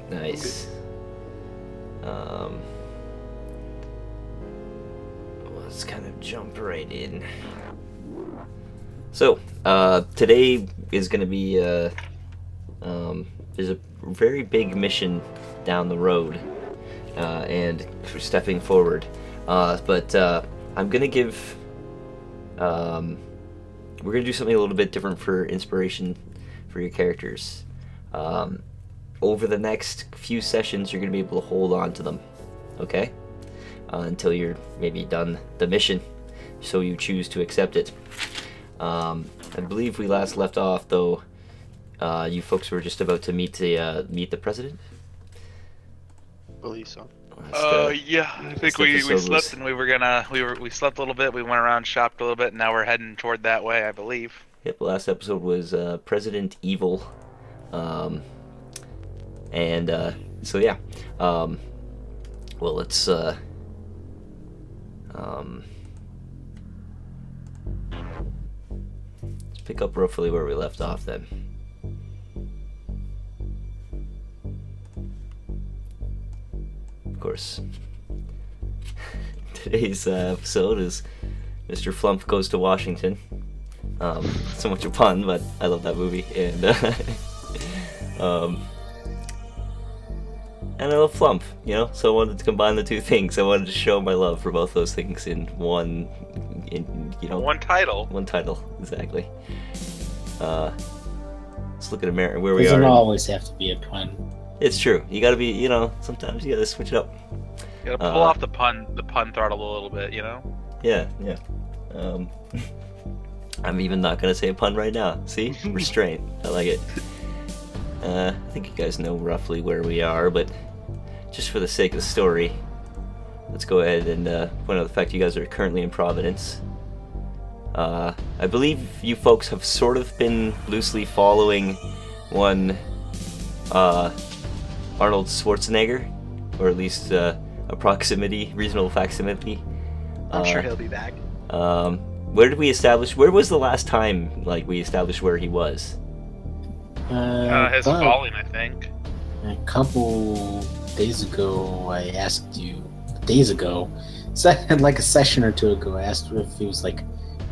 Nice. Let's kind of jump right in. So, today is going to be, there's a very big mission down the road, and we're stepping forward. But I'm going to give, we're going to do something a little bit different for inspiration for your characters. Over the next few sessions, you're going to be able to hold on to them, okay? Until you're maybe done the mission, so you choose to accept it. I believe we last left off, though, you folks were just about to meet the president. I believe so. Yeah, I think we slept and we slept a little bit. We went around, shopped a little bit, and now we're heading toward that way, I believe. Yep, last episode was President Evil, and so yeah. Well, let's pick up roughly where we left off then. Of course, today's episode is Mr. Flump Goes to Washington. So much a pun, but I love that movie, and and I love Flump, you know, so I wanted to combine the two things. I wanted to show my love for both those things in one title. One title, exactly. Let's look at America, where we are. Doesn't always have to be a pun. It's true. You gotta be, you know, sometimes you gotta switch it up. You gotta pull off the pun throttle a little bit, you know? Yeah. I'm even not gonna say a pun right now. See? Restraint. I like it. I think you guys know roughly where we are, but just for the sake of the story, let's go ahead and point out the fact you guys are currently in Providence. I believe you folks have sort of been loosely following one Arnold Schwarzenegger, or at least a reasonable facsimile. I'm sure he'll be back. Where did we establish? Where was the last time we established where he was? His falling, I think. A couple days ago, I asked you. Like a session or two ago, I asked you if he was like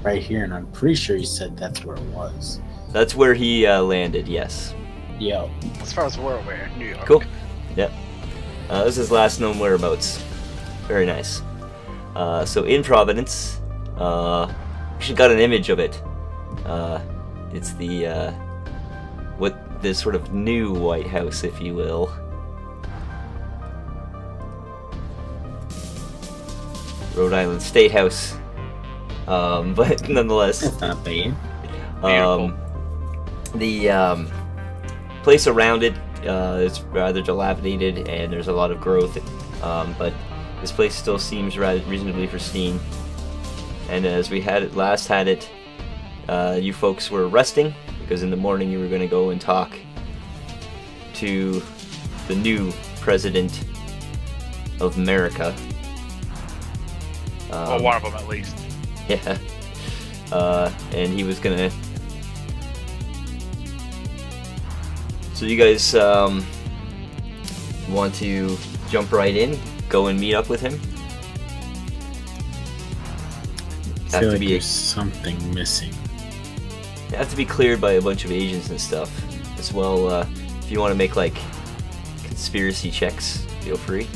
right here, and I'm pretty sure you said that's where it was. That's where he landed. Yes. Yo. As far as we're aware, New York. Cool. Yep. This is his last known whereabouts. Very nice. So in Providence, we got an image of it. It's the this sort of new White House, if you will. Rhode Island State House. But nonetheless, That's not bad. The place around it is rather dilapidated, and there's a lot of growth. But this place still seems reasonably pristine. And as we had it, you folks were resting, because in the morning you were going to go and talk to the new president of America. Well, one of them at least. Yeah. And he was going to... So you guys want to jump right in, go and meet up with him? I feel like there's something missing. Have to be cleared by a bunch of agents and stuff as well. If you want to make like conspiracy checks, feel free.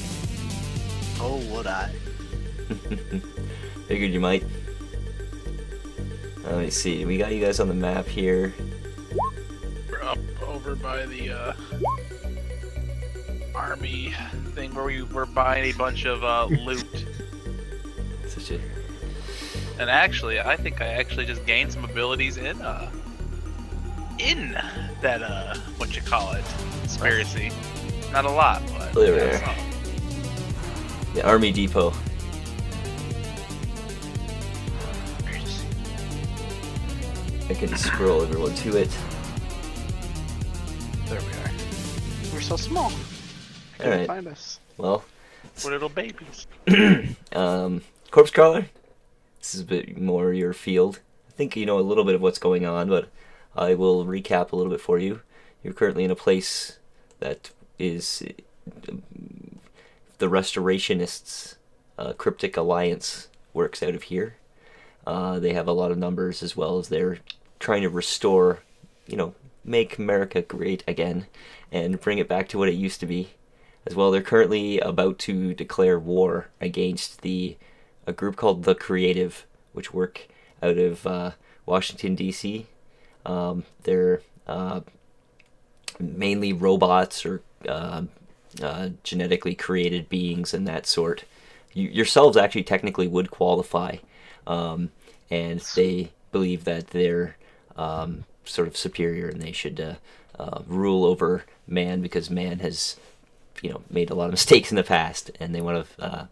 Oh, would I? Figured you might. Let me see. We got you guys on the map here. We're up over by the army thing where we were buying a bunch of loot. Such a... And actually, I think I actually just gained some abilities in that what you call it, conspiracy. Not a lot, but Really rare. The Army Depot. I can scroll everyone to it. There we are. We're so small. Couldn't Alright. find us. Well, we're little babies. Corpse Crawler. This is a bit more your field. I think you know a little bit of what's going on, but I will recap a little bit for you. You're currently in a place that is the Restorationists Cryptic Alliance works out of here. They have a lot of numbers, as well as they're trying to restore, make America great again and bring it back to what it used to be. As well, they're currently about to declare war against a group called The Creative, which work out of Washington, D.C. They're mainly robots or genetically created beings and that sort. Yourselves actually technically would qualify, and they believe that they're sort of superior and they should rule over man, because man has made a lot of mistakes in the past, and they want to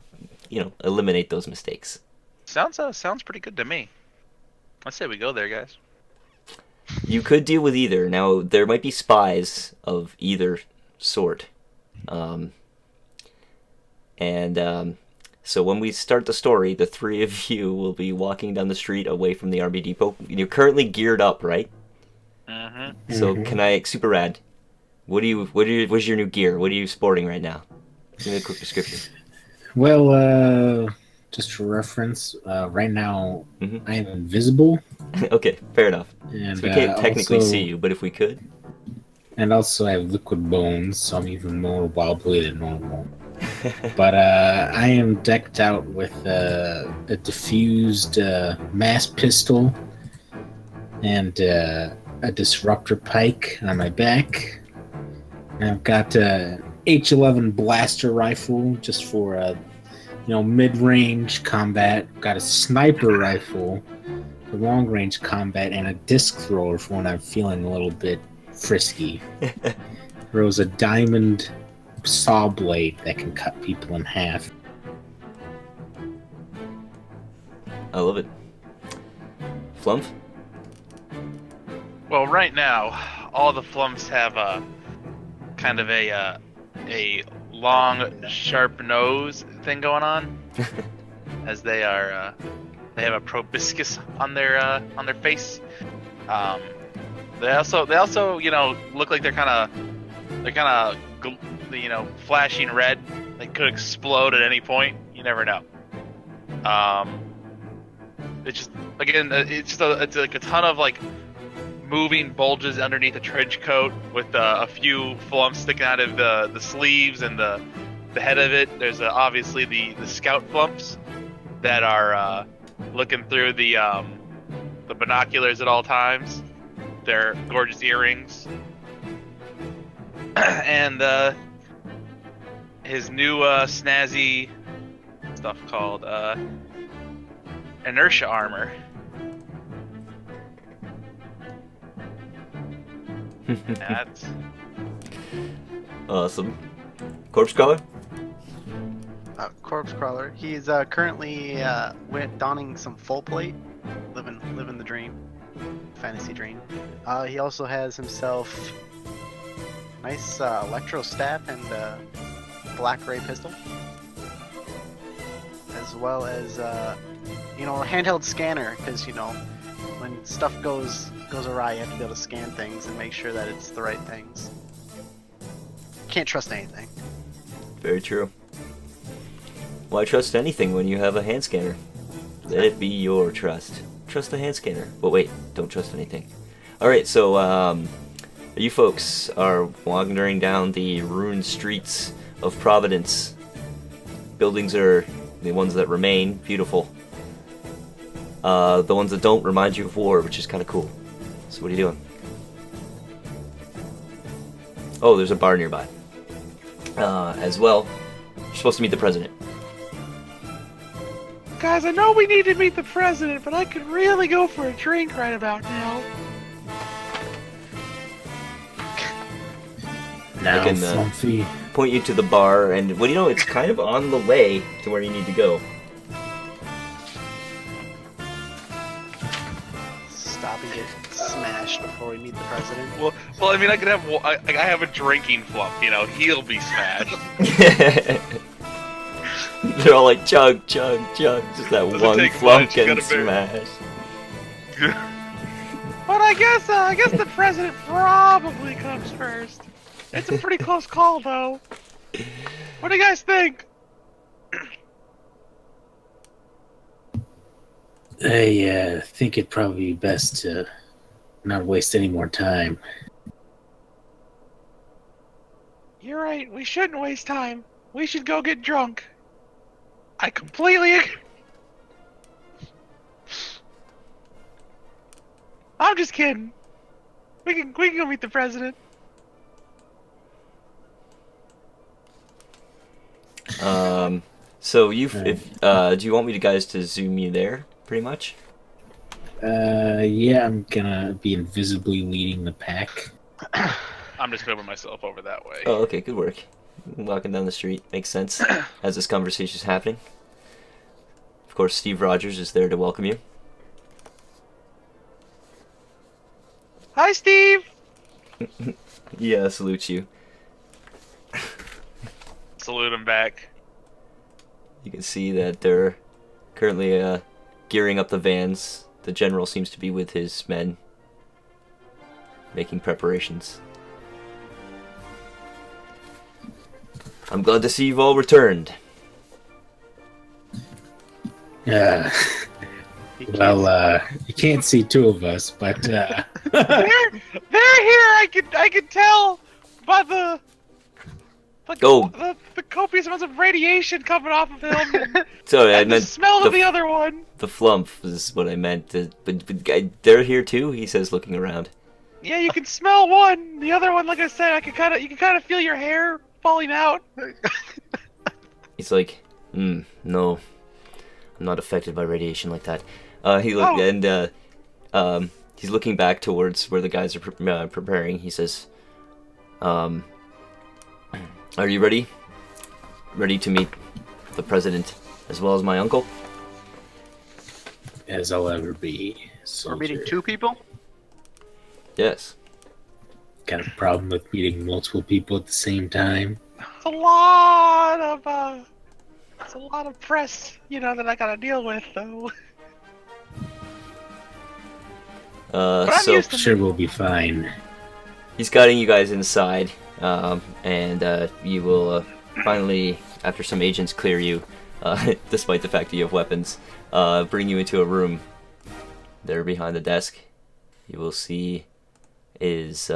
eliminate those mistakes. Sounds pretty good to me. I say we go there, guys. You could deal with either. Now, there might be spies of either sort. So when we start the story, the three of you will be walking down the street away from the Army Depot. You're currently geared up, right? Mm-hmm. So can I, Super Rad, what's your new gear? What are you sporting right now? Give me a quick description. Well, just for reference, right now I am invisible. Okay, fair enough. And, so we can't technically also, see you, but if we could. And also I have liquid bones, so I'm even more wobbly than normal. But I am decked out with a diffused mass pistol and a disruptor pike on my back. And I've got a H11 blaster rifle just for mid-range combat. Got a sniper rifle for long-range combat, and a disc thrower for when I'm feeling a little bit frisky. There was a diamond saw blade that can cut people in half. I love it. Flumph? Well, right now, all the flumps have a kind of a long, sharp nose thing going on, as they have a proboscis on their face. They also look like they're kind of flashing red. They could explode at any point. You never know. It's like a ton of like moving bulges underneath a trench coat with a few flumps sticking out of the sleeves and the head of it. There's obviously the scout flumps that are looking through the binoculars at all times. Their gorgeous earrings. And his new snazzy stuff called inertia armor. That's awesome. Corpse Crawler? Corpse Crawler. He's currently donning some full plate, living the dream, fantasy dream. He also has himself nice electro staff and black ray pistol, as well as a handheld scanner, because when stuff goes awry, you have to be able to scan things and make sure that it's the right things. Can't trust anything. Very true. Why trust anything when you have a hand scanner? Let it be your trust. Trust the hand scanner. But wait, don't trust anything. Alright, so you folks are wandering down the ruined streets of Providence. Buildings are the ones that remain, beautiful. The ones that don't remind you of war, which is kind of cool. So what are you doing? Oh, there's a bar nearby. As well, you're supposed to meet the president. Guys, I know we need to meet the president, but I could really go for a drink right about now. Now, I can Flumpy. point you to the bar, and it's kind of on the way to where you need to go. Stop and get smashed before we meet the president. Well, I mean, I could have I have a drinking flump. He'll be smashed. They're all like chug, chug, chug. Just that Doesn't one take flump much, you getting gotta bear. smashed. But I guess the president probably comes first. It's a pretty close call, though. What do you guys think? I think it'd probably be best to not waste any more time. You're right. We shouldn't waste time. We should go get drunk. I completely agree. I'm just kidding. We can go meet the president. So if do you want me to guys to zoom you there, pretty much? Yeah, I'm gonna be invisibly leading the pack. I'm just moving myself over that way. Oh, okay, good work. Walking down the street makes sense as this conversation is happening. Of course, Steve Rogers is there to welcome you. Hi, Steve. Yeah, salutes you. Salute him back. You can see that they're currently gearing up the vans. The general seems to be with his men, making preparations. I'm glad to see you've all returned. Yeah. Well, you can't see two of us, but They're here. I can tell by the copious amounts of radiation coming off of him. And, Sorry, I and the meant smell of the other one. the flump is what I meant. But they're here too. He says, looking around. Yeah, you can smell one. The other one, like I said, you can kind of feel your hair falling out. He's like, no, I'm not affected by radiation like that. He's looking back towards where the guys are preparing. He says, "Are you ready? Ready to meet the president as well as my uncle?" as I'll ever be. We're Soldier. meeting two people? Yes. Got a problem with meeting multiple people at the same time. It's a lot of press, that I gotta deal with, though. But I'm So used to Sure, we'll be fine. he's guiding you guys inside, and you will finally, after some agents clear you, despite the fact that you have weapons, bring you into a room. There behind the desk, you will see is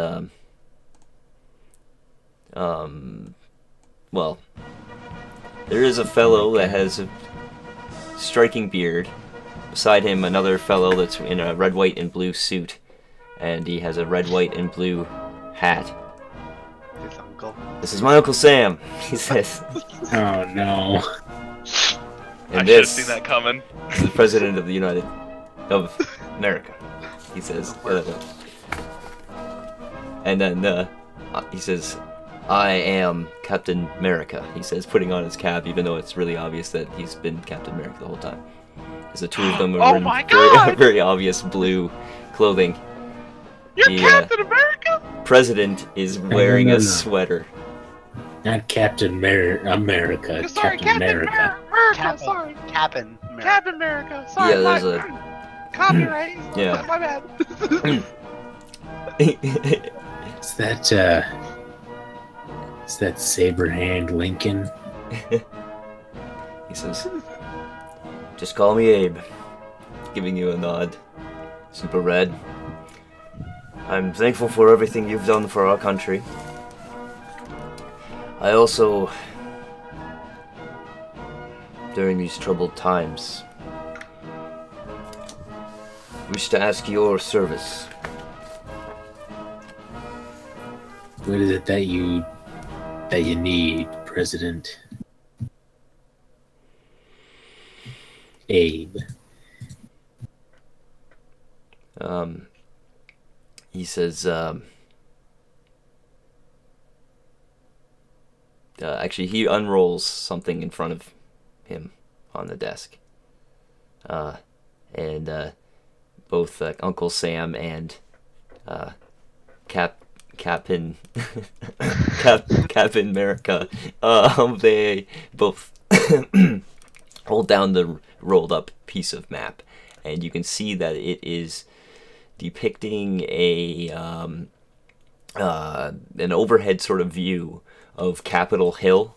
well, there is a fellow that has a striking beard. Beside him, another fellow that's in a red, white, and blue suit, and he has a red, white, and blue hat. His uncle. This is my Uncle Sam, he says. Oh no. And I should have this seen that coming. is the President of America, he says. And then he says, "I am Captain America," he says, putting on his cap, even though it's really obvious that he's been Captain America the whole time. Because the two of them are Oh in my very, God! very obvious blue clothing. You're The Captain America? President is wearing no, a no. sweater. Not Captain America. Sorry, Captain America. America. Cap'n. Sorry, Cap'n America. Captain America. Sorry, Yeah, there's copyright. Yeah. My bad. Is that Saberhand Lincoln? He says, "Just call me Abe," giving you a nod. Super Red. I'm thankful for everything you've done for our country. I also, during these troubled times, wish to ask your service. What is it that you need, President? Abe. He says, actually, he unrolls something in front of him on the desk. And both Uncle Sam and Captain Captain America, they both hold down the rolled up piece of map, and you can see that it is depicting a an overhead sort of view of Capitol Hill,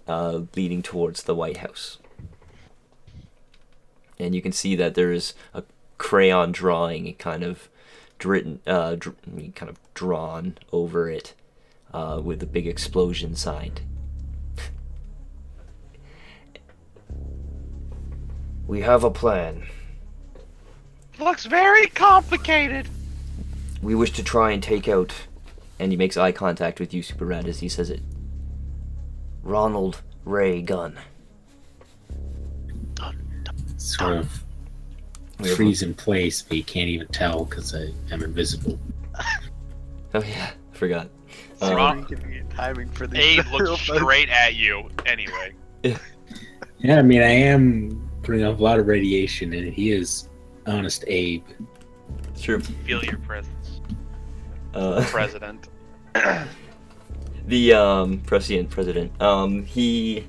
leading towards the White House. And you can see that there is a crayon drawing kind of drawn over it, with a big explosion signed. We have a plan. Looks very complicated. We wish to try and take out, and he makes eye contact with you, Super Rat, as he says it, Ronald Ray Gunn. Sort of freeze in place, but you can't even tell because I'm invisible. Oh yeah, forgot. Ron- Timing for the Abe looks straight at you anyway. Yeah, I mean, I am putting off a lot of radiation, and he is honest Abe. Sure. Feel your presence, Uh, President. the prescient president. He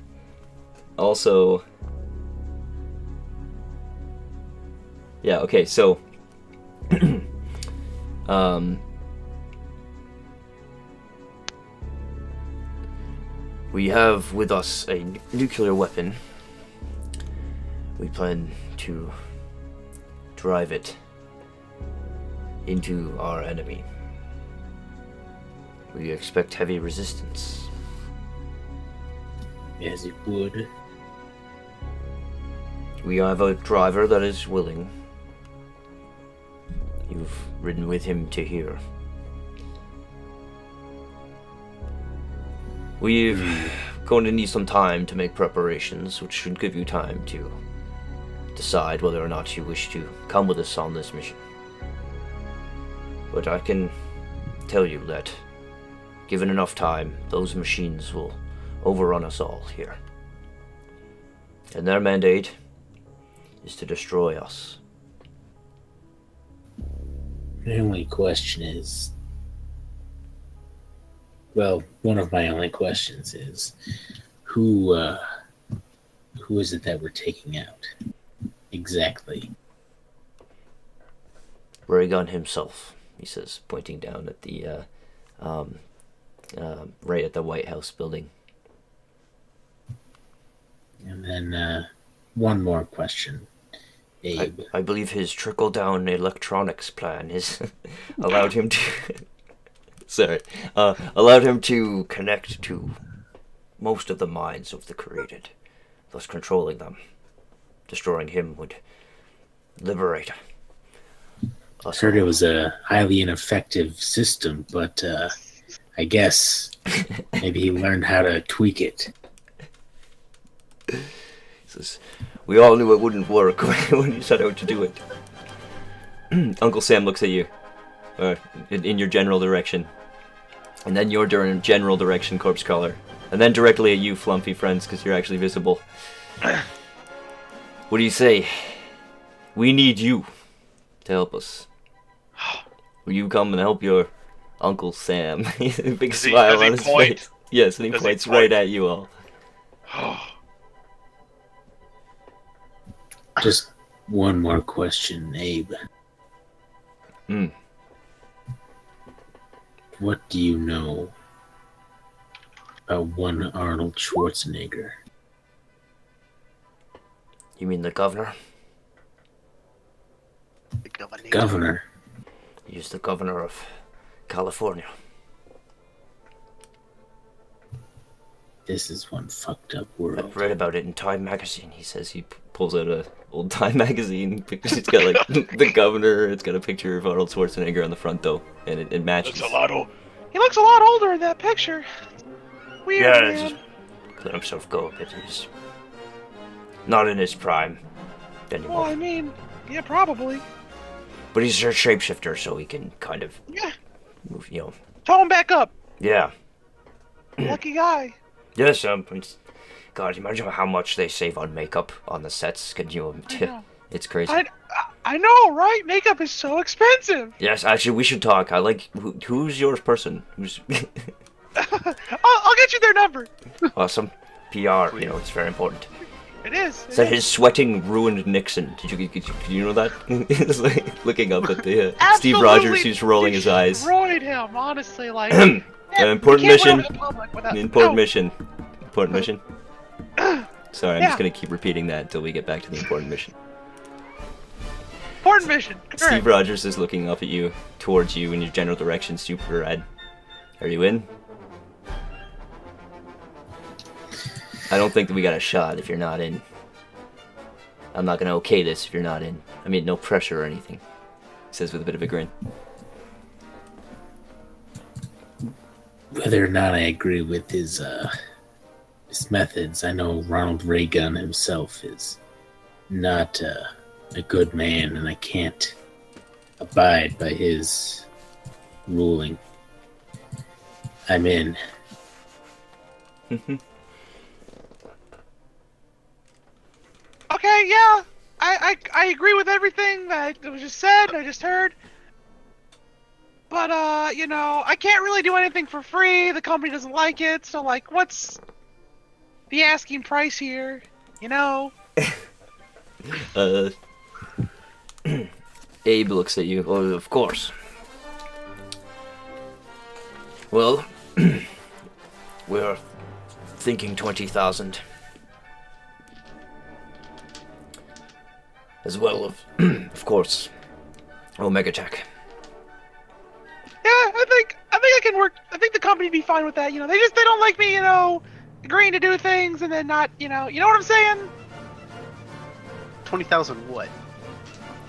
also. Yeah. Okay. So. We have with us a nuclear weapon. We plan to drive it into our enemy. We expect heavy resistance. As it would. We have a driver that is willing. You've ridden with him to here. We're going to need some time to make preparations, which should give you time to decide whether or not you wish to come with us on this mission. But I can tell you that, given enough time, those machines will overrun us all here. And their mandate is to destroy us. My only question is... Well, one of my only questions is, who is it that we're taking out? Exactly. Raygun himself, he says, pointing down at the, right at the White House building. And then, one more question. Abe. I believe his trickle-down electronics plan has allowed him to... allowed him to connect to most of the minds of the created, thus controlling them. Destroying him would liberate us. Heard it was a highly ineffective system, but I guess maybe he learned how to tweak it. He says, we all knew it wouldn't work when you set out to do it. Uncle Sam looks at you, in your general direction. And then your general direction, Corpse Crawler. And then directly at you, Flumpy Friends, because you're actually visible. What do you say? We need you to help us. Will you come and help your Uncle Sam? Big smile on his face. Yes, and he points right at you all. Just one more question, Abe. What do you know about one Arnold Schwarzenegger? You mean the governor? Governor? He's the governor of California. This is one fucked up world. I've read about it in Time magazine. He says he pulls out a old Time magazine. It's got like the governor. It's got a picture of Arnold Schwarzenegger on the front though, and it matches. He looks a lot older in that picture. Weird, Yeah, man. just let himself go a bit. He's not in his prime anymore. Well, I mean, yeah, probably. But he's a shapeshifter, so he can kind of Yeah. move. Tone back up. Yeah. Lucky guy. Yes. God, imagine how much they save on makeup on the sets. Can you? I know. It's crazy. I know, right? Makeup is so expensive. Yes, actually, we should talk. I like. Who's your person? Who's I'll get you their number. awesome? PR. It's very important. It is. It Said is. his sweating ruined Nixon. Did you know that? It's like looking up at the Steve Absolutely Rogers, who's rolling his eyes. Destroyed him, honestly. Like, An important you can't mission. go to the public without- Important No. mission. Important mission. Sorry, I'm Yeah. just gonna keep repeating that until we get back to the important mission. Important mission. Steve Correct. Rogers is looking up at you, towards you in your general direction, Super Red. Are you in? I don't think that we got a shot if you're not in. I'm not gonna okay this if you're not in. I mean, no pressure or anything. He says with a bit of a grin. Whether or not I agree with his methods, I know Ronald Reagan himself is not a good man, and I can't abide by his ruling. I'm in. Okay, yeah. I agree with everything that was just said, I just heard. But, you know, I can't really do anything for free. The company doesn't like it. So, like, what's the asking price here? You know? Abe looks at you. Oh, of course. Well, we're thinking 20,000. As well of course, Omega Tech. Yeah, I think I can work. I think the company would be fine with that. You know, they don't like me, you know, agreeing to do things and then not, you know what I'm saying? 20,000 what?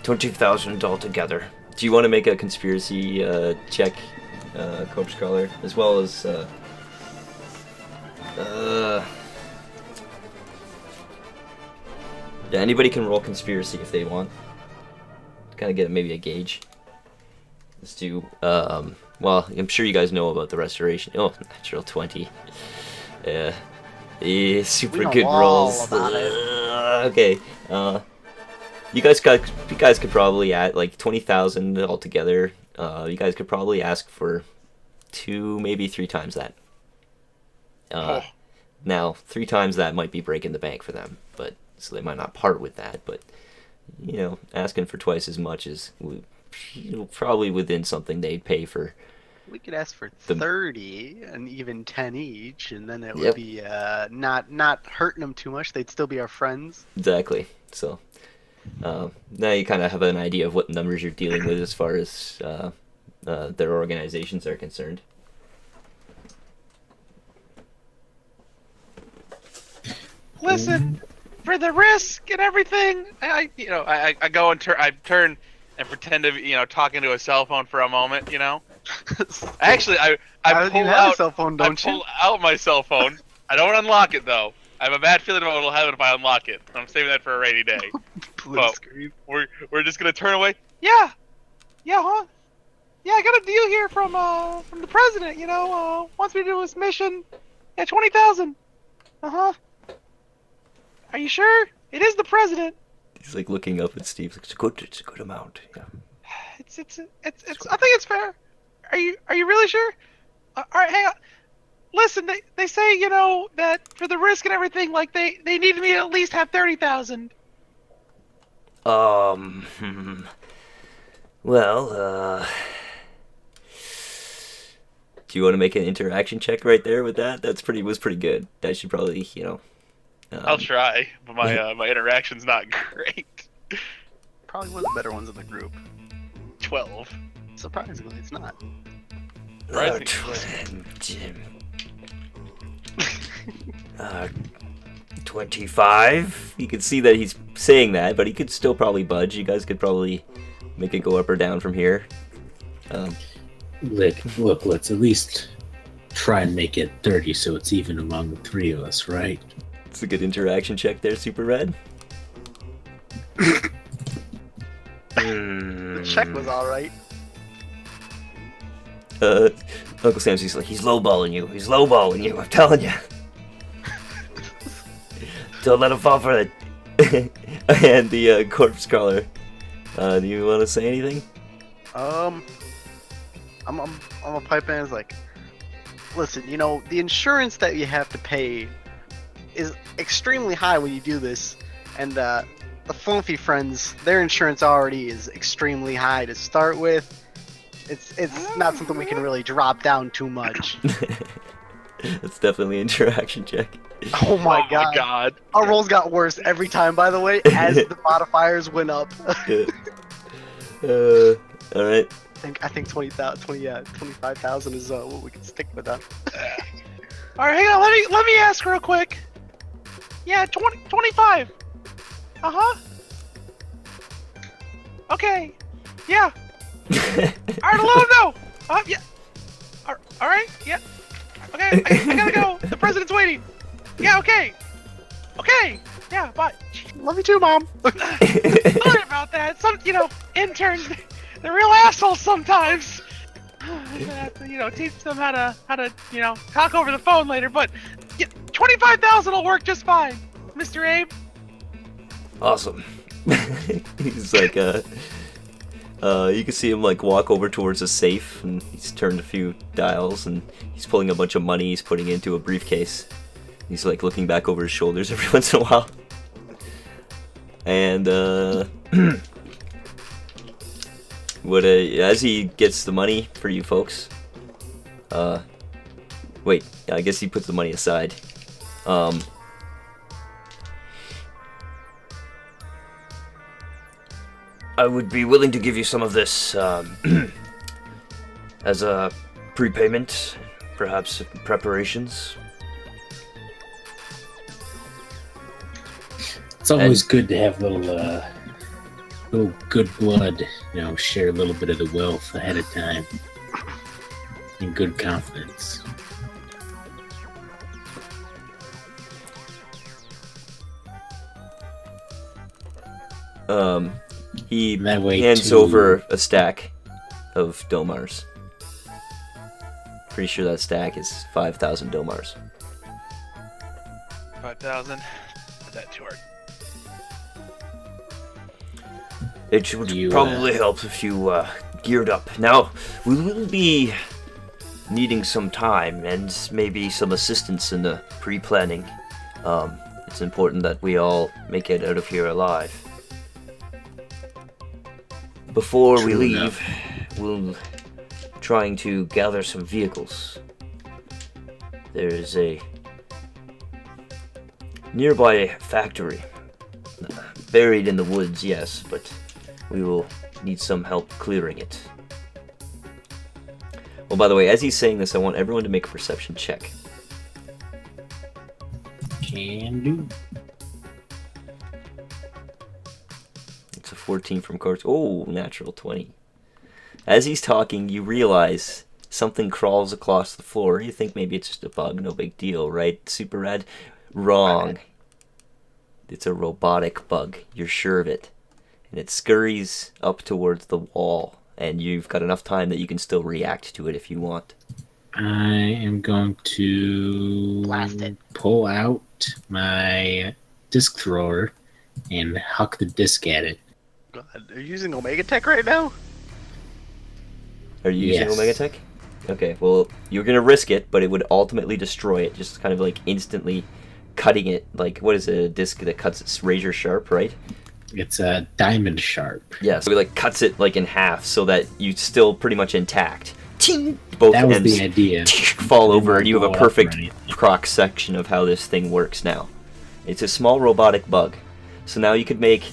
20,000 altogether. Do you want to make a conspiracy check, Corpse Crawler, as well as yeah, anybody can roll conspiracy if they want. Kind of get maybe a gauge. Let's do. Well, I'm sure you guys know about the restoration. Oh, natural 20. Yeah, super We know good all rolls. about it. Okay. You guys could probably add like 20,000 altogether. You guys could probably ask for 2, maybe 3 times that. Now 3 times that might be breaking the bank for them, but so they might not part with that. But you know, asking for twice as much is probably within something they'd pay for. We could ask for The- 30 and even 10 each, and then it would Yep. be not hurting them too much. They'd still be our friends. Exactly. So now you kind of have an idea of what numbers you're dealing with as far as their organizations are concerned. Listen, for the risk and everything, I go and turn and pretend to be, you know, talking to a cell phone for a moment, you know. Actually, I How pull you have out a cell phone, I don't you? pull out my cell phone. I don't unlock it though. I have a bad feeling about what'll happen if I unlock it. I'm saving that for a rainy day. Blue well, screen. We're just gonna turn away. Yeah, huh? Yeah, I got a deal here from the president. You know, wants me to do this mission. Yeah, 20,000. Uh-huh. Are you sure? It is the president. He's like looking up at Steve. It's a good amount. Yeah. It's I think it's fair. Are you really sure? All right, hang on. Listen, they say, you know, that for the risk and everything, like they need me to at least have 30,000. Well, do you want to make an interaction check right there with that? Was pretty good. That should probably, you know. I'll try, but my interaction's not great. Probably one of the better ones in the group. 12. Surprisingly, it's not. Surprisingly. 25. You can see that he's saying that, but he could still probably budge. You guys could probably make it go up or down from here. Look, let's at least try and make it 30 so it's even among the 3 of us, right? It's a good interaction check there, Super Red. The check was all right. Uncle Sam's he's like, he's lowballing you. He's lowballing you. I'm telling you. Don't let him fall for it. And the corpse crawler. Do you want to say anything? I'm a pipe in. Is like, listen, you know, the insurance that you have to pay is extremely high when you do this, and the Fluffy friends, their insurance already is extremely high to start with. It's not something we can really drop down too much. It's definitely an interaction check. Oh my god. Our rolls got worse every time, by the way, as the modifiers went up. Yeah. All right. I think 25,000 is what we can stick with that. All right, hang on. Let me ask real quick. Yeah, 25. Uh-huh. Okay. Yeah. All right, let him know. Yeah. All right. Yeah. Okay. I gotta go. The president's waiting. Yeah. Okay. Okay. Yeah. Bye. Love you too, Mom. Sorry about that. Some, interns, they're real assholes sometimes. I'm gonna have to, teach them how to, talk over the phone later. But yeah, 25,000 will work just fine, Mr. Abe. Awesome. He's like, you can see him like walk over towards a safe, and he's turned a few dials, and he's pulling a bunch of money. He's putting it into a briefcase. He's like looking back over his shoulders every once in a while. And as he gets the money for you folks, wait, I guess he puts the money aside. I would be willing to give you some of this as a prepayment, perhaps preparations. It's always good to have little good blood, share a little bit of the wealth ahead of time. In good confidence. He That way hands too. over a stack of Domars. Pretty sure that stack is 5,000 Domars. 5,000. That too hard. It would You, probably help if you geared up. Now, we will be needing some time and maybe some assistance in the pre-planning. It's important that we all make it out of here alive. Before we True leave, enough. we'll trying to gather some vehicles. There is a nearby factory, buried in the woods, yes, but we will need some help clearing it. Well, by the way, as he's saying this, I want everyone to make a perception check. Can do. It's a 14 from cards. Oh, natural 20. As he's talking, you realize something crawls across the floor. You think maybe it's just a bug, no big deal, right? Super Rad? Wrong. It's a robotic bug. You're sure of it. And it scurries up towards the wall, and you've got enough time that you can still react to it if you want. I am going to Blast it. pull out my disc thrower and huck the disc at it. God, are you using Omega Tech right now? Are you using Yes. Omega Tech? Okay, well, you're going to risk it, but it would ultimately destroy it, just kind of like instantly cutting it. Like, what is it, a disc that cuts its razor sharp, right? It's a diamond sharp. Yeah, so it like cuts it like in half so that you're still pretty much intact. Ting! Both That was ends the idea. fall over, and you have a Blow it up or perfect anything. cross section of how this thing works now. It's a small robotic bug. So now you could make,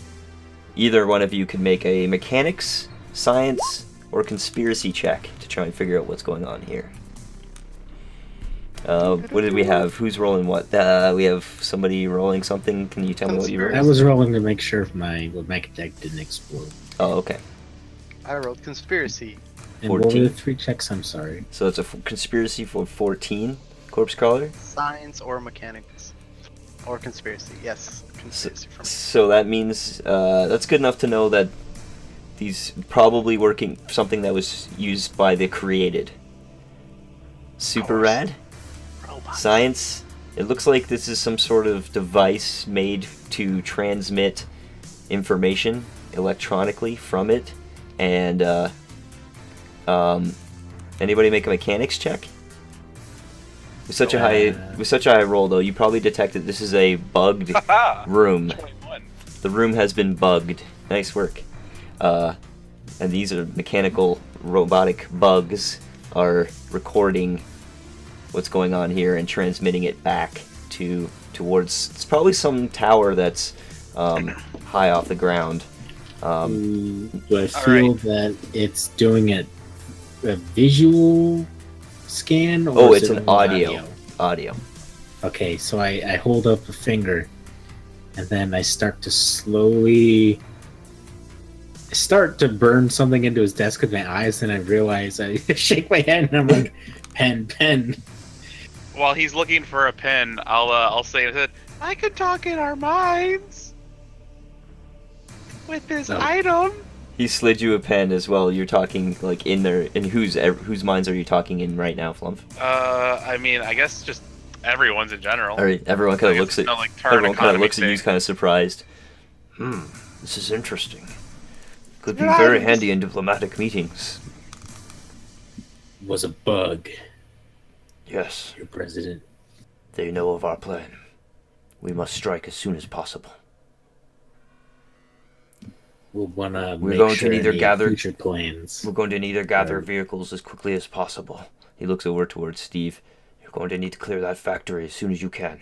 either one of you could make a mechanics, science, or conspiracy check to try and figure out what's going on here. What did we have? Who's rolling what? We have somebody rolling something. Can you tell me what you rolled? I was rolling to make sure my mech deck didn't explode. Oh, okay. I rolled Conspiracy. And what were 14. the 3 checks? I'm sorry. So it's a conspiracy for 14, Corpse Crawler. Science or Mechanics. Or Conspiracy. Yes, Conspiracy for me. So that means that's good enough to know that these probably working something that was used by the created. Super course. rad. Robot. Science. It looks like this is some sort of device made to transmit information electronically from it. And anybody make a mechanics check? With such a high roll, though, you probably detected this is a bugged room. 21. The room has been bugged. Nice work. And these are mechanical, robotic bugs are recording what's going on here and transmitting it back towards. It's probably some tower that's high off the ground. Do I feel that it's doing a visual scan? Or Oh, is it's it an only audio. Okay, so I hold up a finger, and then I start to slowly burn something into his desk with my eyes, and I realize I shake my head, and I'm like, pen. While he's looking for a pen, I'll say that I could talk in our minds with this item. He slid you a pen as well. You're talking like in there. In whose minds are you talking in right now, Flump? I mean, I guess just everyone's in general. All right, everyone kind of looks at everyone kind of looks at you, kind of surprised. This is interesting. Could be very handy in diplomatic meetings. Was a bug, Yes, your president. they know of our plan. We must strike as soon as possible. We'll wanna We're make going to sure neither any gather- future plans. We're going to need to gather vehicles as quickly as possible. He looks over towards Steve. You're going to need to clear that factory as soon as you can.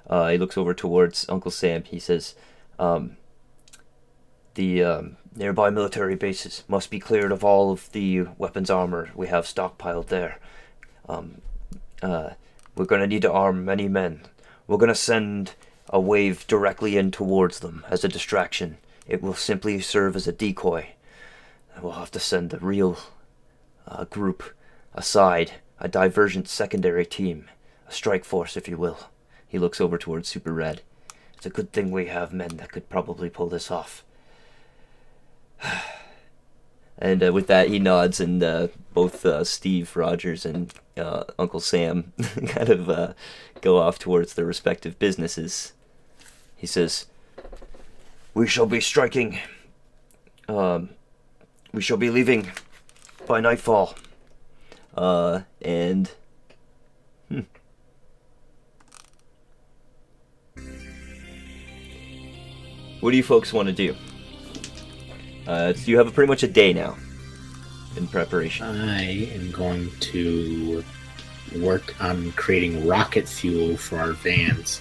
He looks over towards Uncle Sam. He says, the nearby military bases must be cleared of all of the weapons armor we have stockpiled there. We're going to need to arm many men. We're going to send a wave directly in towards them as a distraction. It will simply serve as a decoy. We'll have to send the real group aside, a divergent secondary team, a strike force, if you will. He looks over towards Super Red. It's a good thing we have men that could probably pull this off. And with that, he nods, and both Steve Rogers and Uncle Sam kind of go off towards their respective businesses. He says, "We shall be striking. We shall be leaving by nightfall. And what do you folks want to do? You have pretty much a day now in preparation. I am going to work on creating rocket fuel for our vans.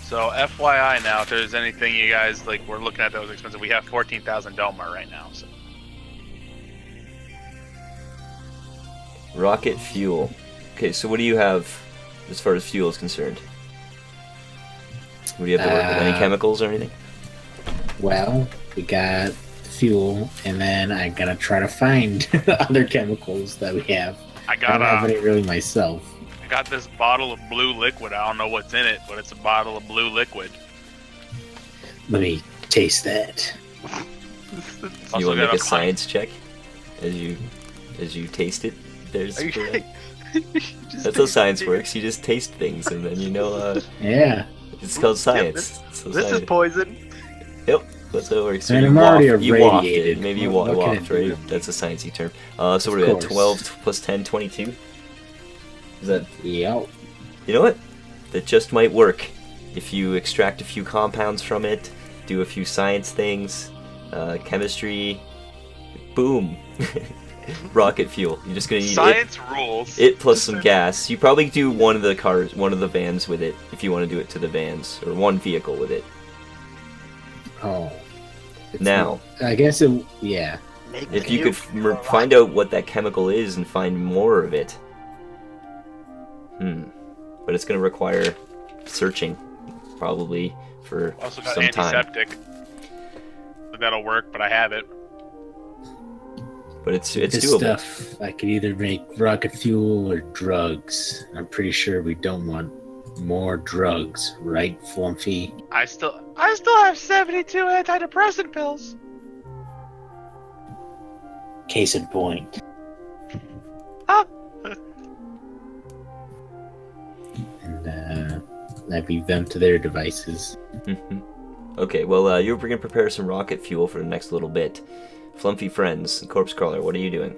So FYI now, if there's anything you guys like, we're looking at that was expensive. We have 14,000 Delmar right now. So Rocket fuel. Okay, so what do you have as far as fuel is concerned? What do you have to work with? Any chemicals or anything? Well, we got fuel, and then I gotta try to find other chemicals that we have. I I got don't have any really myself. I got this bottle of blue liquid. I don't know what's in it, but it's a bottle of blue liquid. Let me taste that. Do you want to make a science check as you taste it? There's Are you the- Just that's how science works. You just taste things, and then you know Yeah. it's called science. So This is science. poison. Yep, that's how it works. And you I'm already you waft it. irradiated. Maybe you What can it waft, do? right? That's a sciencey term. So what are we Of at? course. 12 plus 10, 22? Is that... Yep. You know what? That just might work. If you extract a few compounds from it, do a few science things, chemistry, boom. Rocket fuel. You're just gonna need Science rules. it plus some gas. You probably do one of the vans with it if you want to do it to the vans, or one vehicle with it. Oh. It's Now, I guess it. Yeah. Make if the you could nuke. find out what that chemical is and find more of it. But it's going to require searching, probably, for Also got some time. antiseptic. So that'll work, but I have it. But it's This doable. stuff, I could either make rocket fuel or drugs. I'm pretty sure we don't want more drugs, right, Flumpy? I still have 72 antidepressant pills. Case in point. Ah. And that leave them to their devices. Mhm. Okay, well, you're going to prepare some rocket fuel for the next little bit. Flumpy friends, Corpse Crawler, what are you doing?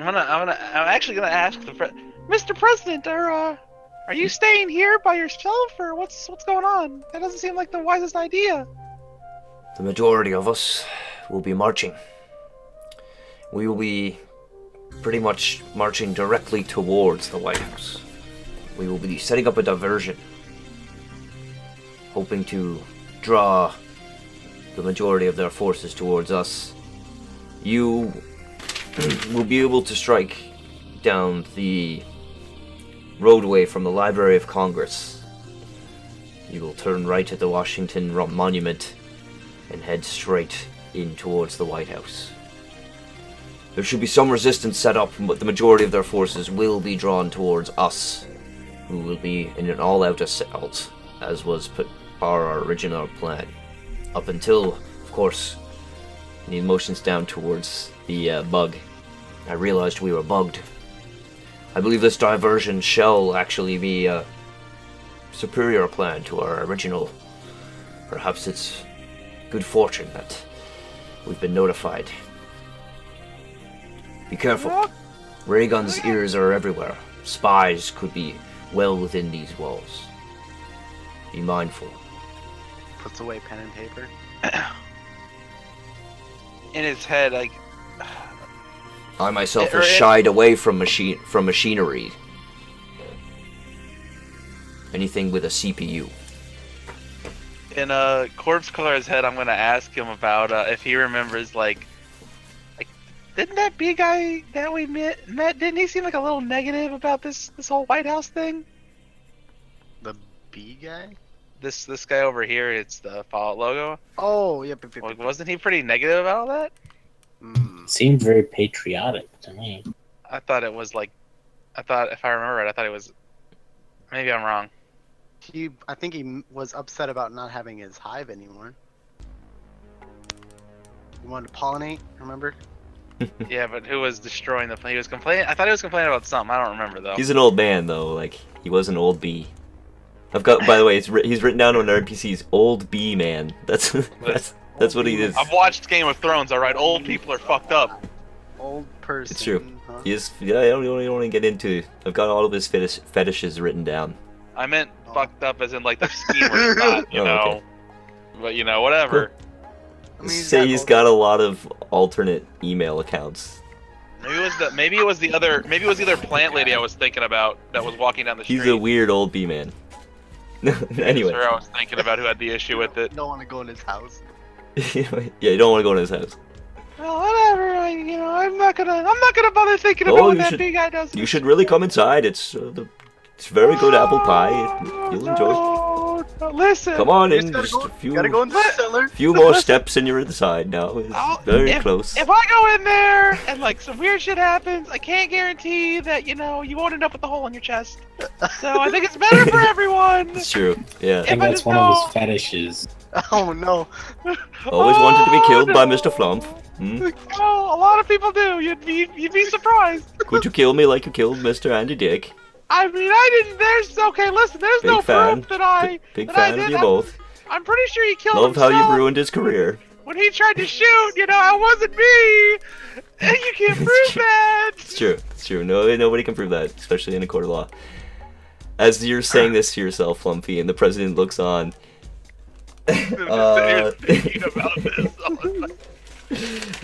I'm actually gonna ask Mr. President, are you staying here by yourself, or what's going on? That doesn't seem like the wisest idea. The majority of us will be marching. We will be pretty much marching directly towards the White House. We will be setting up a diversion, hoping to draw the majority of their forces towards us. You will be able to strike down the roadway from the Library of Congress. You will turn right at the Washington Monument and head straight in towards the White House. There should be some resistance set up, but the majority of their forces will be drawn towards us, who will be in an all-out assault, as was put our original plan. Up until, of course, the motions down towards the bug. I realized we were bugged. I believe this diversion shall actually be a superior plan to our original. Perhaps it's good fortune that we've been notified. Be careful. Ray guns' ears are everywhere. Spies could be well within these walls. Be mindful. Puts away pen and paper. In his head, like, I myself have shied away from machinery. Anything with a CPU. in Corpse Color's head, I'm gonna ask him about if he remembers, like, didn't that B guy that we met, didn't he seem like a little negative about this whole White House thing? The B guy? This guy over here, it's the Fallout logo. Oh, yep. Like, wasn't he pretty negative about all that? Seemed very patriotic to me. I thought it was like, if I remember right, I thought it was. Maybe I'm wrong. I think he was upset about not having his hive anymore. He wanted to pollinate, remember? Yeah, but who was destroying the? He was complaining. I thought he was complaining about something. I don't remember though. He's an old man though. Like he was an old bee. I've got. By the way, he's written down on our NPCs. Old bee man. That's what he is. I've watched Game of Thrones. All right, old people are fucked up. Old person. It's true. Huh? He is. Yeah, I don't want to get into. I've got all of his fetishes written down. I meant fucked up as in like the schemer, not you Oh, know. okay. But you know, whatever. I mean, Say he's got a lot of alternate email accounts. Maybe it was the other plant lady I was thinking about that was walking down the street. He's a weird old bee man. Anyway. That's who I was thinking about who had the issue with it. Don't want to go in his house. Yeah, you don't want to go in his house. Well, whatever. I'm not gonna bother thinking about Oh, what you that should- big guy does. You should really come inside. It's very good apple pie. You'll enjoy. Oh, listen. Come on You in. just Just a few, Gotta go in the cellar. few more steps and you're inside now. It's very close. If I go in there and like some weird shit happens, I can't guarantee that you won't end up with a hole in your chest. So I think it's better for everyone. It's true. Yeah. I think If I that's just one of know- his fetishes. Oh no. Always wanted to be killed by no. Mr. Flump. Hmm? Oh, a lot of people do. You'd be surprised. Could you kill me like you killed Mr. Andy Dick? I mean, I didn't. There's Big no fan. proof that I. Big that I fan of did. you both. I'm pretty sure he killed Love how himself. you ruined his career. When he tried to shoot, it wasn't me. And you can't prove that. It's true. It's true. No, nobody can prove that, especially in a court of law. As you're saying this to yourself, Flumpy, and the president looks on. I'm just sitting here thinking about this.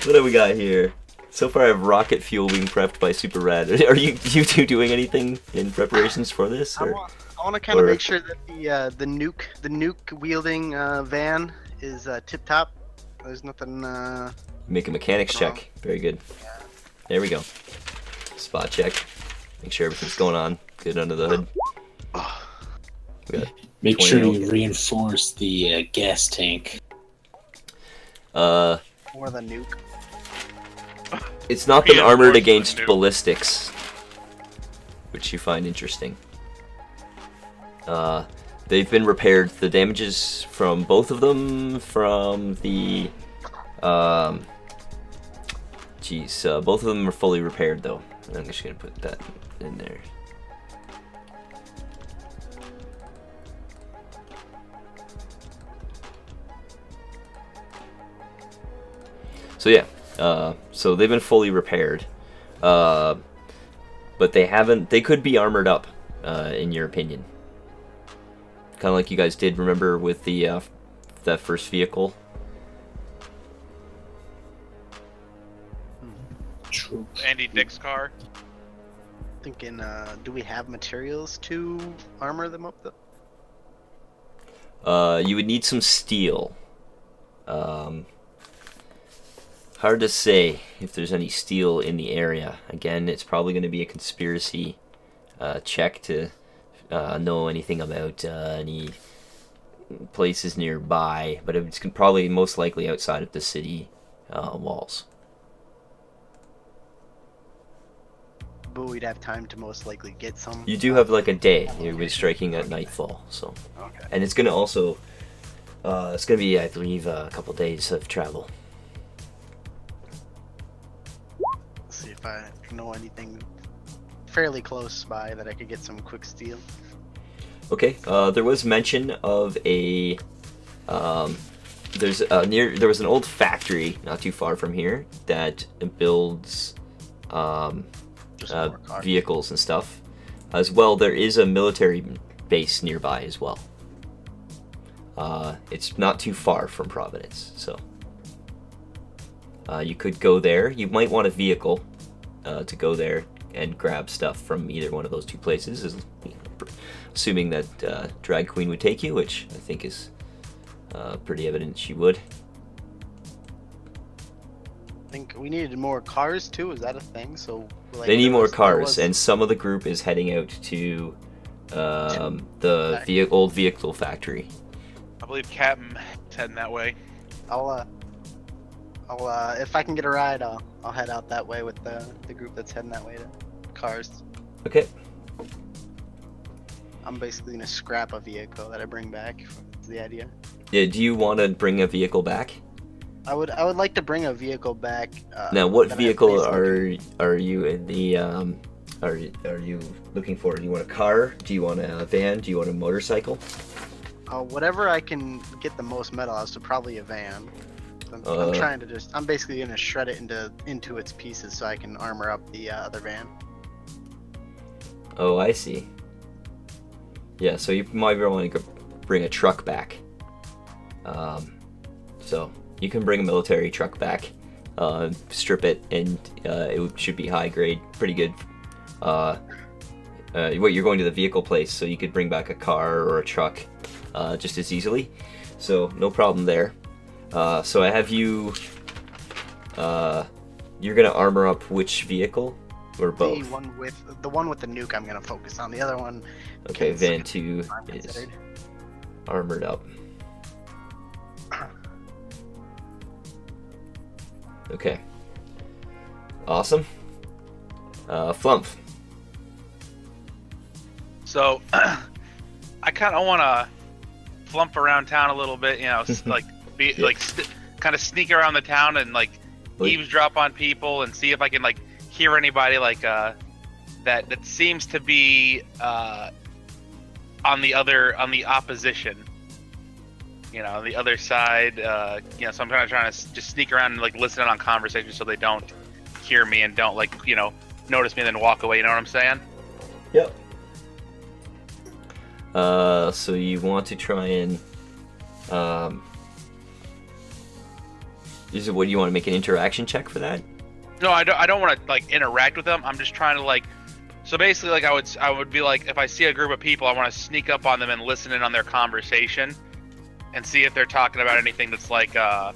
What have we got here? So far, I have rocket fuel being prepped by Super Rad. Are you two doing anything in preparations for this? I Or? want to kind of or- make sure that the nuke wielding van is tip top. There's nothing. Make a mechanics check. Very good. There we go. Spot check. Make sure everything's going on good under the hood. We got Make 20 sure mil. you reinforce the gas tank. More than nuke. It's not been Yeah, armored more against new. ballistics, which you find interesting. They've been repaired. The damages from both of them from the both of them are fully repaired though. I'm just gonna put that in there. So yeah, so they've been fully repaired. but they haven't. They could be armored up, in your opinion. Kind of like you guys did. Remember with the that first vehicle. True. Andy Dick's car. Thinking, do we have materials to armor them up? You would need some steel. Hard to say if there's any steel in the area. Again, it's probably going to be a conspiracy check to know anything about any places nearby, but it's probably most likely outside of the city walls. But we'd have time to most likely get some. You do have like a day. You'll be striking at nightfall, so. Okay. And it's gonna also, it's gonna be, I believe, a couple days of travel. See if I know anything fairly close by that I could get some quick steel. Okay. There was mention of a, there was an old factory not too far from here that builds, Just more cars. vehicles and stuff. As well, there is a military base nearby as well. It's not too far from Providence, so you could go there. You might want a vehicle to go there and grab stuff from either one of those two places, assuming that Drag Queen would take you, which I think is pretty evident she would. I think we needed more cars too. Is that a thing? So like, They need there more was- there cars, was- and some of the group is heading out to the old vehicle factory. I believe Captain heading that way. I'll if I can get a ride, I'll head out that way with the group that's heading that way to cars. Okay. I'm basically gonna scrap a vehicle that I bring back. Is the idea? Yeah. Do you want to bring a vehicle back? I would like to bring a vehicle back. Now, what that I vehicle basically are you in the are you looking for? Do you want a car? Do you want a van? Do you want a motorcycle? whatever I can get the most metal out, so probably a van. I'm Uh, trying to I'm basically gonna shred it into its pieces so I can armor up the other van. Oh, I see. Yeah, so you might want to bring a truck back. So you can bring a military truck back, strip it, and should be high grade, pretty good. You're going to the vehicle place, so you could bring back a car or a truck just as easily. So no problem there. So I have you. You're gonna armor up which vehicle, or both? The one with the nuke I'm gonna focus on. The other one. Okay, can Van skip 2 arm is considered. armored up. Okay. Awesome. Flump. So, I kind of want to flump around town a little bit, you know, like be Yeah. like kind of sneak around the town and like Like- eavesdrop on people and see if I can like hear anybody like that seems to be on the opposition. You know, on the other side. You know, so I'm kind of trying to just sneak around and like listen in on conversations so they don't hear me and don't like notice me and then walk away. You know what I'm saying? Yep. So you want to try and what do you want to make an interaction check for that? No, I don't want to like interact with them. I'm just trying to like. So basically, like I would be like, if I see a group of people, I want to sneak up on them and listen in on their conversation, and see if they're talking about anything that's like, Man,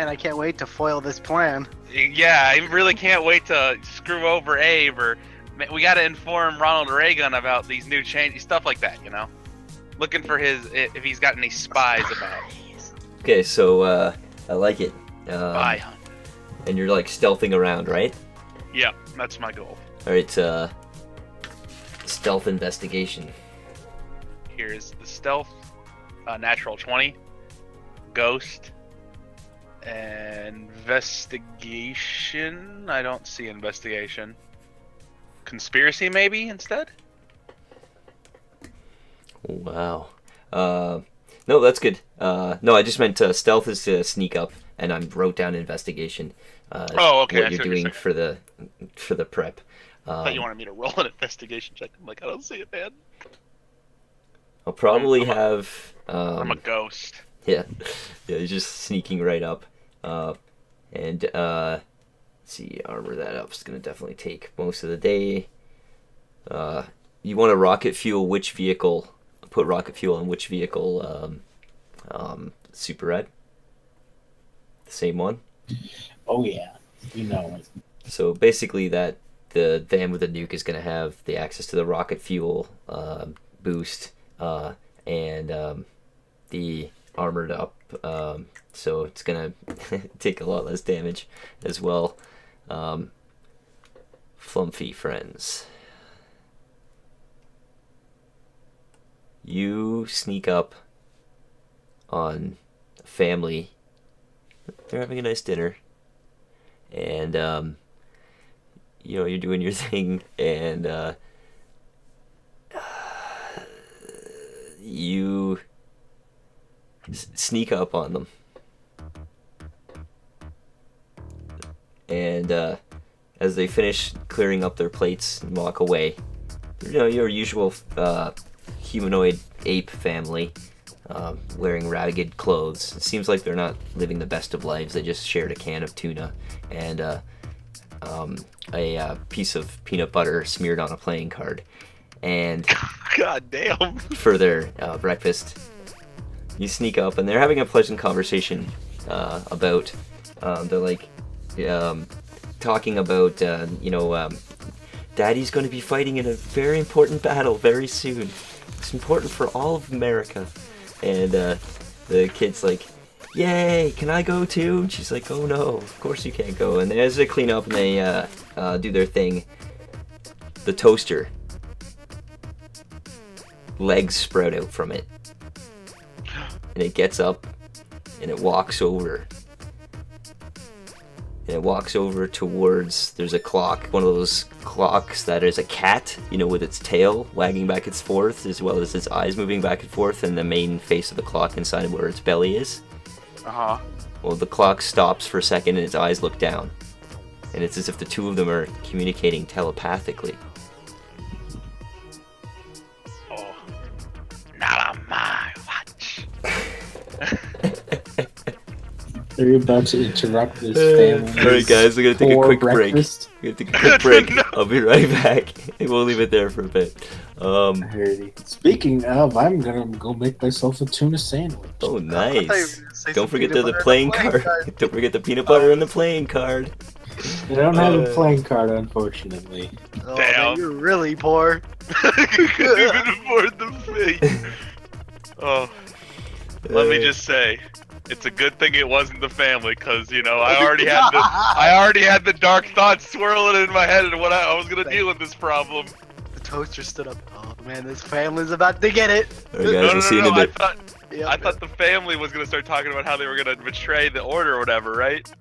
I can't wait to foil this plan. yeah, I really can't wait to screw over Abe, or we got to inform Ronald Reagan about these new changes, stuff like that. Looking for if he's got any spies about. Okay, so I like it. Spy hunt. And you're like stealthing around, right? Yeah, that's my goal. All right. Stealth investigation. Here's the stealth, natural 20, ghost, investigation. I don't see investigation. Conspiracy maybe instead. Wow. No, that's good. No, I just meant stealth is to sneak up, and I wrote down investigation. Oh, okay, I What see you're what you're doing for the prep. I thought you wanted me to roll an investigation check. I'm like, I don't see it, man. I'll probably I'm a- have. I'm a ghost. Yeah, yeah, he's just sneaking right up, and let's see, armor that up. It's gonna definitely take most of the day. You want to rocket fuel which vehicle? Put rocket fuel on which vehicle? Super Red. The same one. Oh yeah, you know it. So basically, that the van with the nuke is gonna have the access to the rocket fuel boost and the armored up, so it's gonna take a lot less damage as well. Flumpy friends, you sneak up on a family. They're having a nice dinner, and you're doing your thing, and you sneak up on them, and as they finish clearing up their plates and walk away, your usual humanoid ape family, wearing ragged clothes. It seems like they're not living the best of lives. They just shared a can of tuna and a piece of peanut butter smeared on a playing card, and God damn. for their breakfast. You sneak up, and they're having a pleasant conversation about. They're like talking about, Daddy's going to be fighting in a very important battle very soon. It's important for all of America. And the kid's like, "Yay! Can I go too?" And she's like, "Oh no, of course you can't go." And as they clean up and they do their thing, the toaster, legs sprout out from it. And it gets up, and it walks over. And it walks over towards, there's a clock, one of those clocks that is a cat, with its tail wagging back and forth, as well as its eyes moving back and forth, and the main face of the clock inside where its belly is. Uh-huh. Well, the clock stops for a second, and its eyes look down. And it's as if the two of them are communicating telepathically. Oh. Not on my watch. Are you about to interrupt this family? Alright guys, we're gonna take a quick breakfast? break. We're gonna take a quick break. No. I'll be right back. We'll leave it there for a bit. Speaking of, I'm gonna go make myself a tuna sandwich. Oh, I thought you were nice. gonna say Don't some forget peanut the butter playing and a card. Don't forget the peanut butter and the playing card. I don't have a playing card, unfortunately. Oh, Damn. man, you're really poor. Couldn't even afford the fee. Oh, let me just say, it's a good thing it wasn't the family, cause I already had the dark thoughts swirling in my head and what I was gonna deal with this problem. The toaster stood up. Oh man, this family's about to get it. Alright guys, we'll see you in a bit. I thought the family was gonna start talking about how they were gonna betray the order or whatever, right?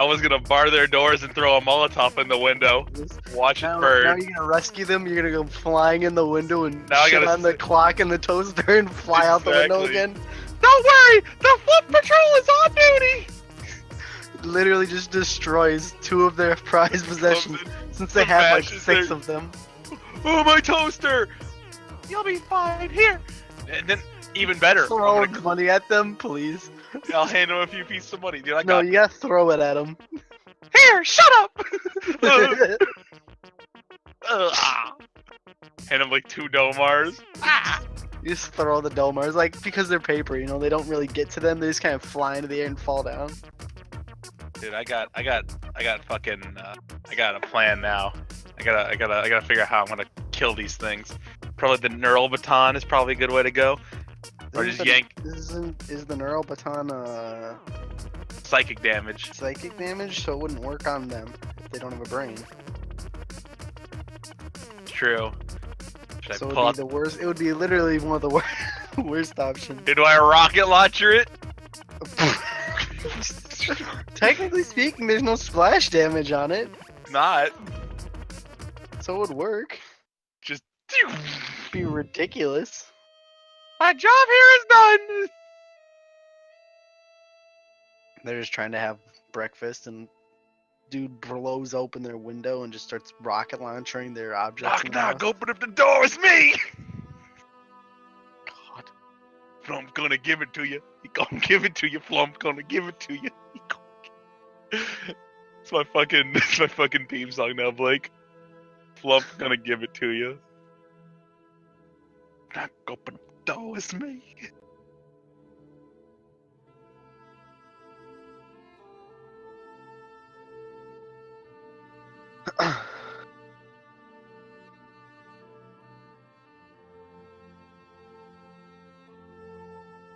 I was gonna bar their doors and throw a Molotov in the window, watch it Now burn. you're gonna rescue them. You're gonna go flying in the window and Now I shit gotta on the clock and the toaster and fly out the window Exactly. again. Don't worry, the foot patrol is on duty. Literally just destroys two of their prized possessions since they have like smashes 6 their- of them. Oh, my toaster! You'll be fine here. And then even better, Throw I'm gonna- money at them, please. I'll hand him a few pieces of money, dude. I No, got you gotta throw it at them. here. Shut up. Hand him like 2 Domars. Ah. You just throw the Domars, like, because they're paper, they don't really get to them. They just kind of fly into the air and fall down. Dude, I got fucking, I got a plan now. I gotta figure out how I'm gonna kill these things. Probably the neural baton is probably a good way to go. Or just yank Is the neural baton psychic damage. psychic damage? So it wouldn't work on them if they don't have a brain. True. Should So I it pull would out? be the worst. It would be literally one of the worst options. Do I rocket launcher it? Technically speaking, there's no splash damage on it, Not. so it would work. Just. Be ridiculous. My job here is done. They're just trying to have breakfast, and dude blows open their window and just starts rocket launching their objects. in Knock, the knock, house. open up the door, it's me! God. Flump gonna give it to you. He gonna give it to you, Flump gonna give it to you. He gonna... It's my fucking theme song now, Blake. Flump gonna give it to you. Knock, open up the door, it's me.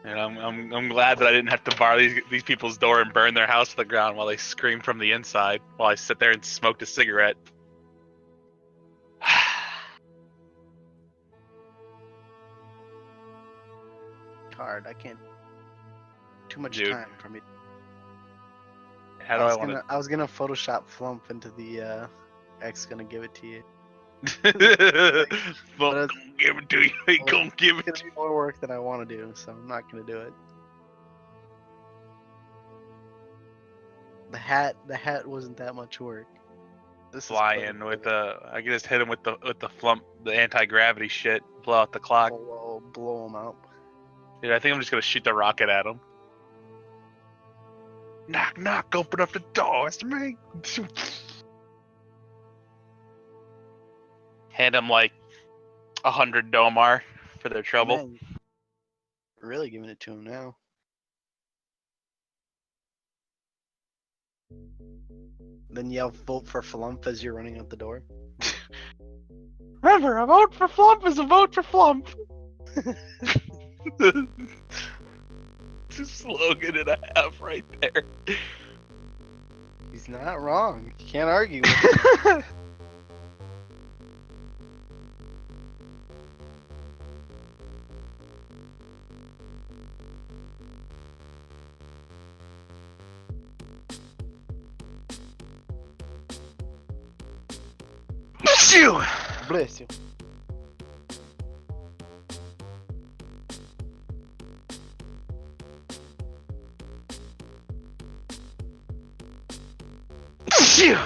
And I'm glad that I didn't have to bar these people's door and burn their house to the ground while they screamed from the inside while I sit there and smoked a cigarette. Hard. I can't. Too much Dude. time for me. How do I want I was gonna Photoshop Flump into the X gonna give it to you. to? Well, But gonna give it to you. He gonna give it It's to you. more work than I want to do, so I'm not gonna do it. The hat wasn't that much work. This Fly is in with the. I can just hit him with the flump, the anti-gravity shit. Blow out the clock. blow him up. Dude, I think I'm just gonna shoot the rocket at him. Knock, knock, open up the door, it's me. Hand him like 100 Domar for their trouble. Man, really giving it to him now. Then yell vote for Flump as you're running out the door. Remember, a vote for Flump is a vote for Flump. It's a slogan and a half right there. He's not wrong. You can't argue with him. Shoo! Bless you. Shoo!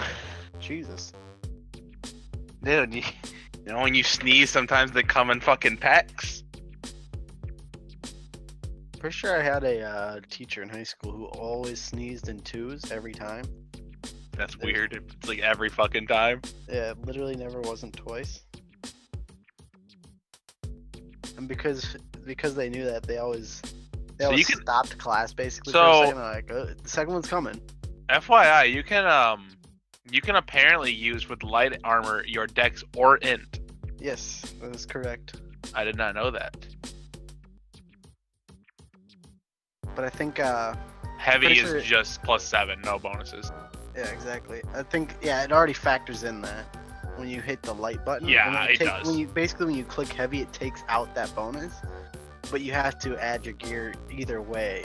Jesus. Dude, you know when you sneeze, sometimes they come in fucking packs. Pretty sure I had a teacher in high school who always sneezed in twos every time. That's weird. It's like every fucking time. Yeah, it literally never wasn't twice. And because they knew that, they always So you can- stopped class basically So- for a second. Like, the second one's coming. FYI, you can apparently use with light armor your dex or int. Yes, that is correct. I did not know that. But I think Heavy Pretty is sure- just +7, no bonuses. yeah, exactly. I think it already factors in that when you hit the light button. Yeah, when it does. When you click heavy, it takes out that bonus, but you have to add your gear either way.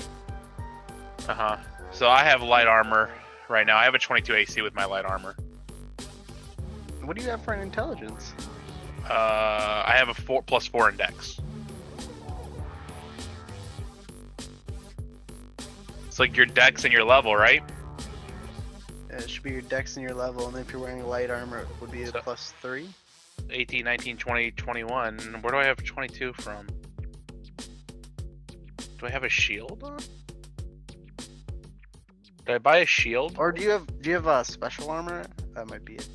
So I have light armor right now. I have a 22 AC with my light armor. What do you have for an intelligence? I have a +4 in dex. It's like your dex and your level, right? It should be your dex and your level, and if you're wearing light armor, it would be a So- +3. 18, 19, 20, 21. Where do I have 22 from? Do I have a shield on? Did I buy a shield? Or do you have a special armor? That might be it.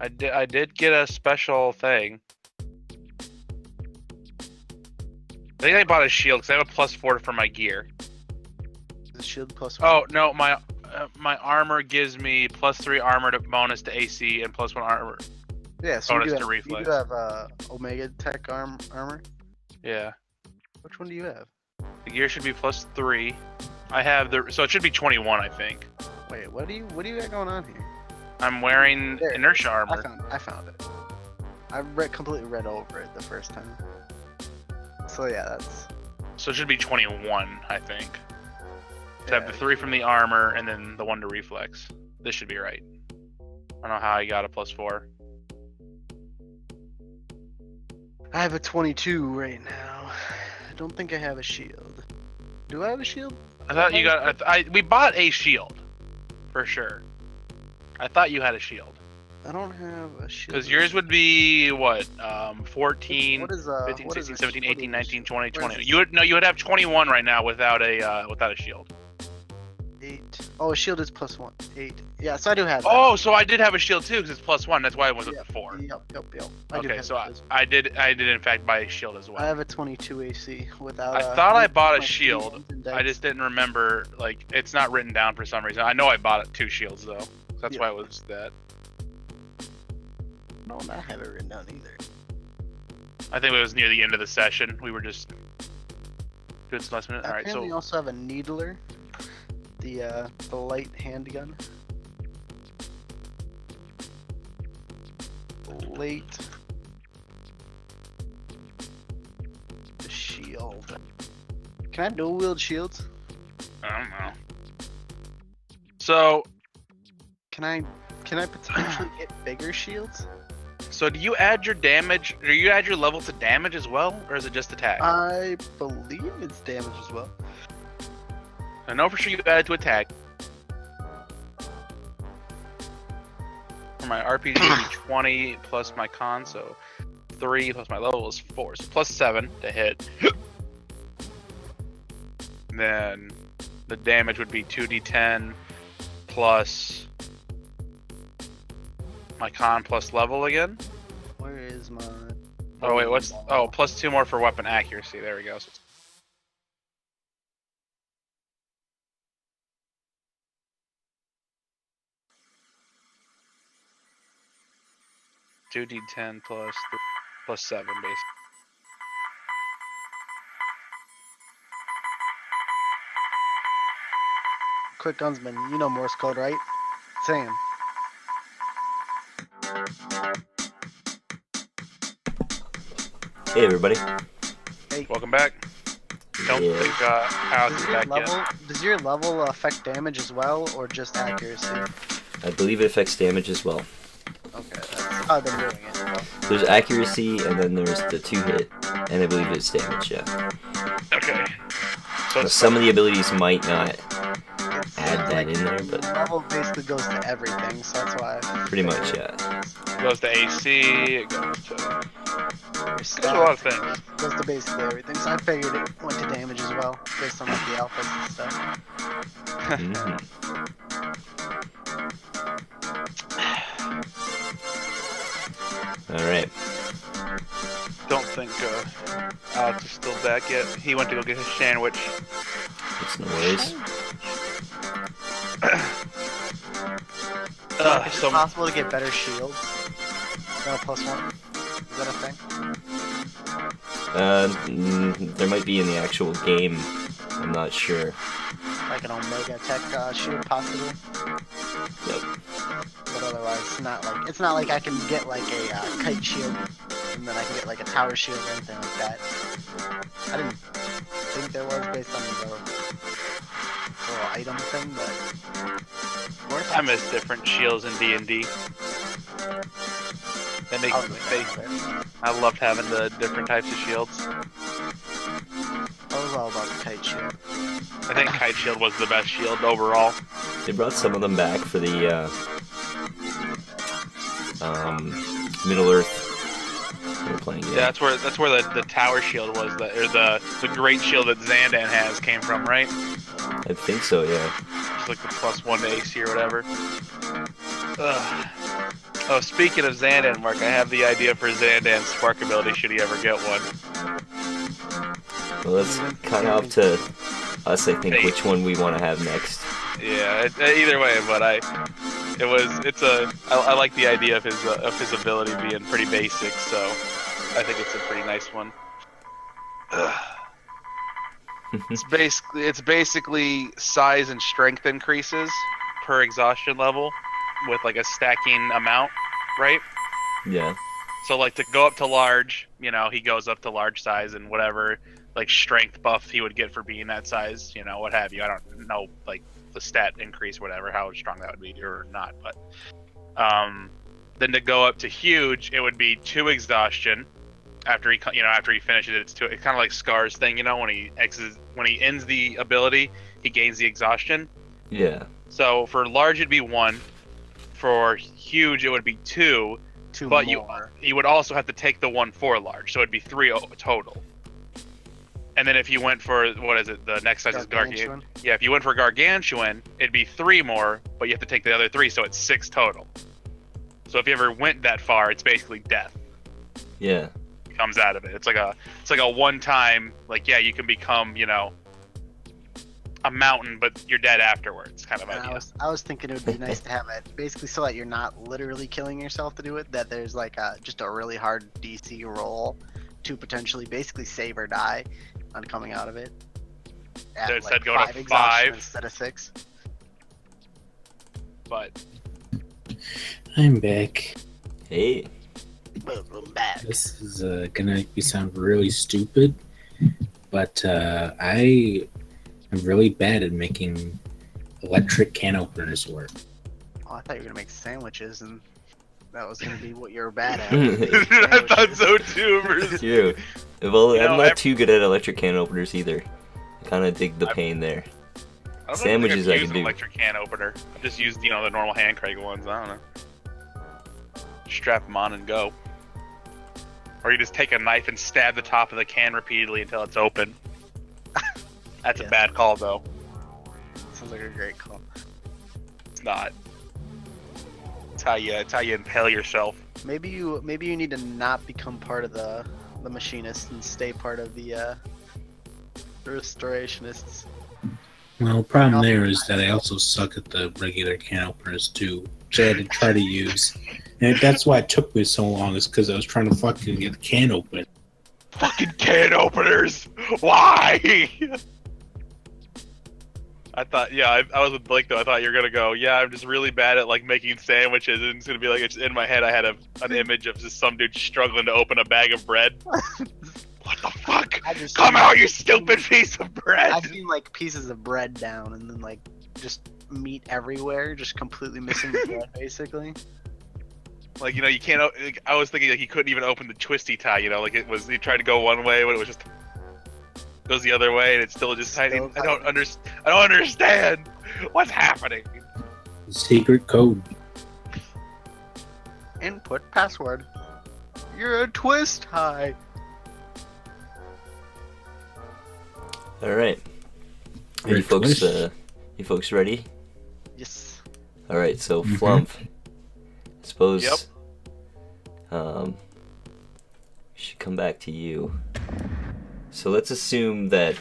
I did get a special thing. I think I bought a shield because I have a +4 for my gear. The shield +1. Oh no, my armor gives me +3 armor to bonus to AC and +1 armor. yeah. So bonus you to do have, reflex. You do have Omega Tech armor. Yeah, Which one do you have? the gear should be +3. I have so it should be 21, I think. Wait, what do you got going on here? I'm wearing There. inertia armor. I found it. I completely read over it the first time. So yeah, that's. So it should be 21, I think. To have yeah, the 3 from the armor and then the 1 to reflex. This should be right. I don't know how I got a +4. I have a 22 right now. I don't think I have a shield. Do I have a shield? I thought you got. We bought a shield, for sure. I thought you had a shield. I don't have a shield. Because yours would be what? 14, What is 15, what is 16, a 17, sh- 18, 19, 20, Where is 20. this? You would have 21 right now without a shield. 8. Oh, a shield is +1. 8. Yeah, so I do have that. Oh, so I did have a shield too, because it's +1. That's why it was Yep. at 4. Yep. Okay, so I did in fact buy a shield as I well. have a 22 AC without. I thought I bought a my shield. index. I just didn't remember, like, it's not written down for some reason. I know I bought 2 shields though. That's Yeah. why it was that. No, I have it written down either. I think it was near the end of the session. We were just doing some last minute. All right, Apparently, you so also have a needler, the light handgun. Late. The shield. Can I dual wield shields? I don't know. So Can I potentially get bigger shields? So do you add your damage? Do you add your level to damage as well, or is it just attack? I believe it's damage as well. I know for sure you add it to attack. For my RPG, it would be 20 plus my con, so 3 plus my level is 4, so plus 7 to hit. Then the damage would be 2d10 plus my con plus level again. Where is my? Oh wait, what's? Oh, plus 2 more for weapon accuracy. There we go. So 2d10 plus 7, basically. Quick Gunsman, you know Morse code, right? Same. Hey everybody. Hey, Welcome back. Don't Yeah. think Alex does is your back level yet. does your level affect damage as well, or just accuracy? I believe it affects damage as well. Okay, that's how I've been doing it. So. There's accuracy, and then there's the 2-hit, and I believe it's damage, yeah. Okay. So it's Some of the abilities might not It's add that in there, but level basically goes to everything, so that's why. pretty much, yeah. it goes to AC. It goes to Your goes to a lot of stat things. goes to basically everything. So I figured it went to damage as well, based on like the alphas and stuff. Mhm. Alright. Don't think Alex is still back yet. He went to go get his sandwich. It's no worries. Is it So possible to get better shields? No, +1. Is that a thing? There might be in the actual game. I'm not sure. Like an Omega Tech shield, possibly. Yep. But otherwise, it's not like I can get like a kite shield, and then I can get like a tower shield or anything like that. I didn't think there was based on the little item thing, but I miss different shields in D&D. They make I loved having the different types of shields. I was all about the kite shield. I think Kite Shield was the best shield overall. They brought some of them back for the Middle Earth. We're playing. Yeah, that's where the tower shield was, or the great shield that Xandan has came from, right? I think so. Yeah. It's like the +1 to AC or whatever. Ugh. Oh, speaking of Xandan, Mark, I have the idea for Xandan's spark ability should he ever get one. Well, that's kind of up to us. I think Hey. which one we want to have next. Yeah, either way, but I like the idea of his ability being pretty basic, so I think it's a pretty nice one. Ugh. It's basically size and strength increases per exhaustion level with like a stacking amount, right? Yeah. So like to go up to large, he goes up to large size and whatever like strength buff he would get for being that size, what have you. I don't know like the stat increase, whatever, how strong that would be or not, but then to go up to huge, it would be 2 exhaustion, after he finishes it. It's kind of like Scar's thing, when he ends the ability, he gains the exhaustion. Yeah. So for large it'd be 1, for huge it would be 2, but more. you would also have to take the 1 for large, so it'd be 3 total. And then if you went for the next size is Gargantuan? Yeah, if you went for Gargantuan, it'd be 3 more, but you have to take the other 3, so it's 6 total. So if you ever went that far, it's basically death Yeah. comes out of it. It's like a one-time, you can become, a mountain, but you're dead afterwards kind of And idea. I was thinking it would be nice to have it basically so that you're not literally killing yourself to do it. That there's just a really hard DC roll to potentially basically save or die on coming out of it. At So instead go to 5 exhaustion 5. instead of 6. But I'm back. Hey. Boom, back. This is gonna make me sound really stupid, but I am really bad at making electric can openers work. Oh, I thought you were gonna make sandwiches, and that was gonna be what you were bad at. I thought so too. Bruce. You. Well, You know, I'm not I've- too good at electric can openers either. I kind of dig the pain there. I don't Sandwiches think I I've used can an do. electric can opener. I've just used the normal hand crank ones. I don't know. Strap them on and go. Or you just take a knife and stab the top of the can repeatedly until it's open. That's a Yes. bad call though. Sounds like a great call. It's not. It's how you impale yourself. Maybe you need to not become part of the machinists and stay part of the restorationists. Well, the problem there is that I also suck at the regular can openers too, which I had to try to use. And that's why it took me so long, is because I was trying to fucking get the can open. Fucking can openers! Why? I thought, I was with Blake though. I thought you were gonna go, I'm just really bad at making sandwiches, and it's gonna be it's in my head. I had an image of just some dude struggling to open a bag of bread. What the fuck? I just Come out, you stupid piece of bread! I've seen pieces of bread down, and then just meat everywhere, just completely missing the bread, basically. You can't. I was thinking he couldn't even open the twisty tie. It was he tried to go one way, but it was just goes the other way, and it's still just tight. Still I don't understand what's happening. Secret code. Input password. You're a twist tie. All right. Are You're you a folks, twist. you folks ready? Yes. All right. So Mhm. Flump, I suppose. Yep. We should come back to you. So let's assume that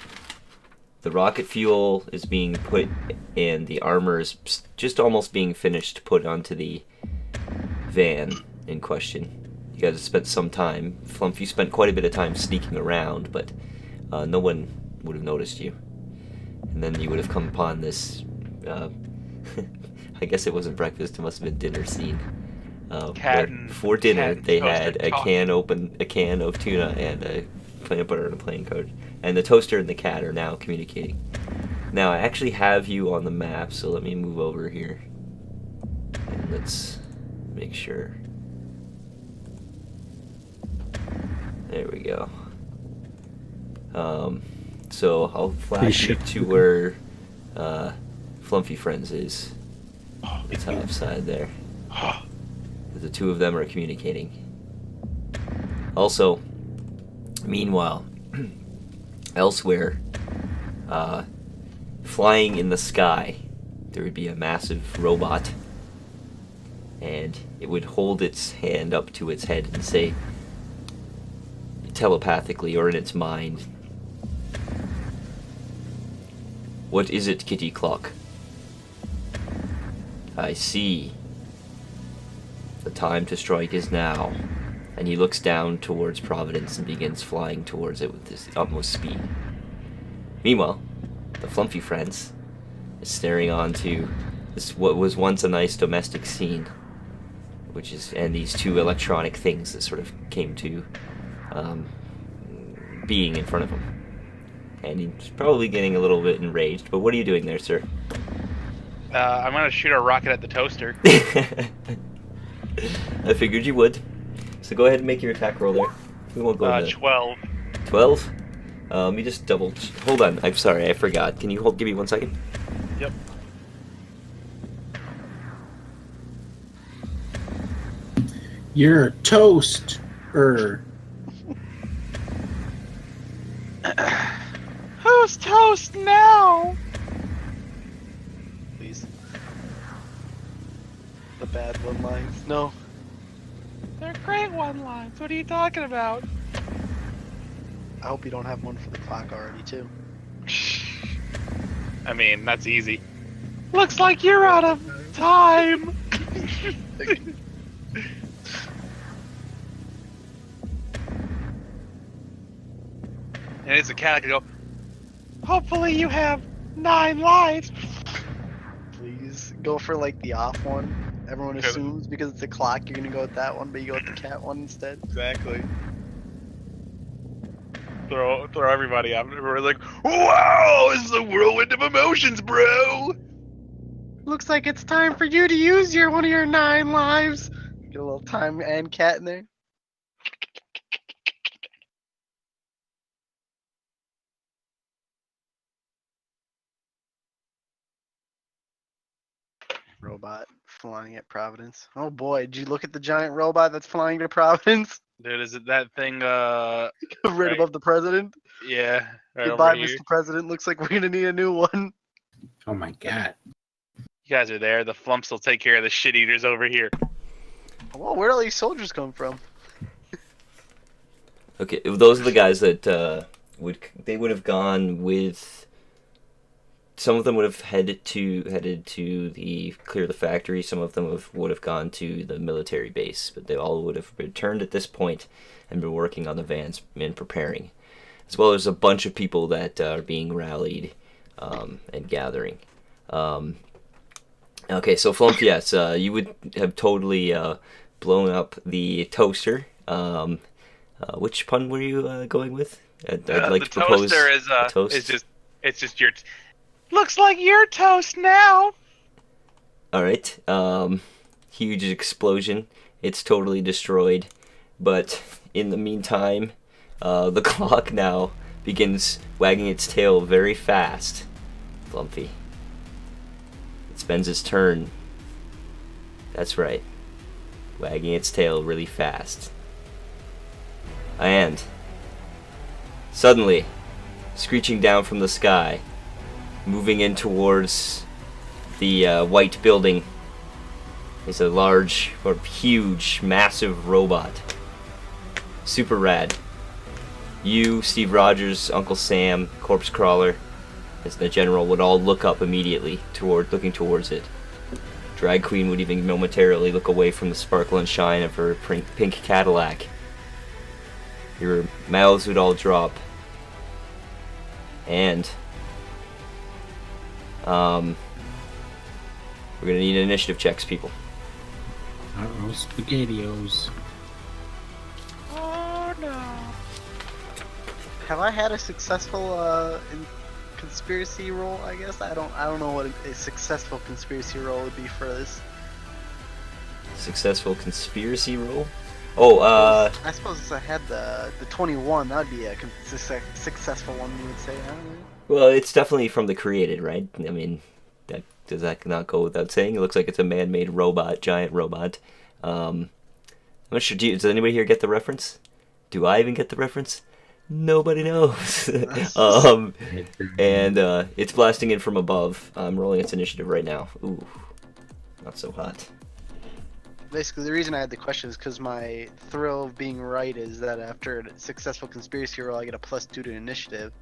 the rocket fuel is being put and the armor is just almost being finished, put onto the van in question. You guys have spent some time. Flump, you spent quite a bit of time sneaking around, but no one would have noticed you. And then you would have come upon this. I guess it wasn't breakfast; it must have been dinner scene. Cat Where and- for dinner cat and they toaster had a talking. can of tuna and a peanut butter and a playing card, and the toaster and the cat are now communicating. Now I actually have you on the map, so let me move over here and let's make sure. There we go. So I'll flash you to where Flumpy Friends is. The top side there. The two of them are communicating. Also, meanwhile, elsewhere, flying in the sky, there would be a massive robot, and it would hold its hand up to its head and say, telepathically or in its mind, "What is it, Kitty Clock? I see. The time to strike is now." And he looks down towards Providence and begins flying towards it with his utmost speed. Meanwhile, the Flumpy Friends is staring on to this what was once a nice domestic scene, and these two electronic things that sort of came to being in front of him. And he's probably getting a little bit enraged, but what are you doing there, sir? I'm gonna shoot a rocket at the toaster. I figured you would. So go ahead and make your attack roll there. We won't go into 12. 12. Let me just double. Hold on. I'm sorry. I forgot. Can you give me 1 second? Yep. You're toast. Who's toast now? Please. The bad one lines. No. They're great one-lines. What are you talking about? I hope you don't have one for the clock already, too. I mean, that's easy. Looks like you're out of time. And it's a cat. I could go. Hopefully, you have 9 lives. Please go for like the off one. Everyone Okay. assumes because it's a clock, you're gonna go with that one, but you go with the cat one instead. Exactly. Throw everybody out. Everyone's like, "Wow, this is a whirlwind of emotions, bro." Looks like it's time for you to use one of your 9 lives. Get a little time and cat in there. Robot flying at Providence. Oh boy, did you look at the giant robot that's flying to Providence? Dude, is it that thing? Right Right. above the president. Yeah, right Goodbye, over here. Mr. President. Looks like we're gonna need a new one. Oh my god. You guys are there. The flumps will take care of the shit eaters over here. Well, where do all these soldiers come from? Okay, those are the guys that would have gone with. Some of them would have headed to the clear the factory. Some of them would have gone to the military base, but they all would have returned at this point and been working on the vans and preparing, as well as a bunch of people that are being rallied and gathering. Okay, so Flump, yes, you would have totally blown up the toaster. Which pun were you going with? I'd like The to propose toaster a toast. it's just your. Looks like you're toast now. All right. Huge explosion. It's totally destroyed. But in the meantime, the clock now begins wagging its tail very fast. Flumpy. It spends its turn. That's right. Wagging its tail really fast. And suddenly, screeching down from the sky, moving in towards the white building, is a large, or huge, massive robot. Super rad. You, Steve Rogers, Uncle Sam, Corpse Crawler, as the general would all look up immediately, looking towards it. Drag Queen would even momentarily look away from the sparkle and shine of her pink Cadillac. Your mouths would all drop. And we're gonna need initiative checks, people. Uh-oh, SpaghettiOs. Oh no. Have I had a successful conspiracy roll? I guess I don't know what a successful conspiracy roll would be for this. Successful conspiracy roll. Oh, I suppose if I had the 21, that'd be a successful one. You would say, I don't know. well, it's definitely from the created, right? I mean, does that not go without saying? It looks like it's a man-made robot, giant robot. I'm not sure. Does anybody here get the reference? Do I even get the reference? Nobody knows. And it's blasting in from above. I'm rolling its initiative right now. Ooh, not so hot. Basically, the reason I had the question is because my thrill of being right is that after a successful conspiracy roll, I get a +2 to initiative.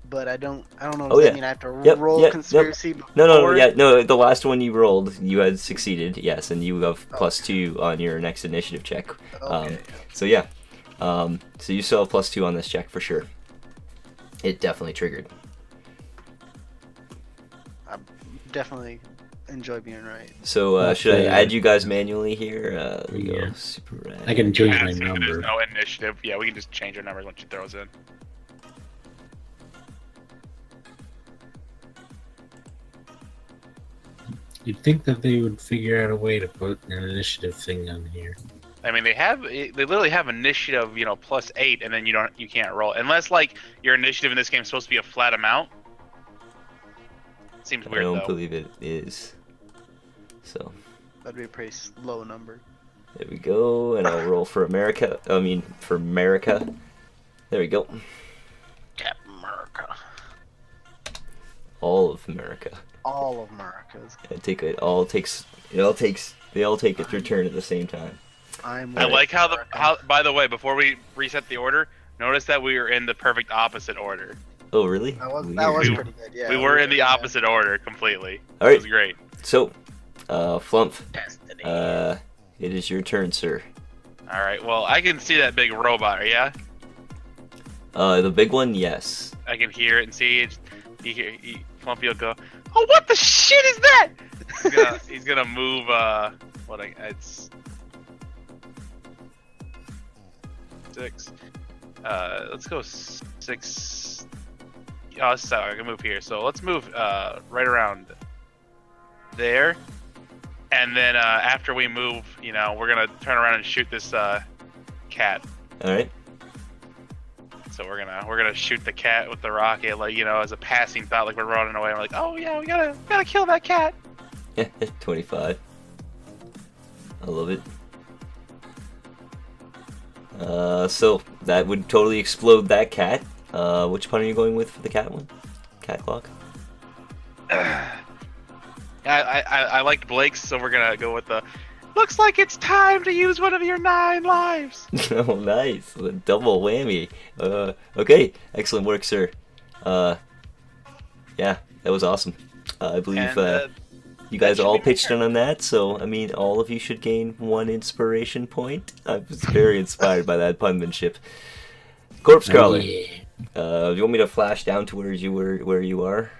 But I don't know. Does that mean I have to roll conspiracy? No. The last one you rolled, you had succeeded. Yes, and you have +2 on your next initiative check. Okay. So yeah. So you still have +2 on this check for sure. It definitely triggered. I definitely enjoy being right. So should I add you guys manually here? There we go. Yeah. Super rad. I can change my There's number. no initiative. Yeah, we can just change our numbers once she throws in. You'd think that they would figure out a way to put an initiative thing on here. I mean, they literally have initiative, +8, and then you can't roll unless like your initiative in this game is supposed to be a flat amount. Seems I weird don't though. believe it is. So That'd be a pretty low number. there we go, and I'll roll for America. I mean, for America. There we go. Captain America. All of America. All of America's. They all take its return at the same time. I like how. By the way, before we reset the order, notice that we were in the perfect opposite order. Oh, really? That was Weird. pretty good. Yeah. we were in the opposite order completely. All It right. was great. So, Flump, Destiny. it is your turn, sir. All right. Well, I can see that big robot. Yeah, The big one, yes. I can hear it and see it. Flumpy will go, "Oh, what the shit is that?" He's gonna move. It's 6. Let's go 6. Oh, sorry, I can move here. So let's move right around there, and then after we move, we're gonna turn around and shoot this cat. All right. So we're gonna shoot the cat with the rocket, like as a passing thought, like we're running away. We're like, oh yeah, we gotta kill that cat. 25. I love it. So that would totally explode that cat. Which one are you going with for the cat one? Cat clock? I liked Blake's, so we're gonna go with the. Looks like it's time to use one of your 9 lives. Oh, nice. A double whammy. Okay. Excellent work, sir. Yeah, that was awesome. I believe And, you guys that should all be pitched fair. in on that, so, I mean, all of you should gain 1 inspiration point. I was very inspired by that punmanship. Corpse Crawler. Yeah. Do you want me to flash down to where you are?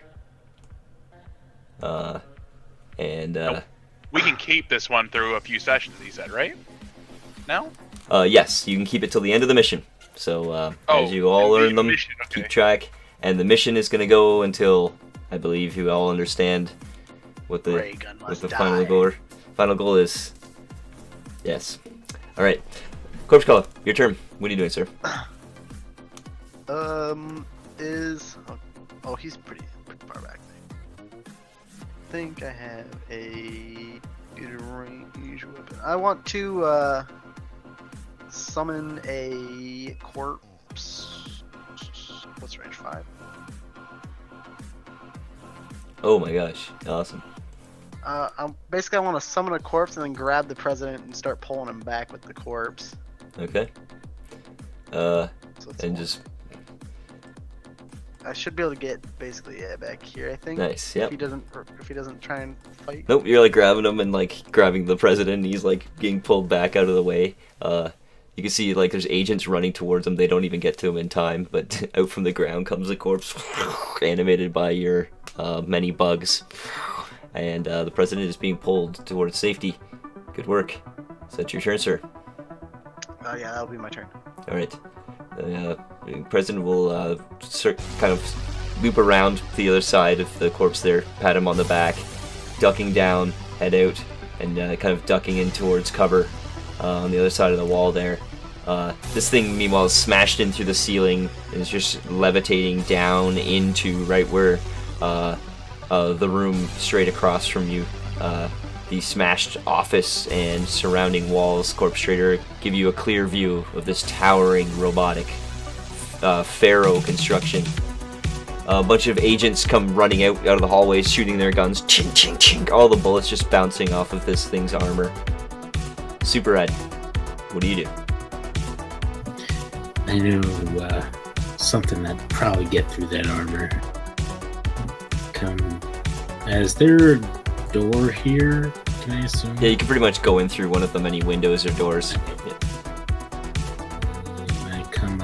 Nope. We can keep this one through a few sessions, he said, right? No? Yes, you can keep it till the end of the mission. So as you all and the learn them, mission, okay. keep track, and the mission is going to go until I believe you all understand what the Raygun what must the die. final goal is. Yes. All right, Corpse Crawler, your turn. What are you doing, sir? He's pretty far back. I think I have a range weapon. I want to summon a corpse. What's range 5? Oh my gosh, awesome. I want to summon a corpse and then grab the president and start pulling him back with the corpse. Okay. So it's And one. just I should be able to get basically back here. I think. nice. If Yep. he doesn't try and fight. Nope, you're like grabbing him and like grabbing the president, and he's like getting pulled back out of the way. You can see like there's agents running towards him. They don't even get to him in time, but out from the ground comes a corpse, animated by your many bugs, and the president is being pulled towards safety. Good work. Is that your turn, sir? Oh yeah, that'll be my turn. All right. The president will kind of loop around the other side of the corpse there, pat him on the back, ducking down, head out, and kind of ducking in towards cover on the other side of the wall there. This thing, meanwhile, is smashed in through the ceiling and is just levitating down into right where the room straight across from you. The smashed office and surrounding walls, Corpse Trader, give you a clear view of this towering robotic pharaoh construction. A bunch of agents come running out of the hallways, shooting their guns. Ching, ching, ching. All the bullets just bouncing off of this thing's armor. Super Ed, what do you do? I know something that'd probably get through that armor. Is there a door here? Can I assume? Yeah, you can pretty much go in through one of the many windows or doors. Yeah. And I come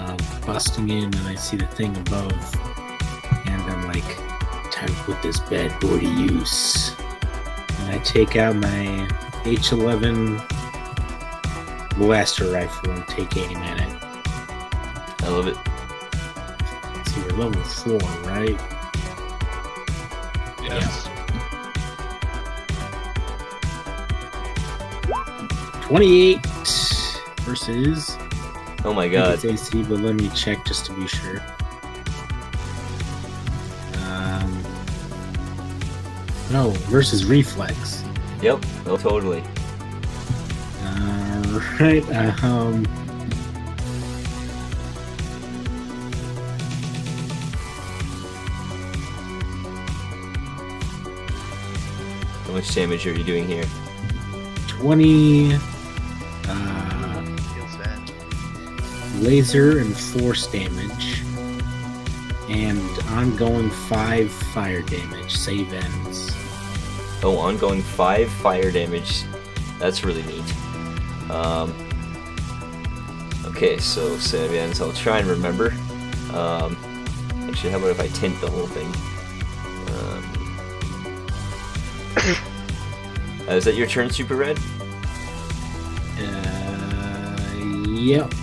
busting in and I see the thing above, and I'm like, time to put this bad boy to use. And I take out my H11 blaster rifle and take aim at it. I love it. So you're level 4, right? Yes. 28. versus. Oh my I think god. it's AC, but let me check just to be sure. No, versus reflex. Yep. Oh, totally. Right. How much damage are you doing here? 20 Feels bad. laser and force damage, and ongoing 5 fire damage. Save ends. Oh, ongoing 5 fire damage. That's really neat. Okay, so save ends. I'll try and remember. Actually, how about if I tint the whole thing? Is that your turn, Super Red? Yep.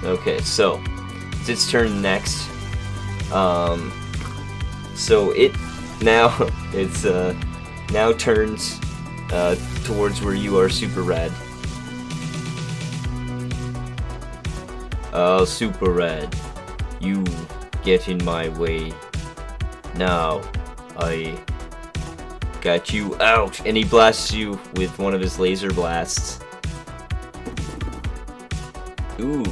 Okay, so it's its turn next. So it now it's now turns towards where you are, Super Red. Oh, Super Red, you get in my way. Now I got you out, and he blasts you with one of his laser blasts. Ooh.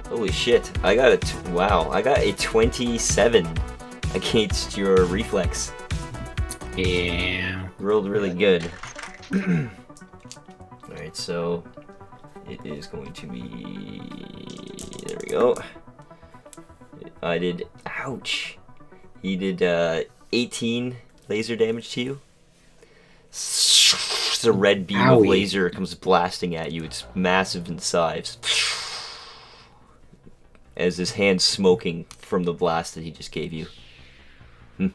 Holy shit, I got a wow, I got a 27 against your reflex. Yeah. Rolled really good. Alright, so it is going to be, there we go. I did, ouch. He did 18 laser damage to you. The red beam of Owie. laser comes blasting at you. It's massive in size. As his hand's smoking from the blast that he just gave you. And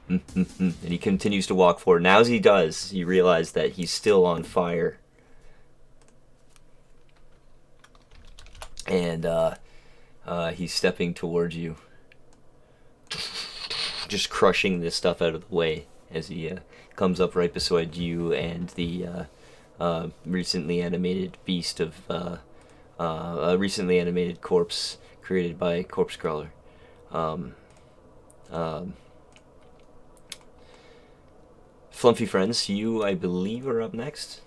he continues to walk forward. Now as he does, you realize that he's still on fire. And he's stepping towards you. Just crushing this stuff out of the way as he comes up right beside you and the recently animated beast of a recently animated corpse created by Corpse Crawler. Flumpy friends, you I believe are up next.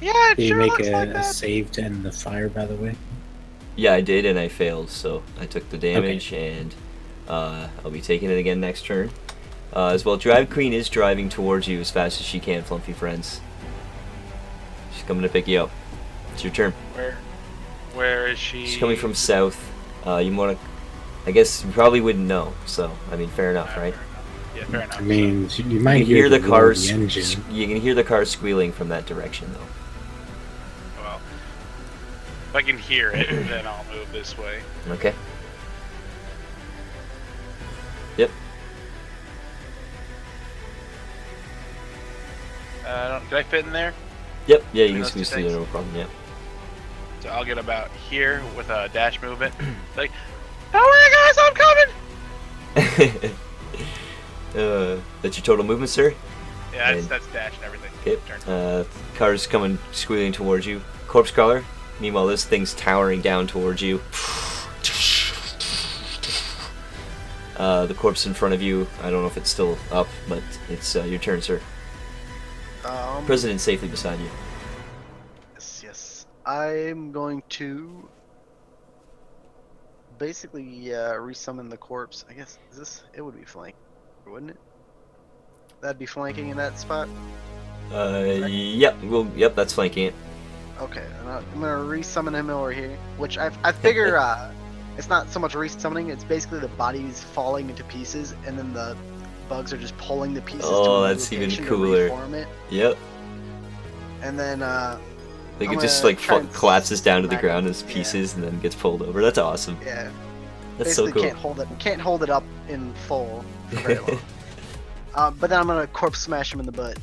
Yeah, it Did you sure make looks like a that. save to end the fire, by the way? Yeah, I did, and I failed, so I took the damage, and I'll be taking it again next turn. As well, Drive Queen is driving towards you as fast as she can, Flumpy friends. She's coming to pick you up. It's your turn. Where is she? She's coming from south. You wanna? I guess you probably wouldn't know. So I mean, fair enough, right? Yeah, fair enough. I mean, you You might can hear the roar of cars. the engine. You can hear the cars squealing from that direction, though. Well, if I can hear it, then I'll move this way. Okay. Yep. Can I fit in there? Yep. Yeah, you can Those two squeeze through there, things? no problem. Yeah. So I'll get about here with a dash movement. Like, don't worry, guys, I'm coming. That's your total movement, sir. Yeah, And- that's dash and everything. Okay. Turn. Cars coming squealing towards you. Corpse Crawler. Meanwhile, this thing's towering down towards you. The corpse in front of you. I don't know if it's still up, but it's your turn, sir. President safely beside you. Yes. I'm going to basically resummon the corpse. I guess it would be flank, wouldn't it? That'd be flanking in that spot. Yep. Well, yep. That's flanking it. Okay, and I'm gonna resummon him over here, which I figure it's not so much resummoning. It's basically the body's falling into pieces, and then the bugs are just pulling the pieces. Oh, to a that's even location to cooler. reform it. Yep. And then Like I'm it just gonna like try and collapses down to the smack ground it. as Yeah. pieces and then gets pulled over. That's awesome. yeah, That's so basically cool. can't hold it up in full for very long. But then I'm gonna corpse smash him in the butt.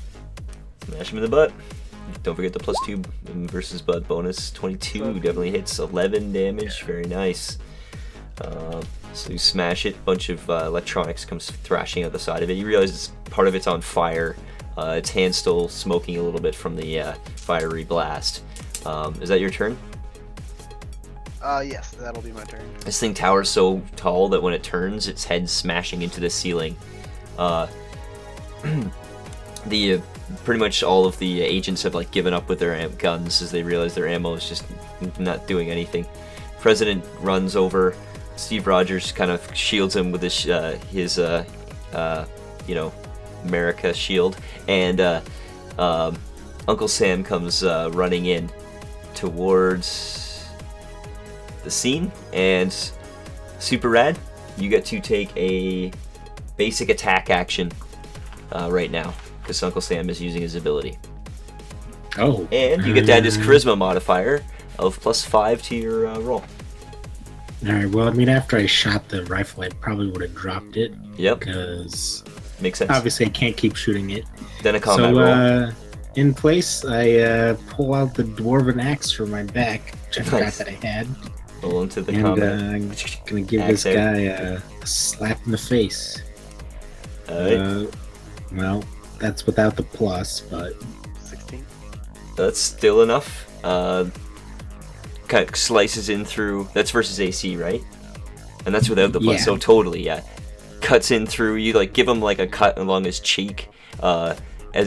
Smash him in the butt. Don't forget the +2 versus Bud bonus. 22 definitely hits. 11 damage. Very nice. So you smash it. Bunch of electronics comes thrashing out the side of it. You realize part of it's on fire. Its hand's still smoking a little bit from the fiery blast. Is that your turn? Yes, that'll be my turn. This thing towers so tall that when it turns, its head's smashing into the ceiling. Pretty much all of the agents have like given up with their guns as they realize their ammo is just not doing anything. President runs over. Steve Rogers kind of shields him with his America shield, and Uncle Sam comes running in towards the scene, and Super Rad, you get to take a basic attack action right now because Uncle Sam is using his ability. Oh. And you get to add his charisma modifier of +5 to your roll. Alright, well, I mean, after I shot the rifle, I probably would have dropped it. Yep. Because Makes sense. obviously I can't keep shooting it. Then a combat roll. In place, I pull out the dwarven axe from my back, which I forgot Nice. that I had. Roll into the And combat. I'm gonna give Axe this out. guy a slap in the face. Alright. Well, that's without the plus, but 16. That's still enough. Kind of slices in through. That's versus AC, right? And that's without the plus. Yeah. So totally, yeah. Cuts in through. You like give him like a cut along his cheek. As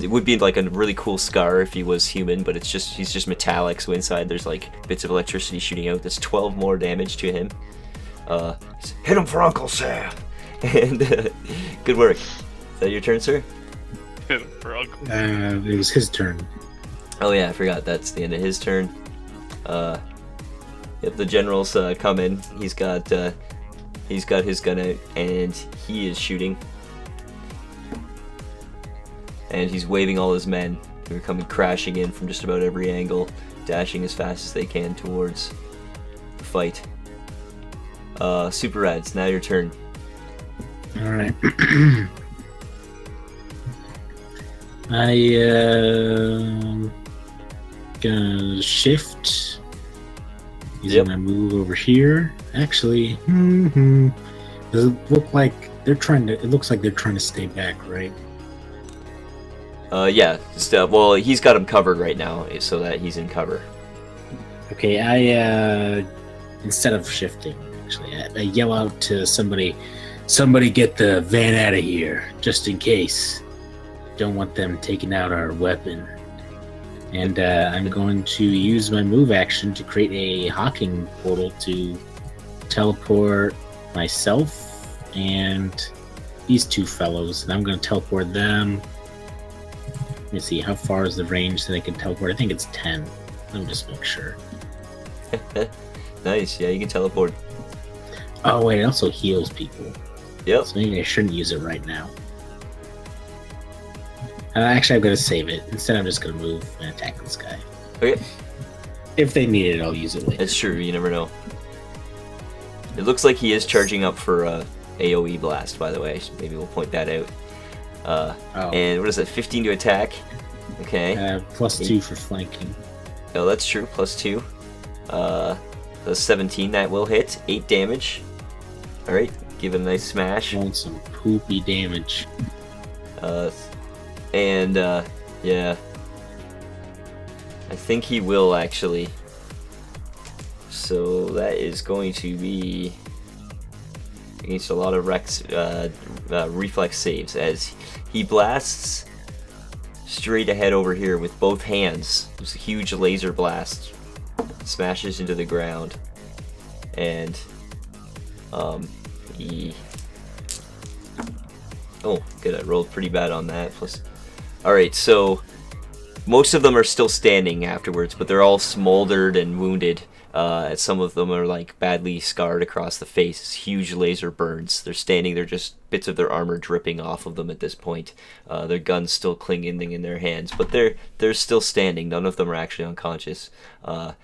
it would be like a really cool scar if he was human, but he's just metallic. So inside there's like bits of electricity shooting out. That's 12 more damage to him. Hit him for Uncle Sam. And good work. Is that your turn, sir? it was his turn. Oh yeah, I forgot. That's the end of his turn. Yep, the generals come in. He's got his gun out, and he is shooting. And he's waving all his men. They're coming crashing in from just about every angle, dashing as fast as they can towards the fight. Super Rads, now your turn. Alright. Gonna shift. He's Yep. gonna move over here. Actually, does it look like they're trying to? It looks like they're trying to stay back, right? Yeah. Well, he's got him covered right now, so that he's in cover. Okay, I instead of shifting, actually, I yell out to somebody, get the van out of here, just in case. Don't want them taking out our weapon. And I'm going to use my move action to create a Hawking portal to teleport myself and these two fellows. And I'm going to teleport them. Let me see, how far is the range that I can teleport? I think it's 10. Let me just make sure. Nice. Yeah, you can teleport. Oh, wait, it also heals people. Yep. So maybe I shouldn't use it right now. Actually, I'm going to save it. Instead, I'm just going to move and attack this guy. Okay. If they need it, I'll use it later. It's true. You never know. It looks like he is charging up for AOE blast. By the way, maybe we'll point that out. Oh. And what is that? 15 to attack. Okay. +2 for flanking. Oh, that's true. +2. That's 17. That will hit. 8 damage. All right. Give it a nice smash. Want some poopy damage. Yeah. I think he will actually. So that is going to be against a lot of reflex saves as he blasts straight ahead over here with both hands. There's a huge laser blast, smashes into the ground, and he. Oh, good. I rolled pretty bad on that. Plus, all right. So most of them are still standing afterwards, but they're all smoldered and wounded. Some of them are like badly scarred across the face, huge laser burns. They're standing there, just bits of their armor dripping off of them at this point. Their guns still clinging in their hands, but they're still standing. None of them are actually unconscious. That's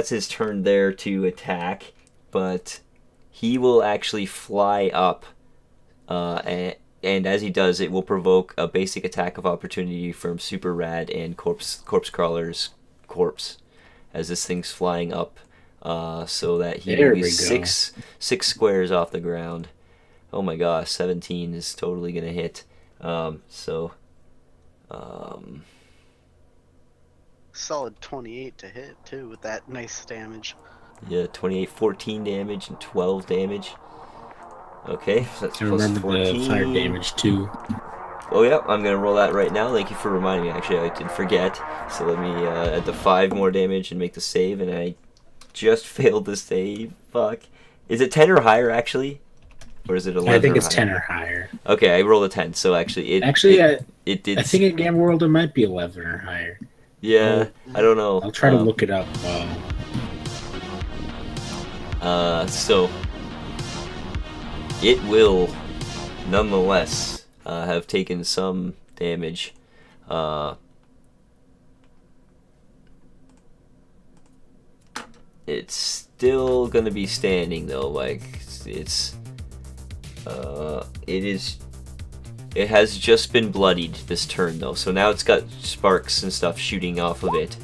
his turn there to attack, but he will actually fly up and as he does, it will provoke a basic attack of opportunity from Super Rad and Corpse Crawler's corpse, as this thing's flying up, so that he There will be we go. six squares off the ground. Oh my gosh, 17 is totally gonna hit. Solid 28 to hit too with that nice damage. Yeah, 28, 14 damage and 12 damage. Okay, so that's I plus remember 14. the fire damage too. Oh yeah, I'm gonna roll that right now. Thank you for reminding me. Actually, I did forget. So let me add the 5 more damage and make the save, and I just failed the save. Fuck. Is it 10 or higher actually? Or is it 11 I think or it's higher? 10 or higher. Okay, I rolled a 10, so actually it it did. I think at Game World it might be 11 or higher. Yeah, I don't know. I'll try to look it up. So it will nonetheless have taken some damage. It's still gonna be standing though. Like it has just been bloodied this turn though. So now it's got sparks and stuff shooting off of it,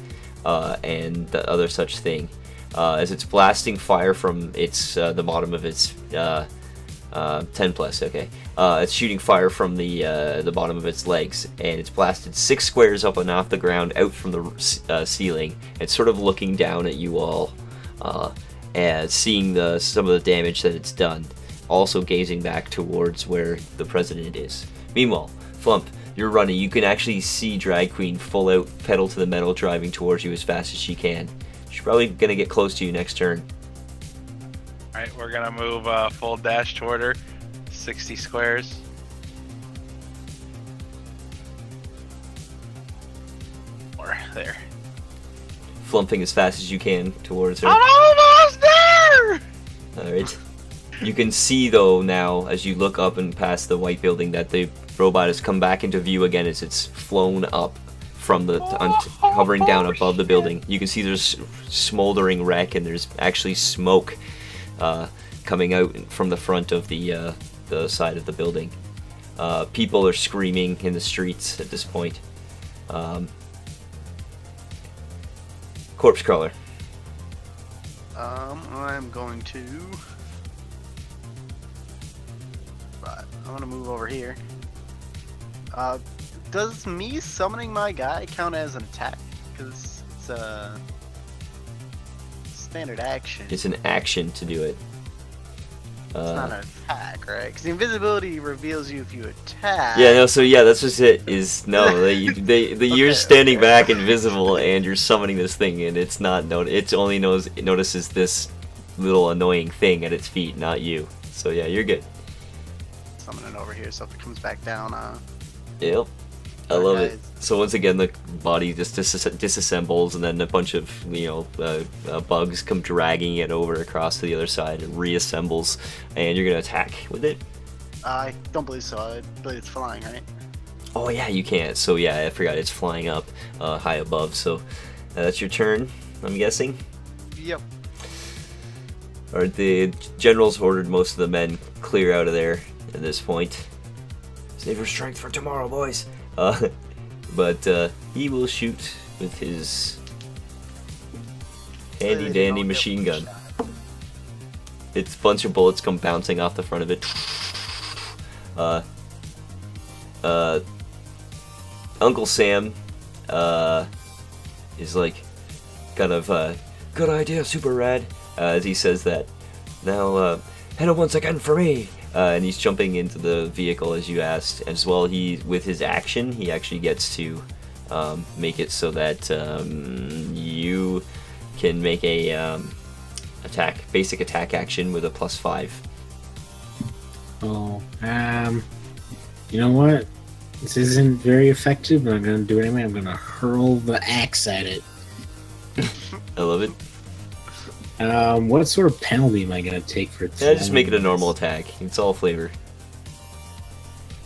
and the other such thing. As it's blasting fire from its the bottom of its 10 plus. Okay, it's shooting fire from the bottom of its legs, and it's blasted 6 squares up and off the ground, out from the ceiling. It's sort of looking down at you all, and seeing some of the damage that it's done. Also gazing back towards where the president is. Meanwhile, Flump, you're running. You can actually see Drag Queen full out, pedal to the metal, driving towards you as fast as she can. She's probably gonna get close to you next turn. Alright, we're gonna move full dash toward her. 60 squares. Or there. Flumping as fast as you can towards her. I'm almost there! Alright. You can see though now, as you look up and past the white building, that the robot has come back into view again as it's flown up from the hovering down above the building. You can see there's smoldering wreck, and there's actually smoke coming out from the front of the side of the building. People are screaming in the streets at this point. Corpse Crawler. I'm going to. But I'm gonna move over here. Does me summoning my guy count as an attack? Because it's a standard action. It's an action to do it. It's not an attack, right? Because the invisibility reveals you if you attack. Yeah, no, so yeah, that's just it. Is no, you're standing back invisible, and you're summoning this thing, and it's not it only notices this little annoying thing at its feet, not you. So yeah, you're good. Summon it over here, so if it comes back down, Yep, I love it. guys. So once again, the body just disassembles, and then a bunch of bugs come dragging it over across to the other side and reassembles, and you're gonna attack with it. I don't believe so. I believe it's flying, right? Oh yeah, you can't. So yeah, I forgot it's flying up high above. So that's your turn, I'm guessing. Yep. Or the generals ordered most of the men clear out of there at this point. Save your strength for tomorrow, boys. But he will shoot with his handy dandy machine gun. It's a bunch of bullets come bouncing off the front of it. Uncle Sam is like, kind of, good idea, Super Rad, as he says that. Now, head up once again for me. And he's jumping into the vehicle as you asked. As well, with his action, he actually gets to make it so that you can make a basic attack action with a +5. Oh, you know what? This isn't very effective, but I'm gonna do it anyway. I'm gonna hurl the axe at it. I love it. What sort of penalty am I gonna take for? Yeah, just make it a throwing normal this? attack. It's all flavor.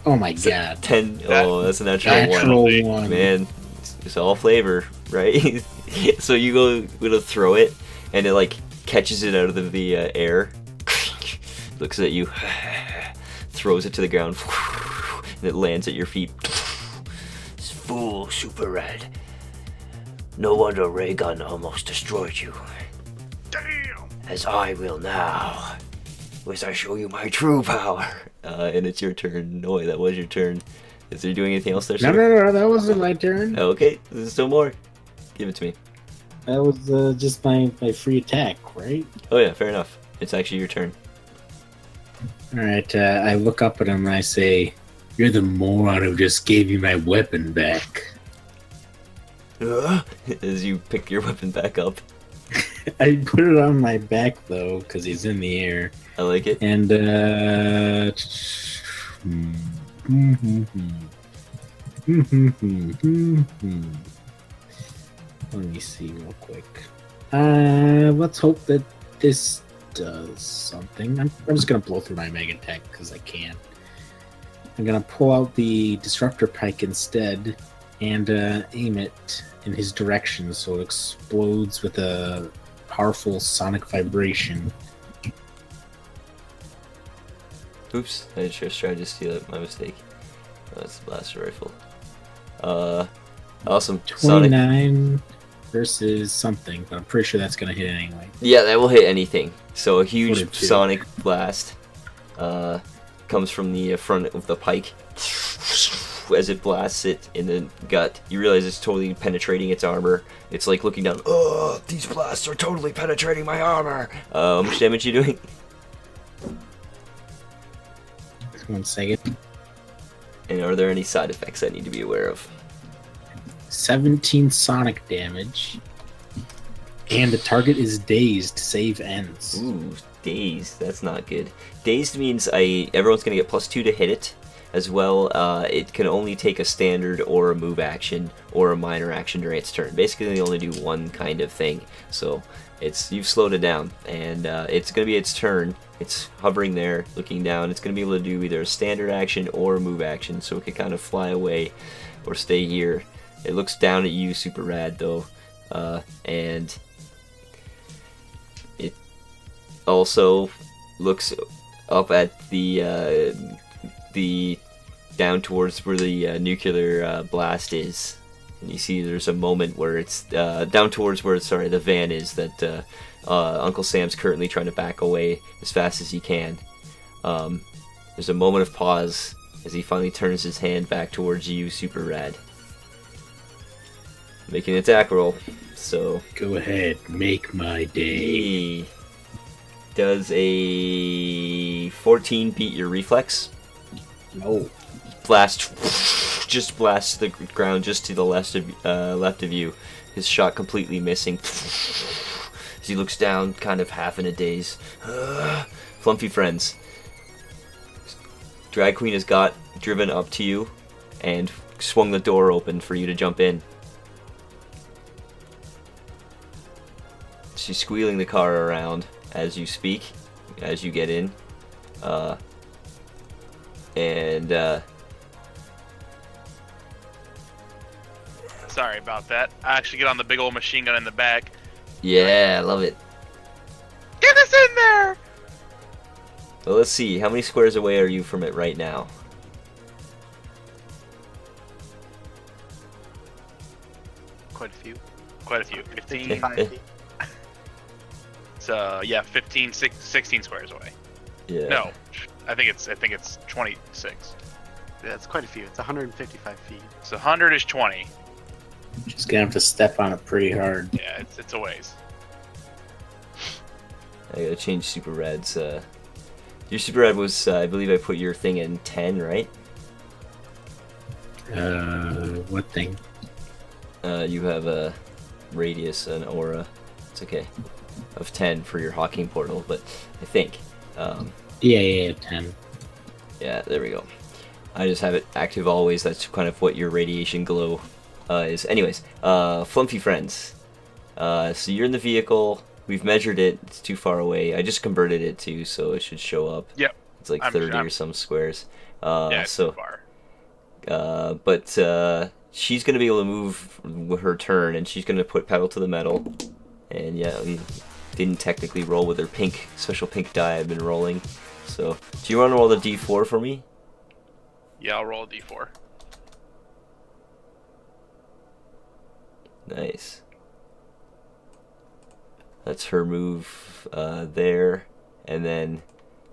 Oh my god! 10. Oh, that's a natural one. Natural one. Man, it's all flavor, right? So you go to throw it, and it like catches it out of the air, looks at you, throws it to the ground, and it lands at your feet. Fool, Super Red. No wonder ray gun almost destroyed you. Damn! As I will now, as I show you my true power. And it's your turn. No, wait, that was your turn. Is there doing anything else there, No, sir? no, that wasn't my turn. Okay, there's still more. Give it to me. That was just my free attack, right? Oh yeah, fair enough. It's actually your turn. Alright, I look up at him and I say, "You're the moron who just gave me my weapon back." As you pick your weapon back up. I put it on my back, though, because he's in the air. I like it. And, let me see real quick. Let's hope that this does something. I'm just gonna blow through my mega attack because I can. I'm gonna pull out the disruptor pike instead and aim it in his direction so it explodes with a powerful sonic vibration. Oops, I just tried to steal it. My mistake. Oh, that's the blaster rifle. Awesome. Sonic. 29 versus something, but I'm pretty sure that's gonna hit anyway. Yeah, that will hit anything. So a huge 42. sonic blast comes from the front of the pike. As it blasts it in the gut, you realize it's totally penetrating its armor. It's like looking down. Oh, these blasts are totally penetrating my armor. How much damage are you doing? 1 second. And are there any side effects I need to be aware of? 17 sonic damage. And the target is dazed. Save ends. Ooh, dazed. That's not good. Dazed means everyone's gonna get +2 to hit it. As well, it can only take a standard or a move action or a minor action during its turn. Basically, they only do one kind of thing. So you've slowed it down, and it's gonna be its turn. It's hovering there, looking down. It's gonna be able to do either a standard action or a move action, so it can kind of fly away or stay here. It looks down at you, Super Rad, though, and it also looks up at the down towards where the nuclear blast is, and you see there's a moment where it's down towards where the van is that Uncle Sam's currently trying to back away as fast as he can. There's a moment of pause as he finally turns his hand back towards you, Super Rad. Make an attack roll. So Go ahead, make my day. he does a 14 beat your reflex. No. Just blasts the ground just to the left of you. His shot completely missing. As he looks down, kind of half in a daze. Flumpy friends. Drag Queen has got driven up to you and swung the door open for you to jump in. She's squealing the car around as you speak, as you get in. Sorry about that. I actually get on the big old machine gun in the back. Yeah, I love it. Get us in there! Well, let's see. How many squares away are you from it right now? Quite a few. Quite a few. 15. 5 feet. So yeah, 15, 16 squares away. Yeah. No, I think it's 26. Yeah, it's quite a few. It's 155 feet. So 100 is 20. Just gonna have to step on it pretty hard. Yeah, it's a ways. I gotta change Super Rad's. Your Super Rad was, I believe I put your thing in 10, right? What thing? You have a radius, an aura. It's okay. Of 10 for your Hawking portal, but I think. Yeah, 10. Yeah, there we go. I just have it active always. That's kind of what your radiation glow is. Anyways, Flumpy friends. So you're in the vehicle. We've measured it. It's too far away. I just converted it too, so it should show up. Yep. It's like 30 or some squares. Yeah, it's so, too far. but she's gonna be able to move with her turn, and she's gonna put pedal to the metal. And yeah, we didn't technically roll with her special pink die I've been rolling. So, do you want to roll the D4 for me? Yeah, I'll roll a d4. Nice. That's her move there. And then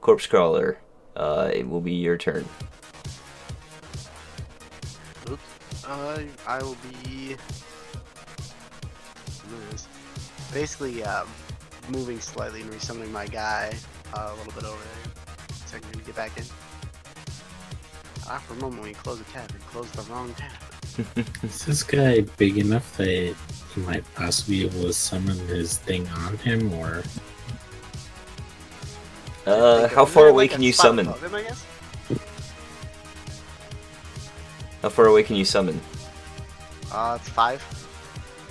Corpse Crawler, it will be your turn. Oops. I will be basically moving slightly and resummoning my guy a little bit over there, so I can get back in. For a moment, when you close a tab, you close the wrong tab. Is this guy big enough that he might possibly be able to summon his thing on him, or? How far away can you summon? Him, I guess? How far away can you summon? It's 5.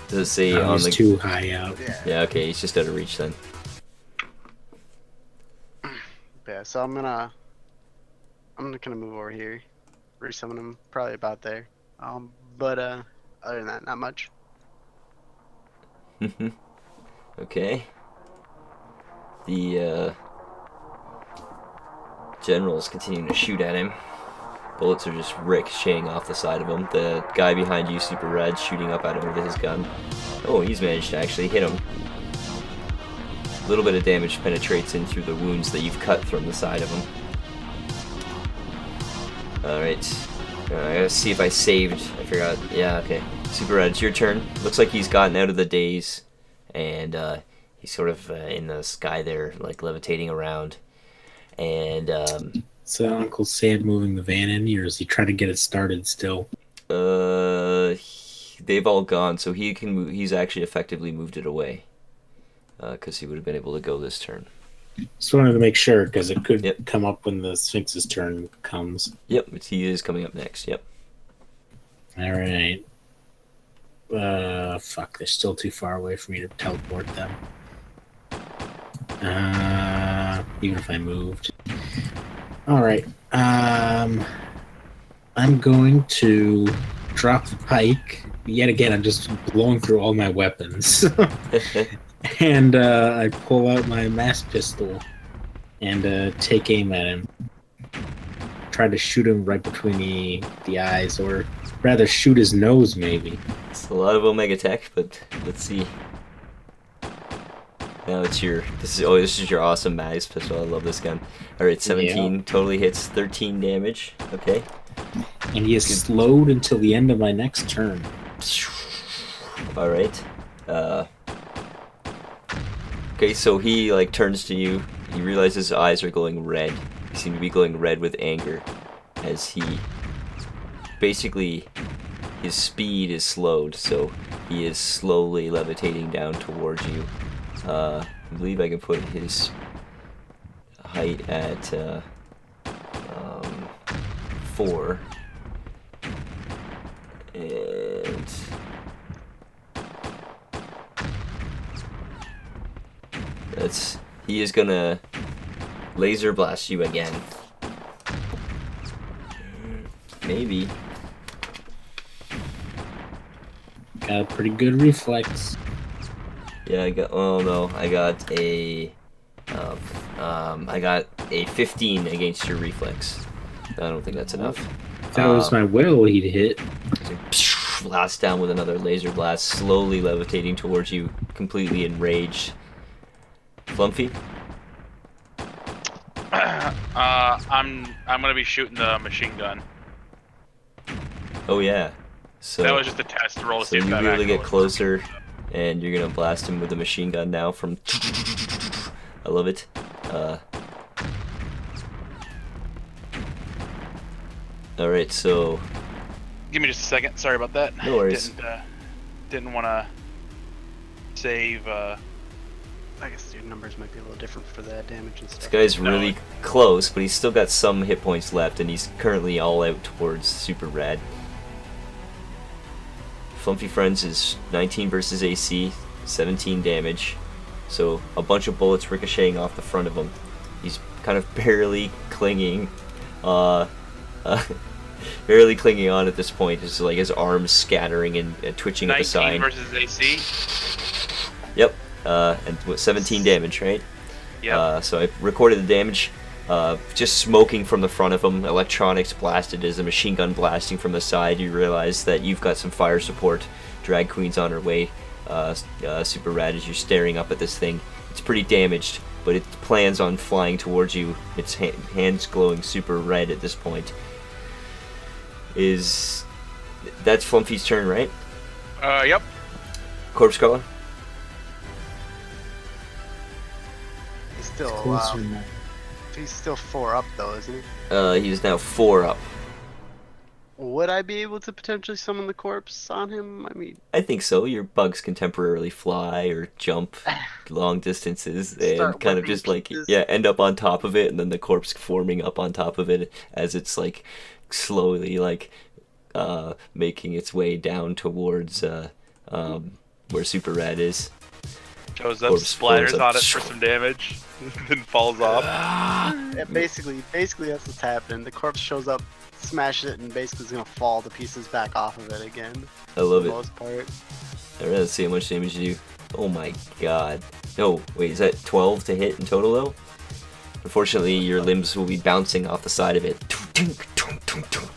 Does it say No, on he's the... too high out. Yeah. Yeah, okay, he's just out of reach then. Yeah, so I'm gonna move over here, resummon him, probably about there. But other than that, not much. Okay. The general's continuing to shoot at him. Bullets are just ricocheting off the side of him. The guy behind you, Super Red, shooting up at him with his gun. Oh, he's managed to actually hit him. A little bit of damage penetrates in through the wounds that you've cut from the side of him. Alright. I gotta see if I saved. I forgot. Yeah, okay. Super Red, it's your turn. Looks like he's gotten out of the daze. And he's sort of in the sky there, like levitating around. And So Uncle Sam moving the van in, or is he trying to get it started still? they've all gone, so he can move. He's actually effectively moved it away, because he would have been able to go this turn. Just wanted to make sure, because it could Yep. come up when the Sphinx's turn comes. Yep, he is coming up next. Yep. All right. Fuck, they're still too far away for me to teleport them. Even if I moved. All right. I'm going to drop the pike. Yet again, I'm just blowing through all my weapons. And I pull out my mass pistol and take aim at him. Try to shoot him right between the eyes, or rather shoot his nose, maybe. It's a lot of Omega Tech, but let's see. Now it's your. This is your awesome mass pistol. I love this gun. All right, 17 Yeah. totally hits, 13 damage. Okay. And he is slowed until the end of my next turn. All right. Okay, so he like turns to you. He realizes his eyes are glowing red. They seem to be glowing red with anger, as he basically his speed is slowed, so he is slowly levitating down towards you. I believe I can put his height at 4, and he is gonna laser blast you again. Maybe. Got a pretty good reflex. Yeah, I got. Oh no, I got a 15 against your reflex. I don't think that's enough. If that was my will, he'd hit. Blast down with another laser blast, slowly levitating towards you, completely enraged. Flumpy? I'm gonna be shooting the machine gun. Oh yeah. So That was just a test roll to so see if you'll that be able to actually get was closer, and you're gonna blast him with the machine gun now from. I love it. All right, so working. Give me just a second. Sorry about that. No worries. Didn't want to save. I guess your numbers might be a little different for that damage and this stuff. guy's No. really close, but he's still got some hit points left, and he's currently all out towards Super Rad. Flumpy Friends is 19 versus AC, 17 damage. So a bunch of bullets ricocheting off the front of him. He's kind of barely clinging, barely clinging on at this point. Just like his arms scattering and twitching at the 19 side. versus AC. Yep. And what, 17 damage, right? Yep. So I recorded the damage. just smoking from the front of him, electronics blasted as a machine gun blasting from the side. You realize that you've got some fire support. Drag Queen's on her way. Super Rad, as you're staring up at this thing. It's pretty damaged, but it plans on flying towards you. Its hands glowing super red at this point. That's Flumpy's turn, right? Yep. Corpse Crawler? He's still Closer now. he's still 4 up though, isn't he? He's now 4 up. Would I be able to potentially summon the corpse on him? I mean, I think so. Your bugs can temporarily fly or jump long distances and Start kind of whipping just like, pieces. yeah, end up on top of it, and then the corpse forming up on top of it as it's like slowly like making its way down towards where Super Rad is. Shows up, Corpse splatters flows up. on it for some damage, then falls off. yeah, basically that's what's happening. The corpse shows up, smashes it, and basically is gonna fall to pieces back off of it again. I love For the it. most part. Alright, let's see how much damage you do. Oh my god. No, wait, is that 12 to hit in total though? Unfortunately, your limbs will be bouncing off the side of it.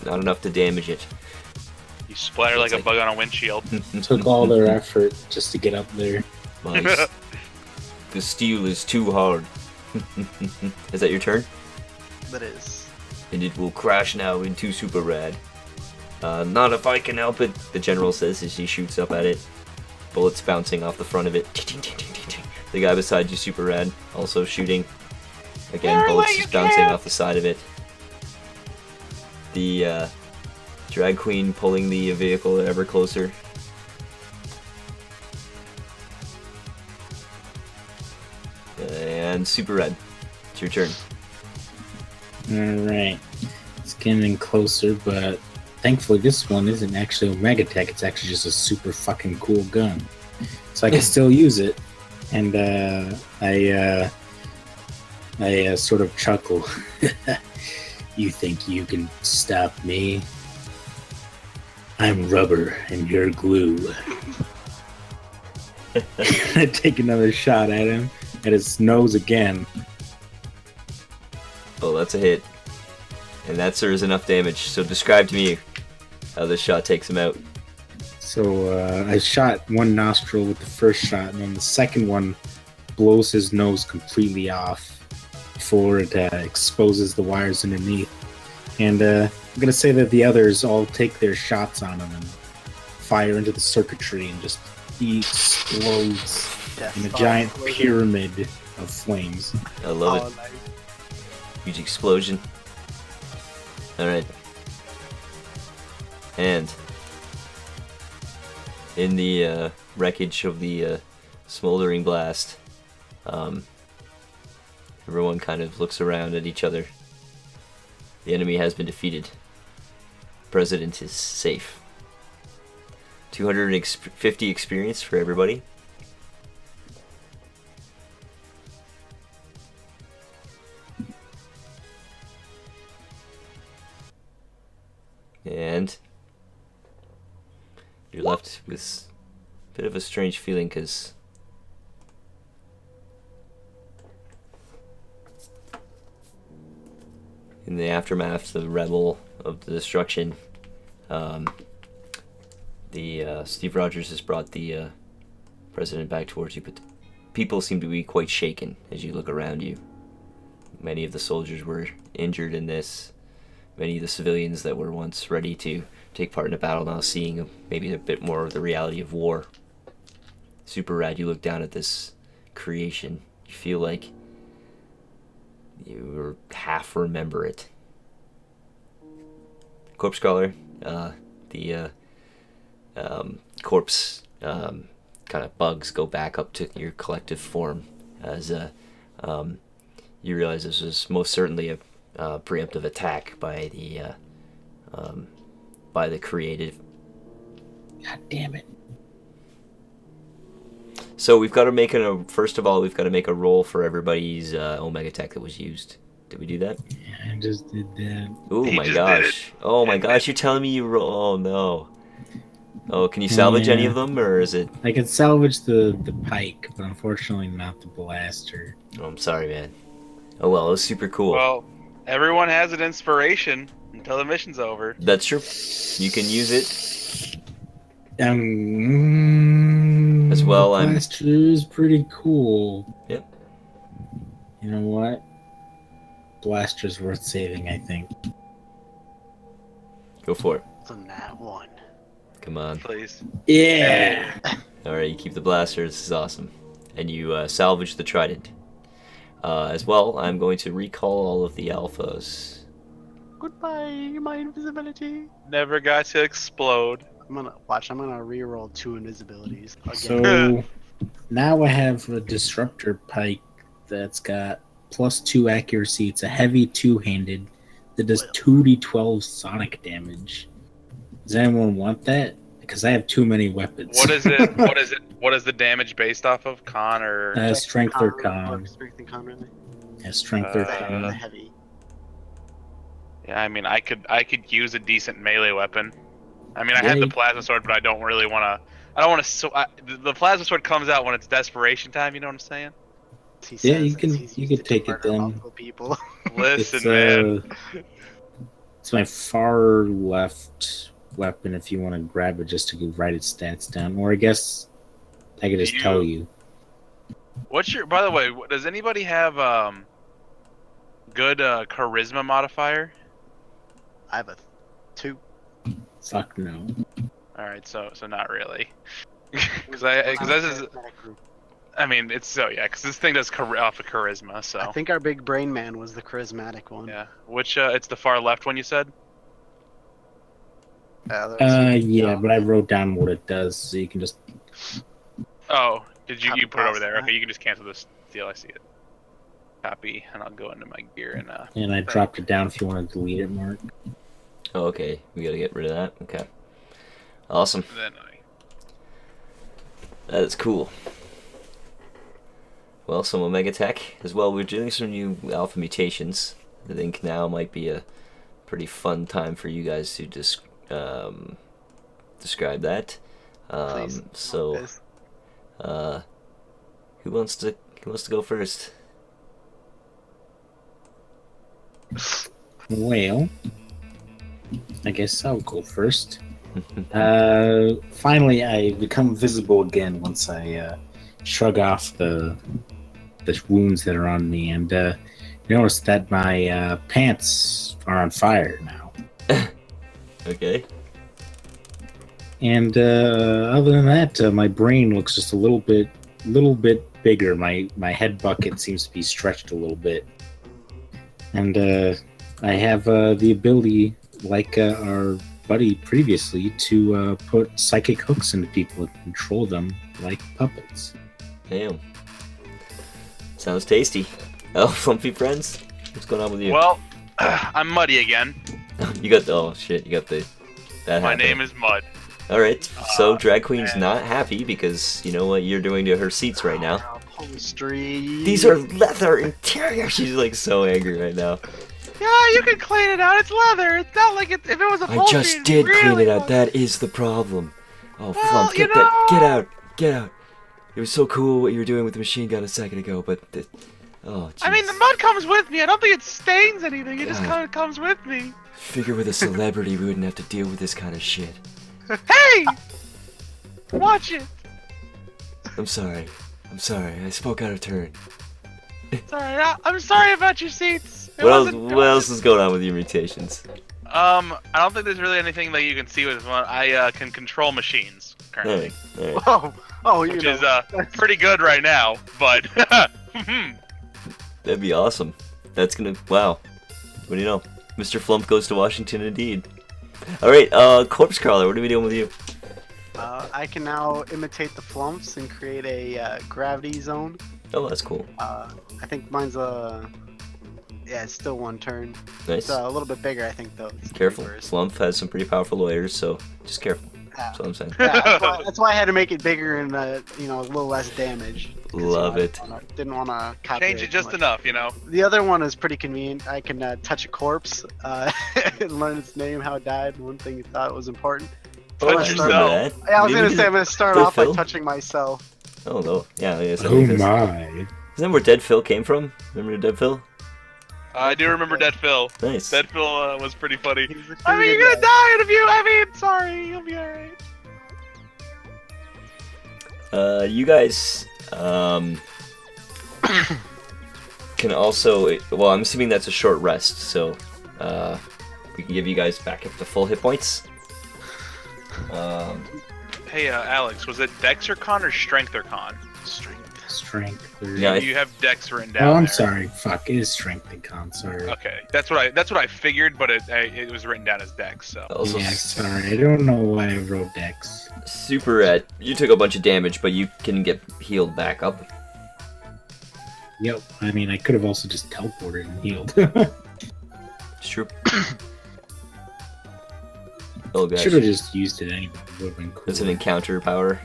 Not enough to damage it. You splatter like It's a like- bug on a windshield. Took all their effort just to get up there. Nice. The steel is too hard. Is that your turn? That is. And it will crash now into Super Rad. Not if I can help it, the general says as he shoots up at it. Bullets bouncing off the front of it. The guy beside you, Super Rad, also shooting. Again, bullets just bouncing off the side of it. The Drag Queen pulling the vehicle ever closer. And Super Red, it's your turn. Alright. It's getting closer, but thankfully this one isn't actually Omega Tech, it's actually just a super fucking cool gun. So I can still use it. And I sort of chuckle. You think you can stop me? I'm rubber and you're glue. I take another shot at him, at his nose again. Oh, that's a hit. And that serves enough damage. So describe to me how this shot takes him out. So I shot one nostril with the first shot, and then the second one blows his nose completely off before it exposes the wires underneath. And I'm going to say that the others all take their shots on him and fire into the circuitry and just explodes Death in a Star giant explosion. pyramid of flames. I love it. Nice. Huge explosion. Alright. And in the wreckage of the smoldering blast, everyone kind of looks around at each other. The enemy has been defeated. President is safe. 250 experience for everybody. And you're left with a bit of a strange feeling because in the aftermath of the rebel of the destruction, Steve Rogers has brought the president back towards you, but the people seem to be quite shaken as you look around you. Many of the soldiers were injured in this. Many of the civilians that were once ready to take part in a battle now seeing maybe a bit more of the reality of war. Super Rad, you look down at this creation. You feel like you half remember it. Corpse Crawler, the corpse kind of bugs go back up to your collective form as you realize this was most certainly a preemptive attack by the creative. God damn it. So we've got to first of all, we've got to make a roll for everybody's Omega Tech that was used. Did we do that? Yeah, I just did that. Oh He my just did gosh. Oh my And gosh, you're telling me you roll. Oh no. Oh, can you salvage any Yeah. of them, or is it? I can salvage the pike, but unfortunately not the blaster. Oh, I'm sorry, man. Oh well, it was super cool. Well, everyone has an inspiration until the mission's over. That's true. You can use it. As well, the I'm- blaster is pretty cool. Yep. You know what? Blaster's worth saving, I think. Go for it. It's a nat 1. Come on. Please. Yeah. All right, you keep the blaster. This is awesome. And you salvage the trident. As well, I'm going to recall all of the alphas. Goodbye, my invisibility. Never got to explode. I'm gonna re-roll 2 invisibilities again. So now I have a disruptor pike that's got +2 accuracy. It's a heavy two-handed that does 2d12 sonic damage. Does anyone want that? Because I have too many weapons. What is it? What is it? What is the damage based off of? Con or? Strength or con? Strength and con, really. Yeah, strength or The con. heavy. Yeah, I mean, I could use a decent melee weapon. I mean, I Yeah, have the you- plasma sword, but I don't really want to. I don't want to. The plasma sword comes out when it's desperation time. You know what I'm saying? He Yeah, says you can- as he's you used can take it murder then. multiple people. Listen, It's, man. It's my far left weapon if you want to grab it just to write its stats down. Or I guess I could just tell you. What's your? By the way, does anybody have good charisma modifier? I have a 2. Fuck no. All right, so not really. Because this is. I mean, it's so yeah. Because this thing does off of charisma. So I think our big brain man was the charismatic one. yeah. Which it's the far left one you said. Yeah, but I wrote down what it does, so you can just. Oh, did you Copy put it over paste, there? huh? Okay, you can just cancel this deal. I see it. Copy, and I'll go into my gear and And I dropped it down if you want to delete it, Mark. Oh, okay. We gotta get rid of that. Okay. Awesome. then That is cool. Well, some Omega Tech as well. We're doing some new alpha mutations. I think now might be a pretty fun time for you guys to describe that. Please, So, this. who wants to go first? Well, I guess I'll go first. Finally, I become visible again once I shrug off the wounds that are on me, and notice that my pants are on fire now. Okay. And other than that, my brain looks just a little bit bigger. My head bucket seems to be stretched a little bit, and I have the ability, like our buddy previously, to put psychic hooks into people and control them like puppets. Damn. Sounds tasty. Oh, Flumpy friends? What's going on with you? well, I'm Muddy again. You got oh shit, you got that My happening. name is Mud. Alright, so Drag Queen's man. not happy because you know what you're doing to her seats right now. Upholstery. These are leather interior. She's like so angry right now. Yeah, you can clean it out. It's leather. It's not like if it was a I just did clean it out. That is the problem. Oh, Flump, get that, get out. It was so cool what you were doing with the machine gun a second ago, but oh, I mean, the jeez. mud comes with me. I don't think it stains anything. It just God. kind of comes with me. Figure with a celebrity, we wouldn't have to deal with this kind of shit. Hey! Watch it. I'm sorry. I spoke out of turn. Sorry, I'm sorry about your seats. It What else? wasn't- What else is going on with your mutations? I don't think there's really anything that you can see with one. I can control machines currently, Alright. Whoa. Oh, you which know. is pretty good right now. But That'd be awesome. That's gonna. Wow. What do you know? Mr. Flump goes to Washington indeed. Alright, Corpse Crawler, what are we doing with you? I can now imitate the flumps and create a gravity zone. Oh, that's cool. I think mine's it's still 1 turn. Nice. It's a little bit bigger, I think, though. It's Careful. first. Flump has some pretty powerful lawyers, so just careful. That's all I'm saying. Yeah, that's why I had to make it bigger and a little less damage. 'Cause, Love I it. didn't want to change it just enough, you know. The other one is pretty convenient. I can touch a corpse and learn its name, how it died. One thing you thought was important. Oh, Touch I remember yourself. that. Yeah, I was Maybe gonna we say I'm did- gonna start Dead off by Phil? touching myself. Oh no, yeah, I guess. Oh Isn't my! that where Dead Phil came from? Remember Dead Phil? I do remember Dead Phil. Nice. Dead Phil was pretty funny. He's a I mean, good you're gonna guy. die in a few. I mean, sorry, you'll be alright. You guys can also. Well, I'm assuming that's a short rest, so we can give you guys back up to full hit points. Hey, Alex, was it Dex or Con or Strength or Con? Strength. Strength. Or... Yeah, You have Dex written down. Oh, I'm there. sorry. Fuck, it is strength and con. Sorry. Okay, that's what I figured, but it was written down as Dex. So Also, Yeah, sorry. I don't know why I wrote Dex. super. You took a bunch of damage, but you can get healed back up. Yep. I mean, I could have also just teleported and healed. It's true. Oh gosh. Should have just used it anyway. It would have been cool. It's an encounter power.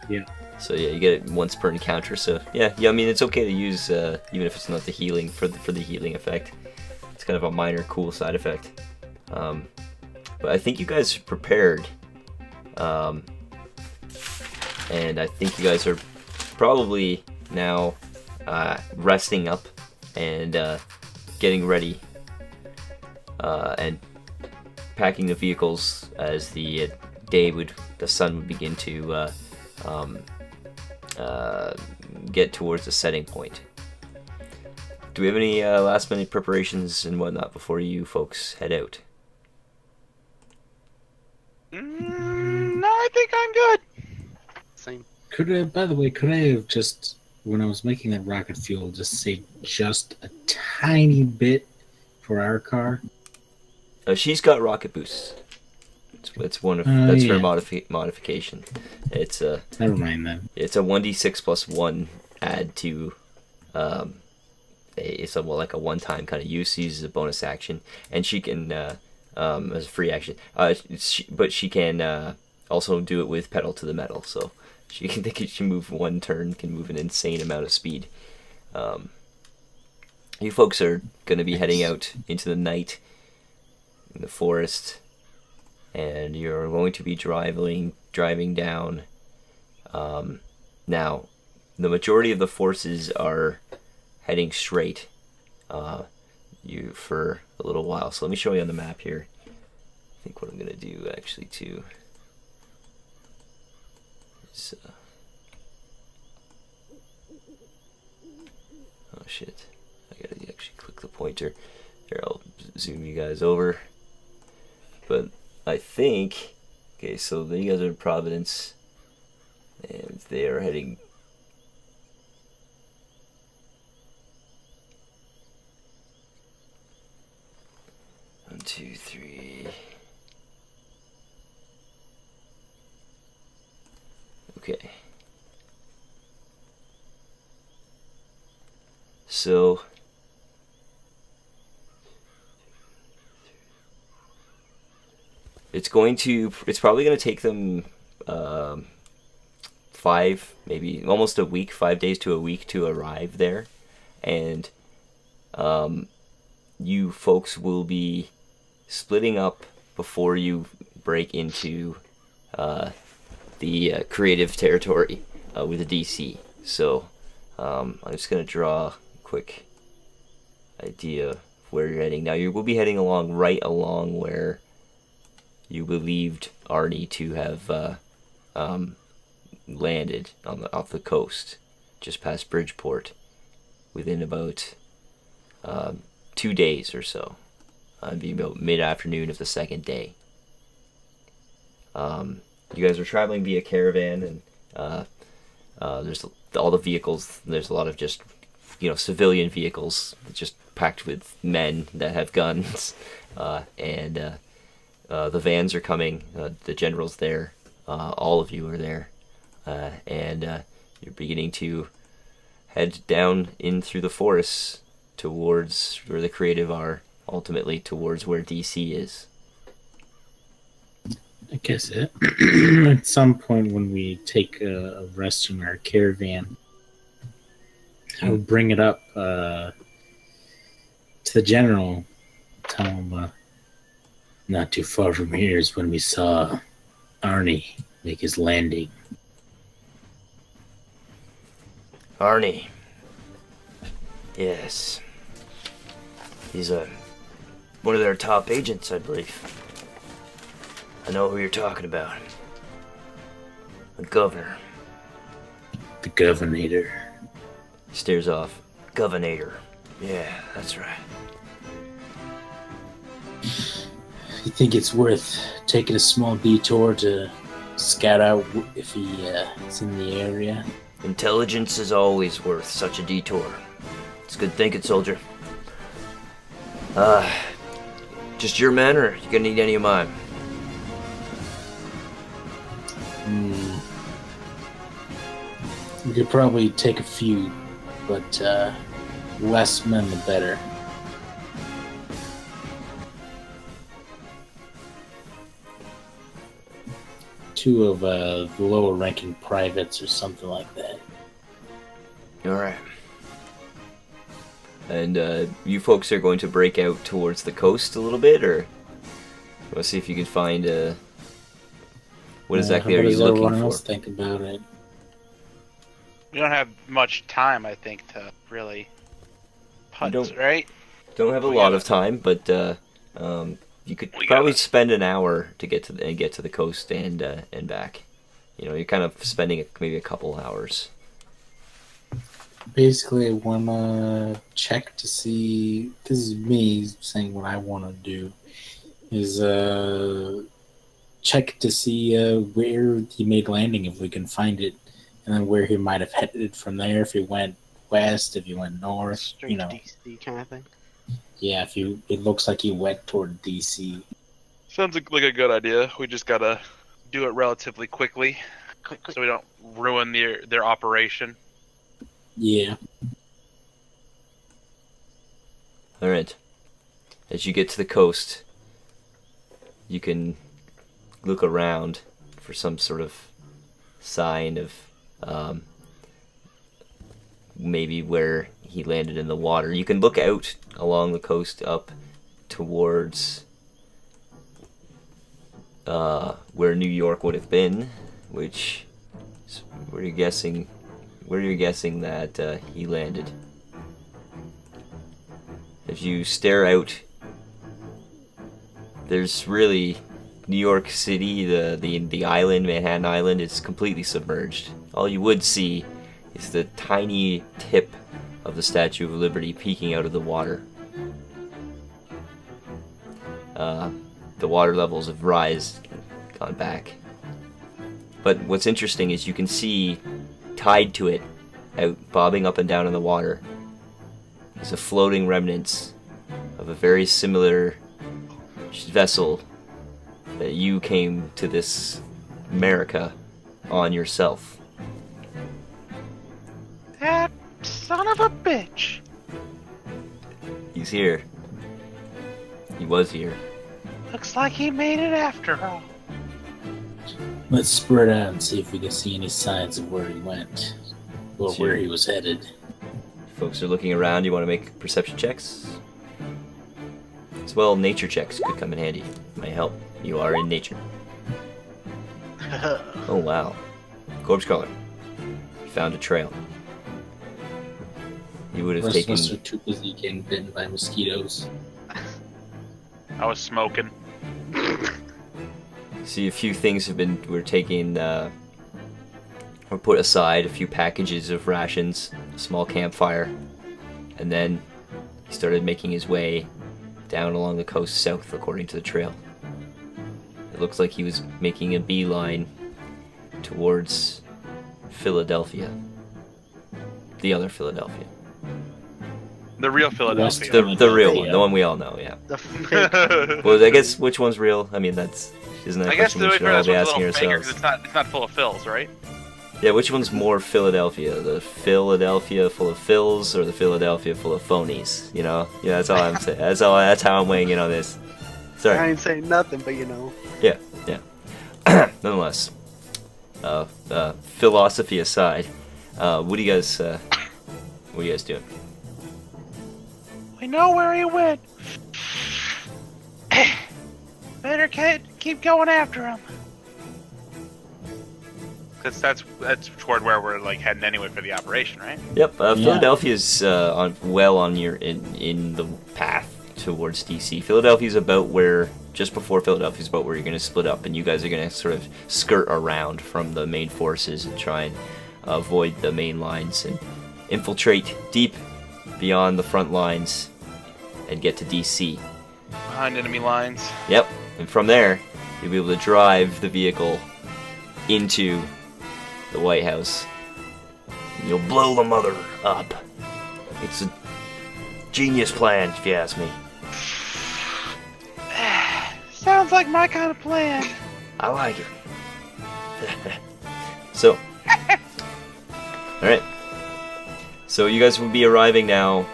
Yeah. So yeah, you get it once per encounter. So yeah. I mean, it's okay to use even if it's not the healing for the healing effect. It's kind of a minor cool side effect. But I think you guys are prepared, and I think you guys are probably now resting up and getting ready and packing the vehicles as the sun would begin to get towards the setting point. Do we have any last minute preparations and whatnot before you folks head out? no, I think I'm good. Same. By the way, could I have just, when I was making that rocket fuel, just saved just a tiny for our car? She's got rocket boosts. It's one of Oh, that's yeah. her modification. It's a Never mind then. it's a 1d6 plus 1 add to it's a, well, like a one-time kind of use. She uses a bonus action, and she can as a free action. But she can also do it with pedal to the metal. So she can move one turn, can move an insane amount of speed. You folks are going to be heading out into the night in the forest, and you're going to be driving down. Now, the majority of the forces are heading straight for a little while. So let me show you on the map here. I think what I'm gonna do actually too is oh shit, I gotta actually click the pointer. Here, I'll zoom you guys over. But I think, okay, so you guys are in Providence, and they are heading. One, two, three. Okay. So it's probably going to take them 5 days to a week to arrive there, and you folks will be splitting up before you break into the creative territory with the DC. So I'm just going to draw a quick idea of where you're heading. Now you will be heading right along where you believed Arnie to have landed off the coast, just past Bridgeport, within about 2 days or so. It'd be about mid-afternoon of the second day. You guys are traveling via caravan, and there's all the vehicles. There's a lot of just civilian vehicles, just packed with men that have guns, and the vans are coming. The general's there. All of you are there, and you're beginning to head down in through the forests towards where the creative are. Ultimately, towards where DC is. I guess at some point when we take a rest in our caravan, I'll bring it up to the general. Tell him not too far from here is when we saw Arnie make his landing. Arnie. Yes. He's one of their top agents, I believe. I know who you're talking about. The governor. The Governator. Stares off. Governator. Yeah, that's right. You think it's worth taking a small detour to scout out if he is in the area? Intelligence is always worth such a detour. It's good thinking, soldier. Just your men, or you gonna need any of mine? We could probably take a few, but less men the better. Two of the lower ranking privates or something like that. Alright. And you folks are going to break out towards the coast a little bit, or let's see if you can find what exactly are you looking for? Else think about it. We don't have much time, I think, to really putt, don't- right? Don't have a We lot gotta- of time, but you could We probably gotta- spend an hour to get to the coast and back. You know, you're kind of spending maybe a couple hours. Basically, I want to check to see. This is me saying what I want to do. Is check to see where he made landing, if we can find it, and then where he might have headed from there. If he went west, if he went north, Straight you know. to DC kind of thing. Yeah, it looks like he went toward DC. Sounds like a good idea. We just gotta do it relatively quickly, Quick. so we don't ruin their operation. Yeah. Alright. As you get to the coast, you can look around for some sort of sign of maybe where he landed in the water. You can look out along the coast up towards where New York would have been, which where you're guessing that he landed. If you stare out, there's really New York City, the island, Manhattan Island, is completely submerged. All you would see is the tiny tip of the Statue of Liberty peeking out of the water. The water levels have gone back. But what's interesting is you can see tied to it, out bobbing up and down in the water, is a floating remnants of a very similar vessel that you came to this America on yourself. That son of a bitch! He's here. He was here. Looks like he made it after all. Let's spread out and see if we can see any signs of where he went, or Sure. where he was headed. Folks are looking around. You want to make perception checks? As well, nature checks could come in handy. May help. You are in nature. Oh wow. Corpse crawler. You found a trail. You would have Most taken. of us are too busy getting bitten by mosquitoes. I was smoking. See, a few things were taken, or put aside, a few packages of rations, a small campfire, and then he started making his way down along the coast south according to the trail. It looks like he was making a beeline towards Philadelphia. The other Philadelphia. The real Philadelphia. The real one, the one we all know, yeah. The fake. Well, I guess which one's real? I mean, isn't that a I guess question the we way should for all this be one's a asking little faker ourselves? because it's not full of fills, right? Yeah, which one's more Philadelphia? The Philadelphia full of fills or the Philadelphia full of phonies? You know? Yeah, that's all I'm saying. That's how I'm weighing in on this. I Sorry. ain't saying nothing, but you know. Yeah. Nonetheless, philosophy aside, what are you guys doing? We know where he went. Better keep going after him. Because that's toward where we're like heading anyway for the operation, right? Yep. Yeah. Philadelphia's in the path. towards DC. Philadelphia's about where, just before Philadelphia's about where you're going to split up, and you guys are going to sort of skirt around from the main forces and try and avoid the main lines and infiltrate deep beyond the front lines and get to DC. Behind enemy lines. Yep, and from there, you'll be able to drive the vehicle into the White House. And you'll blow the mother up. It's a genius plan, if you ask me. Sounds like my kind of plan. I like it. So, alright. So you guys will be arriving now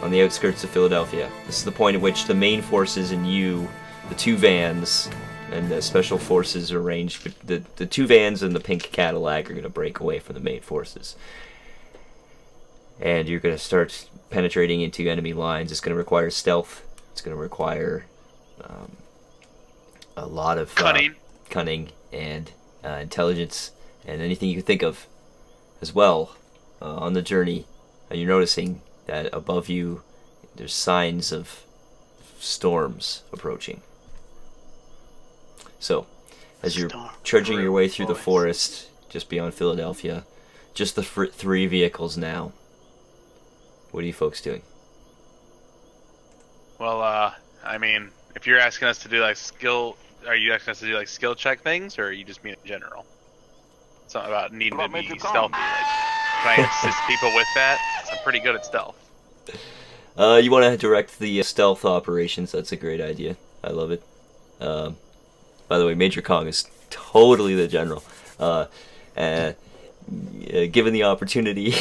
on the outskirts of Philadelphia. This is the point at which the main forces and you, the two vans, and the special forces are arranged. The two vans and the pink Cadillac are going to break away from the main forces. And you're going to start penetrating into enemy lines. It's going to require stealth. It's going to require a lot of cunning and intelligence and anything you can think of as well on the journey. And you're noticing that above you there's signs of storms approaching. So, as you're trudging your way through the forest just beyond Philadelphia, just the three vehicles now. What are you folks doing? Well, I mean, if you're asking us to do like are you asking us to do like skill check things, or are you just mean in general? Something about needing to be stealthy. Like, can I assist people with that? 'Cause I'm pretty good at stealth. You want to direct the stealth operations. That's a great idea. I love it. By the way, Major Kong is totally the general. Given the opportunity.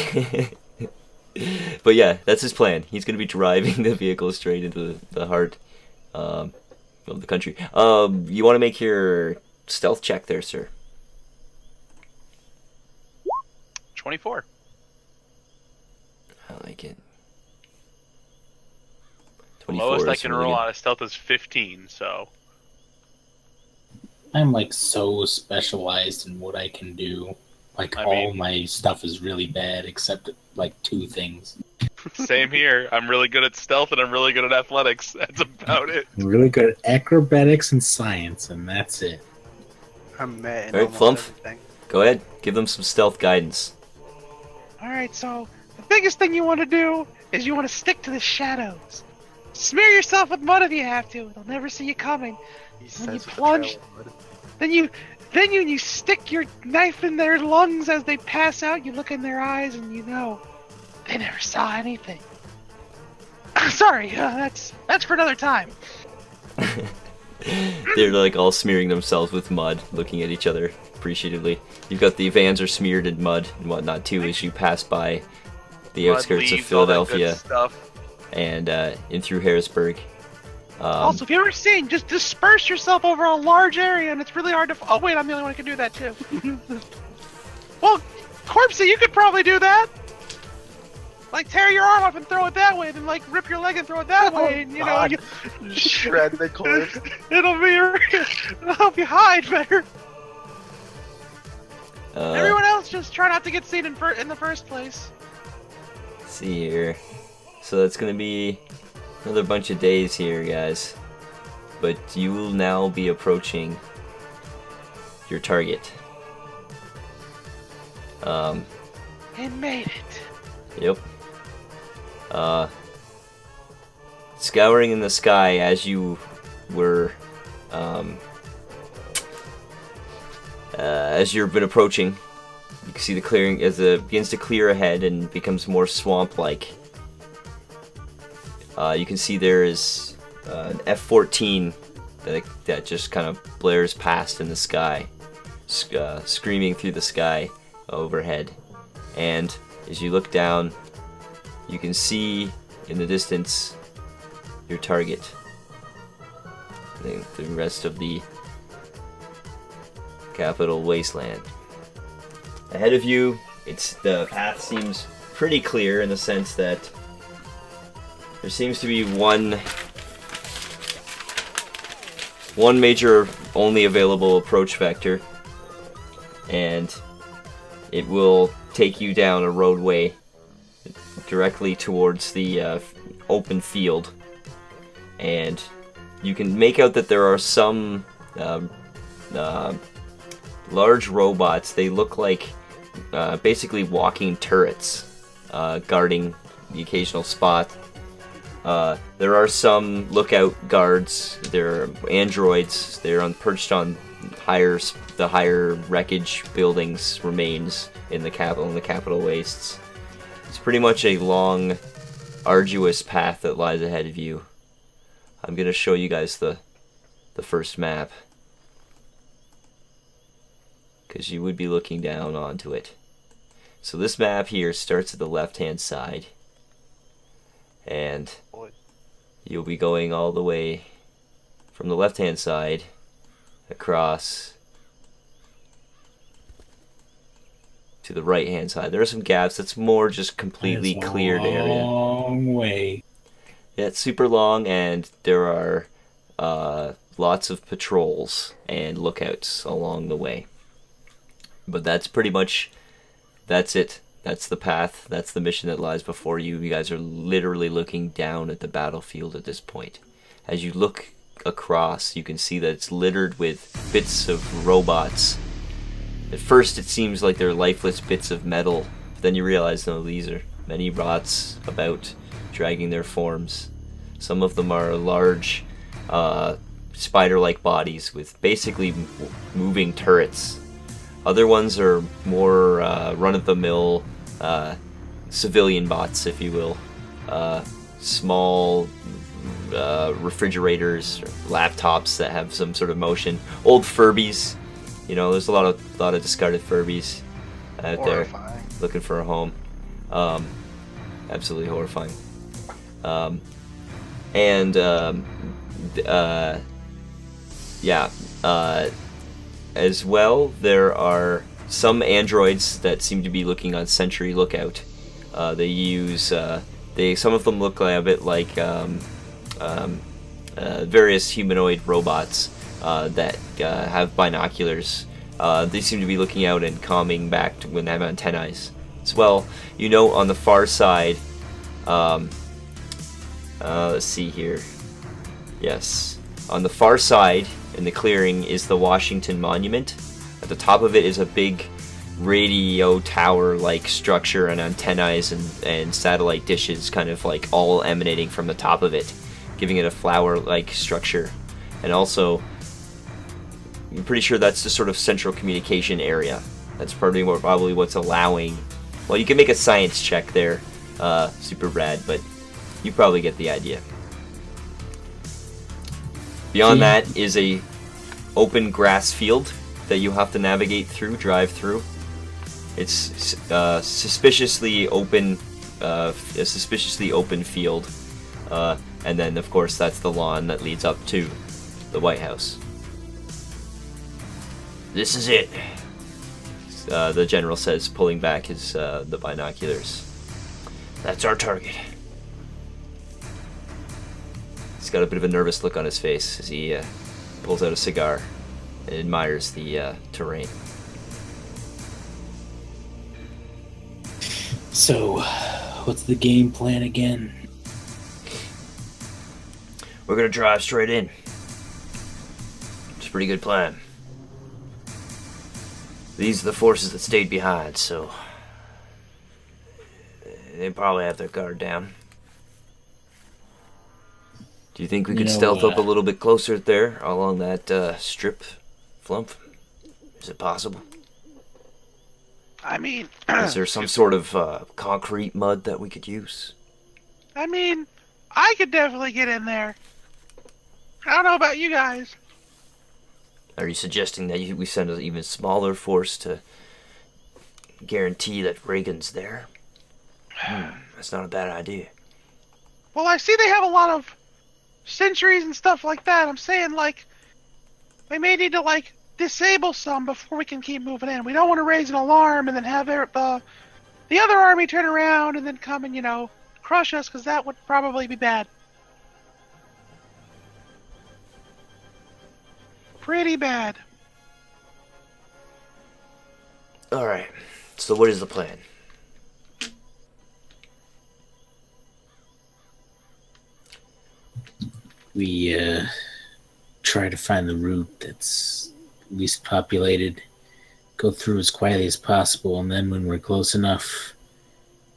But yeah, that's his plan. He's going to be driving the vehicle straight into the heart of the country. You want to make your stealth check there, sir? 24. I like it. The lowest I can really roll good. out of stealth is 15, so... I'm like so specialized in what I can do. Like all my stuff is really bad except like two things. Same here. I'm really good at stealth and I'm really good at athletics. That's about it. I'm really good at acrobatics and science, and that's it. I'm mad. Alright, Flump. Go ahead. Give them some stealth guidance. Alright, so the biggest thing you want to do is you want to stick to the shadows. Smear yourself with mud if you have to. They'll never see you coming. When you plunge, then you stick your knife in their lungs as they pass out. You look in their eyes and you know they never saw anything. Sorry, that's for another time. They're like all smearing themselves with mud, looking at each other appreciatively. You've got the vans are smeared in mud and whatnot too as you pass by the outskirts of Philadelphia and in through Harrisburg. Also, if you ever seen, just disperse yourself over a large area, and it's really hard to. Oh wait, I'm the only one who can do that too. Well, Corpsey, you could probably do that. Like tear your arm off and throw it that way, then like rip your leg and throw it that way, and you know, you shred the corpse. it'll help you hide better. Everyone else just try not to get seen in the first place. Let's see here. So that's gonna be another bunch of days here, guys. But you will now be approaching your target. It made it. Yep. Scouring in the sky as you were, as you've been approaching, you can see the clearing as it begins to clear ahead and becomes more swamp-like. You can see there is an F-14 that just kind of blares past in the sky, screaming through the sky overhead. And as you look down, you can see in the distance your target. The rest of the capital wasteland. Ahead of you, the path seems pretty clear in the sense that there seems to be one major only available approach vector, and it will take you down a roadway directly towards the open field and you can make out that there are some large robots. They look like basically walking turrets guarding the occasional spot. There are some lookout guards. They're androids. They're perched on the higher wreckage buildings remains in the capital wastes. It's pretty much a long, arduous path that lies ahead of you. I'm gonna show you guys the first map, because you would be looking down onto it. So this map here starts at the left-hand side, and you'll be going all the way from the left-hand side across to the right-hand side. There are some gaps. That's more just completely cleared area. Long way. Yeah, it's super long, and there are lots of patrols and lookouts along the way. But that's pretty much, that's it. That's the path. That's the mission that lies before you. You guys are literally looking down at the battlefield at this point. As you look across, you can see that it's littered with bits of robots. At first it seems like they're lifeless bits of metal, but then you realize, no, these are many robots about, dragging their forms. Some of them are large, spider-like bodies with basically moving turrets. Other ones are more run-of-the-mill civilian bots, if you will. Small refrigerators, or laptops that have some sort of motion. Old Furbies. You know, there's a lot of discarded Furbies out Horrifying. there looking for a home. Absolutely horrifying. As well, there are some androids that seem to be looking on sentry lookout. They use some of them look a bit like various humanoid robots that have binoculars. They seem to be looking out and calming back when they have antennae. As well, you know, on the far side, let's see here. Yes, on the far side in the clearing is the Washington Monument. At the top of it is a big radio tower-like structure and antennae and satellite dishes, kind of like all emanating from the top of it, giving it a flower-like structure. And also, I'm pretty sure that's the sort of central communication area. That's probably what's allowing. Well, you can make a science check there, super rad, but you probably get the idea. Beyond that is a open grass field that you have to navigate through, drive through. It's a suspiciously open field, and then of course that's the lawn that leads up to the White House. This is it, the general says, pulling back his the binoculars. That's our target. He's got a bit of a nervous look on his face as he pulls out a cigar and admires the terrain. So, what's the game plan again? We're gonna drive straight in. It's a pretty good plan. These are the forces that stayed behind, so they probably have their guard down. Do you think we could stealth up a little bit closer there along that strip, Flump? Is it possible? I mean, Is there some sort of concrete mud that we could use? I could definitely get in there. I don't know about you guys. Are you suggesting that we send an even smaller force to guarantee that Reagan's there? That's not a bad idea. Well, I see they have a lot of sentries and stuff like that. I'm saying, like, we may need to, like, disable some before we can keep moving in. We don't want to raise an alarm and then have the other army turn around and then come and, you know, crush us, because that would probably be bad. Pretty bad. Alright, so what is the plan? we try to find the route that's least populated, go through as quietly as possible, and then when we're close enough,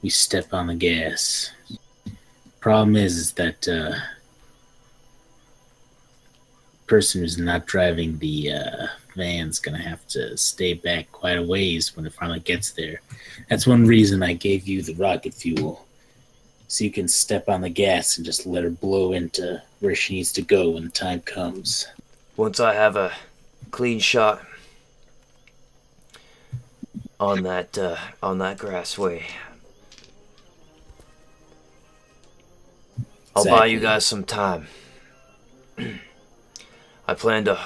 we step on the gas. Problem is that person who's not driving the van's gonna have to stay back quite a ways when it finally gets there. That's one reason I gave you the rocket fuel, so you can step on the gas and just let her blow into where she needs to go when the time comes. Once I have a clean shot on that grassway, I'll buy you guys some time. I plan to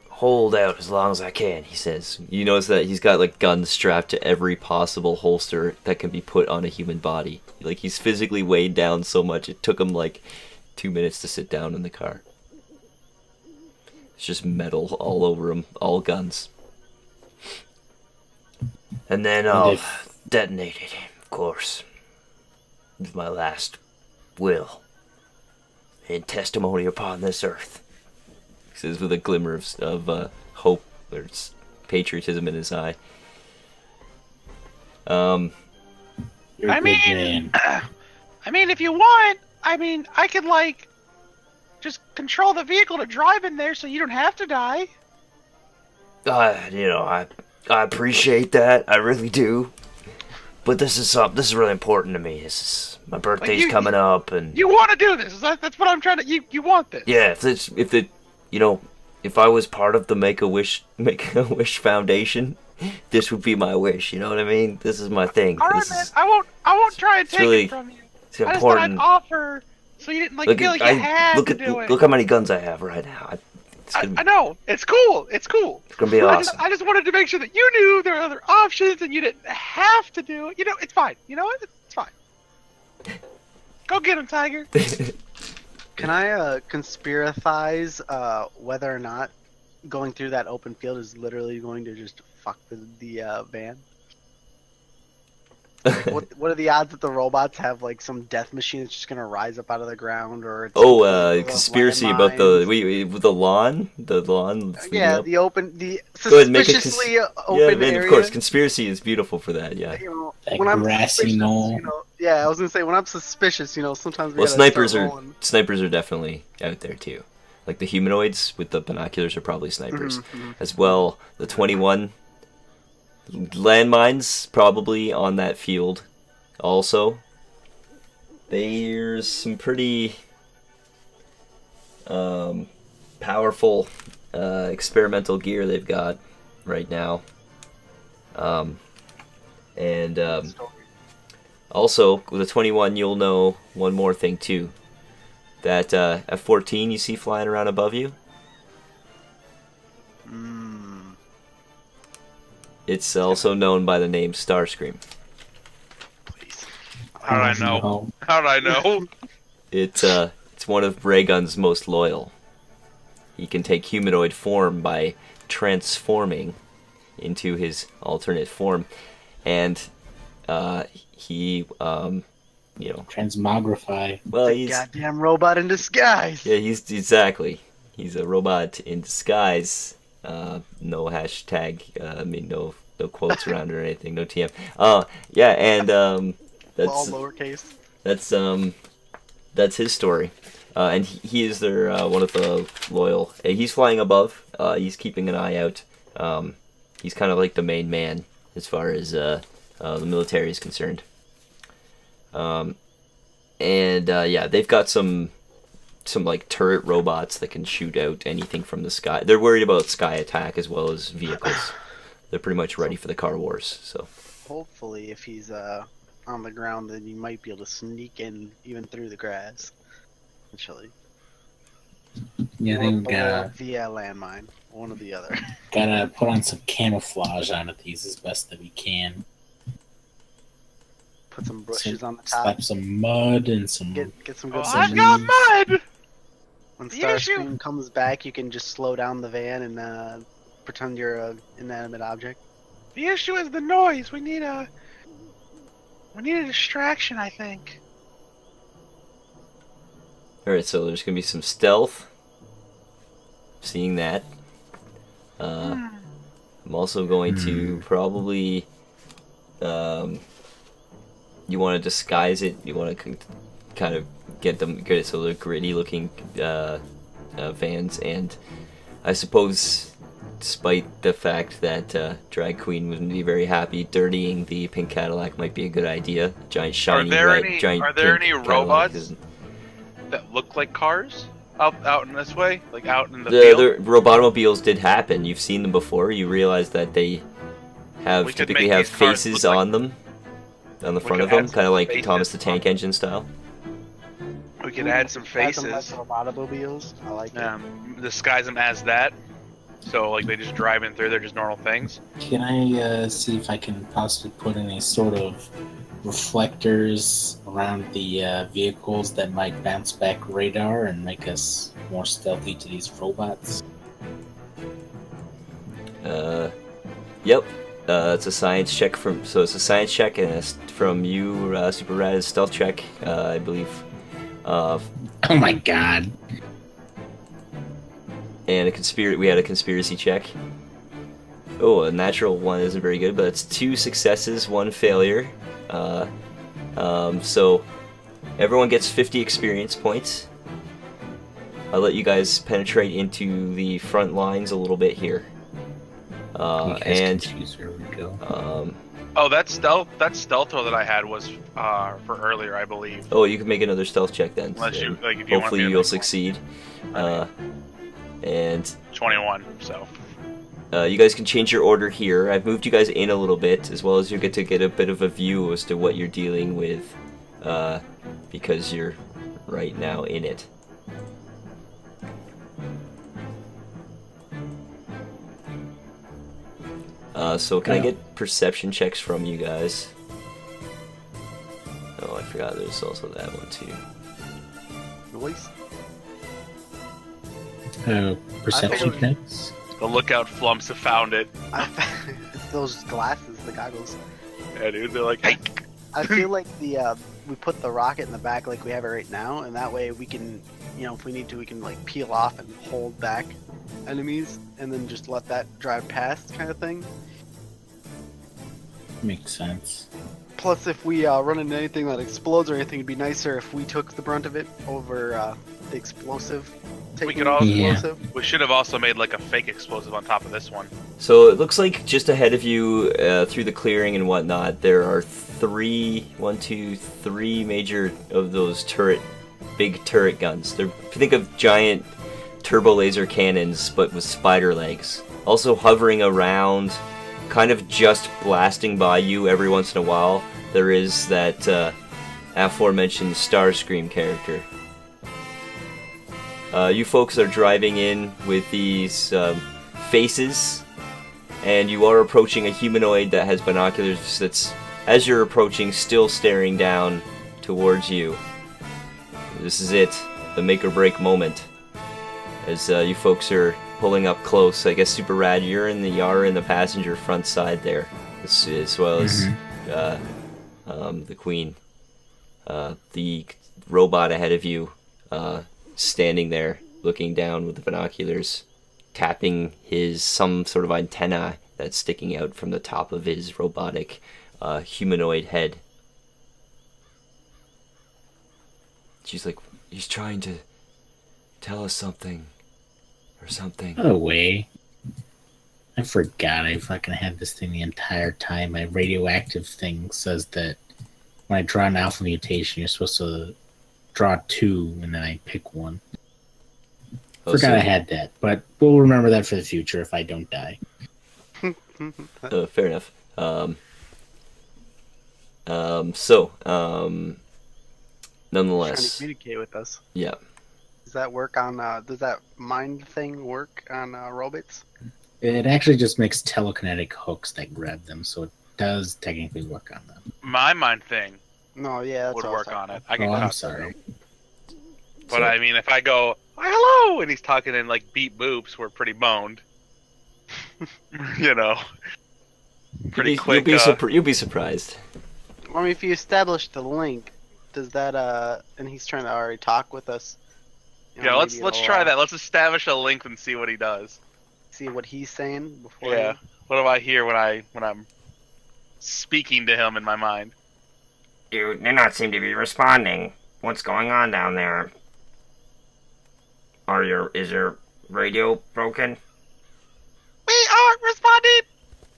hold out as long as I can, he says. You notice that he's got like guns strapped to every possible holster that can be put on a human body. Like he's physically weighed down so much it took him like 2 minutes to sit down in the car. It's just metal all over him, all guns. And then I'll detonate it, of course, with my last will in testimony upon this earth. He says with a glimmer of hope or patriotism in his eye. You're a I good mean, man. I mean, if you want, I mean, I could like just control the vehicle to drive in there so you don't have to die. I appreciate that. I really do. But this is really important to me. This is my birthday's coming up, and You want to do this? That's what I'm trying to. You want this? yeah, if I was part of the Make a Wish Foundation, this would be my wish. You know what I mean? This is my thing. All right, man. I won't try and take really- it from you. It's I just thought I'd important. offer so you didn't feel like you had to do it. Look how many guns I have right now. I know it's cool. It's cool. It's gonna be awesome. I just wanted to make sure that you knew there are other options and you didn't have to do it. You know, it's fine. You know what? It's fine. Go get him, Tiger. Can I conspiratize whether or not going through that open field is literally going to just fuck the van? Like, what are the odds that the robots have like some death machine that's just gonna rise up out of the ground, or it's conspiracy about with the lawn, leading yeah, up? the Go ahead, make a suspiciously open yeah, man, area. of course, conspiracy is beautiful for that. Yeah. You know, That when I'm grassy suspicious, knoll. yeah, I was gonna say when I'm suspicious, sometimes we Well, gotta snipers start are rolling. definitely out there too. Like the humanoids with the binoculars are probably snipers Mhm. as well. The 21 landmines probably on that field. Also, there's some pretty powerful experimental gear they've got right now. Also, with the 21, you'll know one more thing too. That F-14 you see flying around above you, it's also known by the name Starscream. Please. How did I know? How did I know? It's one of Raygun's most loyal. He can take humanoid form by transforming into his alternate form, and he Transmogrify. well The he's goddamn robot in disguise. yeah he's a robot in disguise. No hashtag. No quotes around it or anything. No TM. Yeah, and All that's lowercase. that's his story. And he is their one of the loyal. He's flying above. He's keeping an eye out. He's kind of like the main man as far as the military is concerned. Yeah, they've got some like turret robots that can shoot out anything from the sky. They're worried about sky attack as well as vehicles. They're pretty much ready for the car wars. So Hopefully, if he's on the ground, then you might be able to sneak in even through the grass. Actually, Yeah, I think we via landmine, one or the other. gotta put on some camouflage on it. These as best that we can. Put some bushes on the top. Slap some mud and some. Get some Oh, good. Some I've got mud. When The issue- Starscream comes back, you can just slow down the van and pretend you're an inanimate object. The issue is the noise. We need a distraction, I think. Alright, so there's gonna be some stealth. Seeing that. I'm also going to probably. You want to disguise it. You want to kind of get it so they're gritty looking vans, and I suppose, despite the fact that Drag Queen wouldn't be very happy, dirtying the pink Cadillac might be a good idea. Giant shiny giant Are there pink any Cadillac robots isn't- that look like cars out in this way, like out in the The field? robotomobiles did happen. You've seen them before. You realize that they have We could typically make have these cars faces look like- on them, on the We front could of them, add some kind of like faces Thomas the on Tank them. Engine style. We could add some faces, Robotomobiles. I like it. disguise them as that, so like they just drive in through. They're just normal things. Can I see if I can possibly put any sort of reflectors around the vehicles that might bounce back radar and make us more stealthy to these robots? Yep. It's a science check it's a science check and from you, Super Rad, is stealth check, I believe. Oh my god. And we had a conspiracy check. Oh, a natural one isn't very good, but it's 2 successes, 1 failure. So everyone gets 50 experience points. I'll let you guys penetrate into the front lines a little bit here. You guys And can choose where we go. Oh, that stealth roll that I had was for earlier, I believe. oh, you can make another stealth check then. Unless you and like, if you want hopefully me to you'll make succeed. I And 21. So you guys can change your order here. I've moved you guys in a little bit, as well as you get to get a bit of a view as to what you're dealing with, because you're right now in it. So can I get perception checks from you guys? Oh, I forgot there's also that one too. Noise. Perception I checks? the lookout flumps have found it. It's those glasses, the goggles. Yeah, dude. They're like, hey. I feel like we put the rocket in the back like we have it right now, and that way we can, if we need to, we can like peel off and hold back enemies, and then just let that drive past, kind of thing. Makes sense. Plus, if we run into anything that explodes or anything, it'd be nicer if we took the brunt of it over the explosive. We could also- explosive. We should have also made like a fake explosive on top of this one. So it looks like just ahead of you, through the clearing and whatnot, there are 3 major of those big turret guns. If you think of giant turbo laser cannons, but with spider legs. Also hovering around, kind of just blasting by you every once in a while, there is that aforementioned Starscream character. You folks are driving in with these faces, and you are approaching a humanoid that has binoculars that's, as you're approaching, still staring down towards you. This is it, the make or break moment. As you folks are pulling up close, I guess Super Rad, you're in the passenger front side there, as well as the Queen. The robot ahead of you, standing there, looking down with the binoculars, tapping some sort of antenna that's sticking out from the top of his robotic humanoid head. She's like, he's trying to tell us something. Or something. No way. I forgot I fucking had this thing the entire time. My radioactive thing says that when I draw an alpha mutation, you're supposed to draw 2, and then I pick 1. Forgot I had that, but we'll remember that for the future if I don't die. Fair enough. Nonetheless. Trying to communicate with us. Yeah. Does that work on? Does that mind thing work on robots? It actually just makes telekinetic hooks that grab them, so it does technically work on them. My mind thing No, yeah, that's would what I was work on talking it. I can Oh, I'm copy sorry. it. But I mean, if I go, hello, and he's talking in like beep boops, we're pretty boned. Pretty quick. You'll be surprised. about. I mean, if you establish the link, does that and he's trying to already talk with us, You Yeah, know, let's maybe it'll, try that. Let's establish a link and see what he does. See what he's saying before. Yeah. What do I hear when I'm speaking to him in my mind? You do not seem to be responding. What's going on down there? Is your radio broken? We are responding.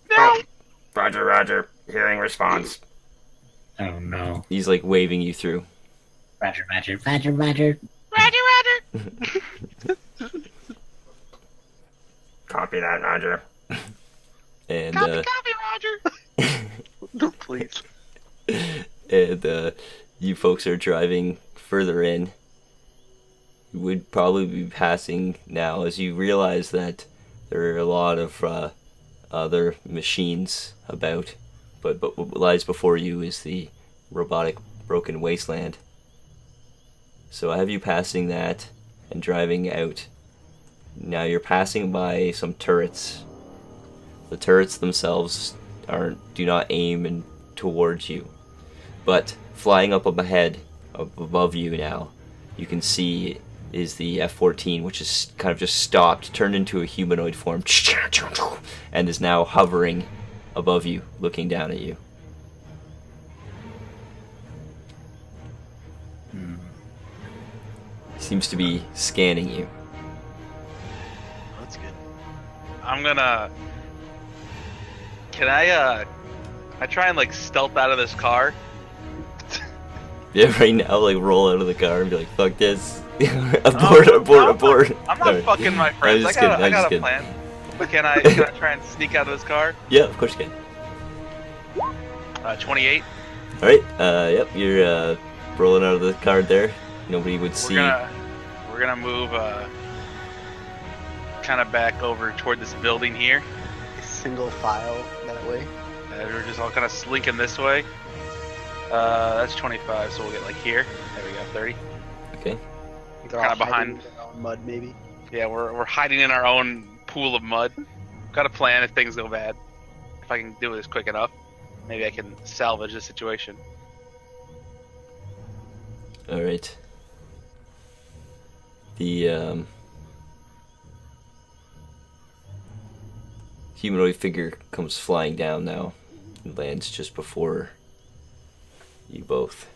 No. Oh, Roger. Hearing response. Oh no. He's like waving you through. Roger. Roger. Copy that, Roger. And Copy, Roger. Please. and you folks are driving further in. You would probably be passing now as you realize that there are a lot of other machines about, but what lies before you is the robotic broken wasteland. So I have you passing that and driving out. Now you're passing by some turrets. The turrets themselves do not aim towards you, but flying up ahead, above you now, you can see is the F-14, which is kind of just stopped, turned into a humanoid form, and is now hovering above you, looking down at you. Seems to be scanning you. That's good. I'm gonna. Can I try and like stealth out of this car? Yeah, right now, like roll out of the car and be like, "Fuck this! abort!" I'm not fucking my friends. I got a plan. But can I try and sneak out of this car? Yeah, of course you can. 28. All right. Yep, you're rolling out of the car there. Nobody would see. We're gonna move kind of back over toward this building here. Single file that way. We're just all kind of slinking this way. That's 25, so we'll get like here. There we go, 30. Okay. They're Kinda all behind. hiding in their own mud, maybe. Yeah, we're hiding in our own pool of mud. Got a plan if things go bad. If I can do this quick enough, maybe I can salvage the situation. All right. The humanoid figure comes flying down now and lands just before you both.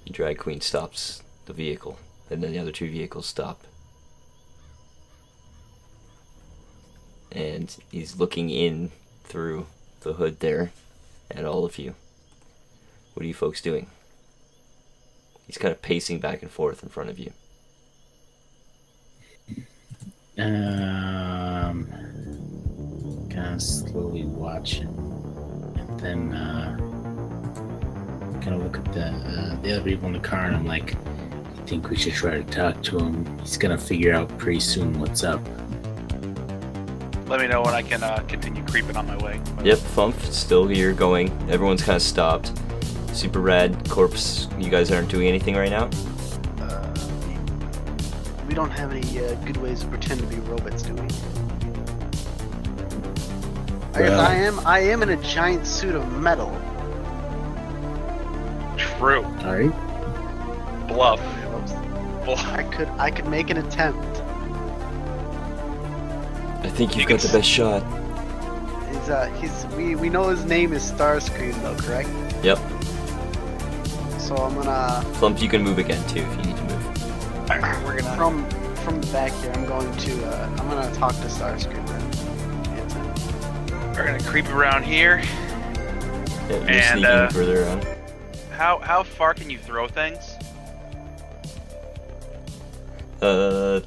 The drag queen stops the vehicle, and then the other two vehicles stop. And he's looking in through the hood there at all of you. What are you folks doing? He's kind of pacing back and forth in front of you. Kind of slowly watching, and then kind of look at the other people in the car, and I'm like, I think we should try to talk to him. He's gonna figure out pretty soon what's up. Let me know when I can continue creeping on my way. Yep, Fump, still here going. Everyone's kind of stopped. Super Rad, Corpse, you guys aren't doing anything right now? We don't have any good ways to pretend to be robots, do we? I guess I am in a giant suit of metal. True. All right. Bluff. Bluff. I could make an attempt. I think you've You got the can best shot. We know his name is Starscream though, correct? Yep. So I'm gonna Flump, you can move again too if you need to move. We're gonna. from the back here. I'm gonna talk to Starscream then. We're gonna creep around here. Yeah, you're And, sneaking further around. How far can you throw things? Like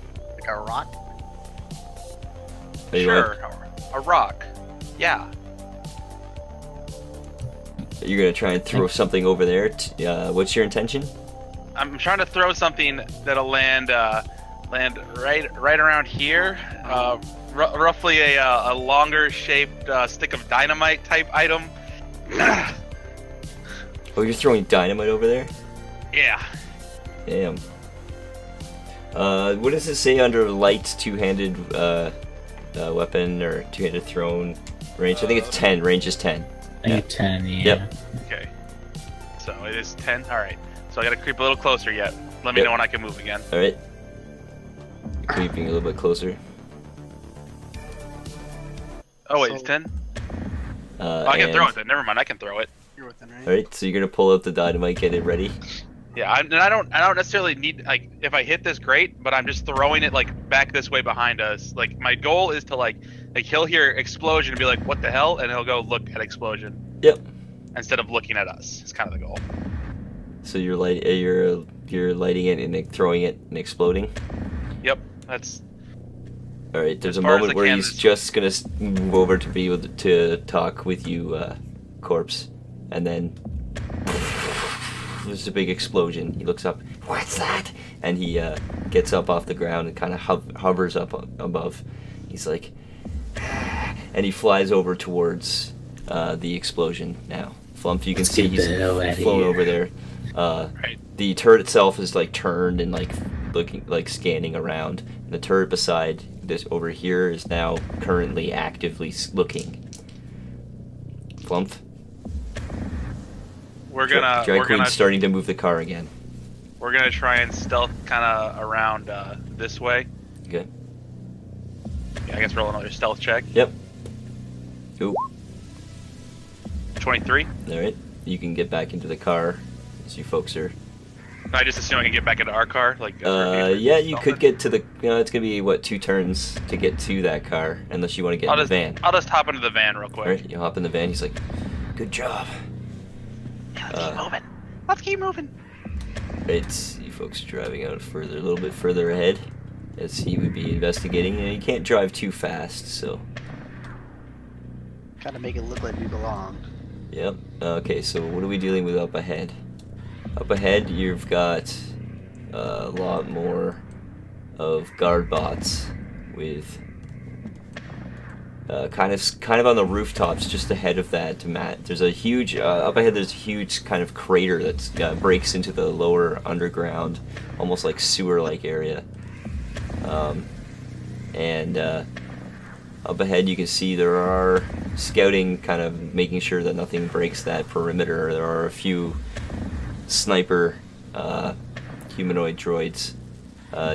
a rock. Are you Sure. A rock. Yeah. You're gonna try and throw something over there. What's your intention? I'm trying to throw something that'll land right around here. Roughly a longer shaped stick of dynamite type item. Oh, you're throwing dynamite over there? Yeah. Damn. What does it say under light two-handed weapon or two-handed thrown range? I think it's 10. Range is 10. I think 10, yeah. Yep. Okay. So it is 10. All right. So I gotta creep a little closer yet. Let me Yep. know when I can move again. All right. Creeping a little bit closer. Oh wait, So- it's 10. I can throw it then. Never mind, I can throw it. You're within range. All right, so you're gonna pull out the dynamite, get it ready. Yeah, I don't necessarily need like if I hit this, great, but I'm just throwing it like back this way behind us. Like my goal is to like he'll hear explosion and be like, "What the hell?" and he'll go look at explosion. Yep. Instead of looking at us, it's kind of the goal. So you're lighting it and like, throwing it and exploding. Yep, that's All right. There's As a far as moment the where canvas- he's just gonna move over to be able to talk with you, corpse, and then there's a big explosion. He looks up. What's that? And he gets up off the ground and kind of hovers up above. He's like, and he flies over towards the explosion now. Flump, you can Let's see get he's the hell outta flown here. over there. Right. The turret itself is like turned and like looking, like scanning around. And the turret beside this over here is now currently actively looking. Flump. Drag we're Queen's gonna starting to move the car again. we're gonna try and stealth kind of around this way. Okay. Yeah, I guess roll another stealth check. Yep. Ooh. 23. All right. You can get back into the car as you folks are. I just assume I can get back into our car. Like. Yeah, you could get to the. It's gonna be what, 2 turns to get to that car, unless you want to get in the van. I'll just hop into the van real quick. All right. You hop in the van. He's like, "Good job." Yeah, let's keep moving. Let's keep moving. Right, you folks are driving out further, a little bit further ahead, as he would be investigating. And you can't drive too fast, so. Kind of make it look like we belong. Yep. Okay, so what are we dealing with up ahead? Up ahead, you've got a lot more of guard bots with kind of on the rooftops just ahead of that. Matt, there's a huge up ahead. There's a huge kind of crater that breaks into the lower underground, almost like sewer-like area. And up ahead, you can see there are scouting, kind of making sure that nothing breaks that perimeter. There are a few sniper humanoid droids.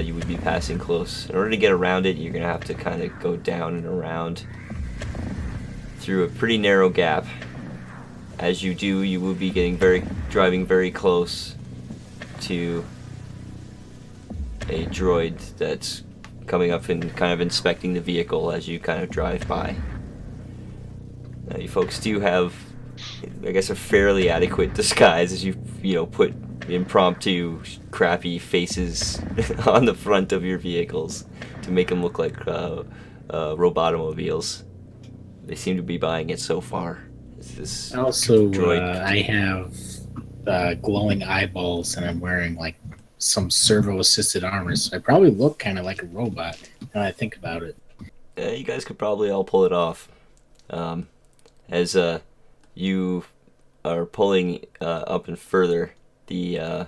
You would be passing close. In order to get around it, you're gonna have to kind of go down and around through a pretty narrow gap. As you do, you will be driving very close to a droid that's coming up and kind of inspecting the vehicle as you kind of drive by. Now, you folks do have, I guess, a fairly adequate disguise as you put impromptu crappy faces on the front of your vehicles to make them look like robotomobiles. They seem to be buying it so far. It's this Also, droid. I have glowing eyeballs, and I'm wearing like some servo-assisted armor, so I probably look kind of like a robot when I think about it. You guys could probably all pull it off. As you are pulling up and further, the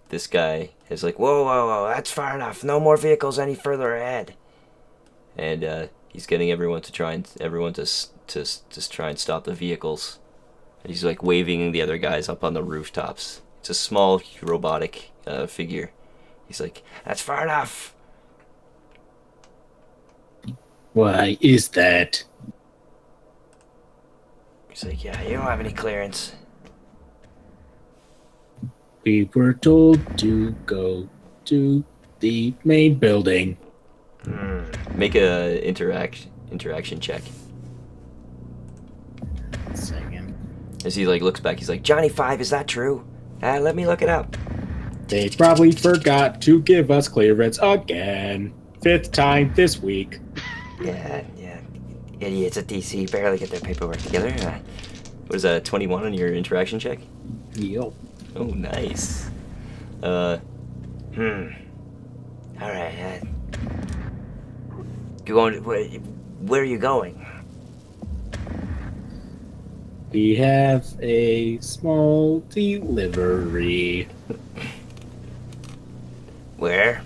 this guy is like, whoa, that's far enough. No more vehicles any further ahead. And he's getting everyone to try and try and stop the vehicles. And he's like waving the other guys up on the rooftops. It's a small robotic figure. He's like, that's far enough. Why is that? He's like, yeah, you don't have any clearance. We were told to go to the main building. Make a interaction check. Second. As he like looks back, he's like, Johnny 5, is that true? Let me look it up. They probably forgot to give us clearance again. 5th time this week. Yeah. Idiots at DC barely get their paperwork together. What is that, 21 on your interaction check? Yup. Oh, nice. Alright, where are you going? We have a small delivery. Where?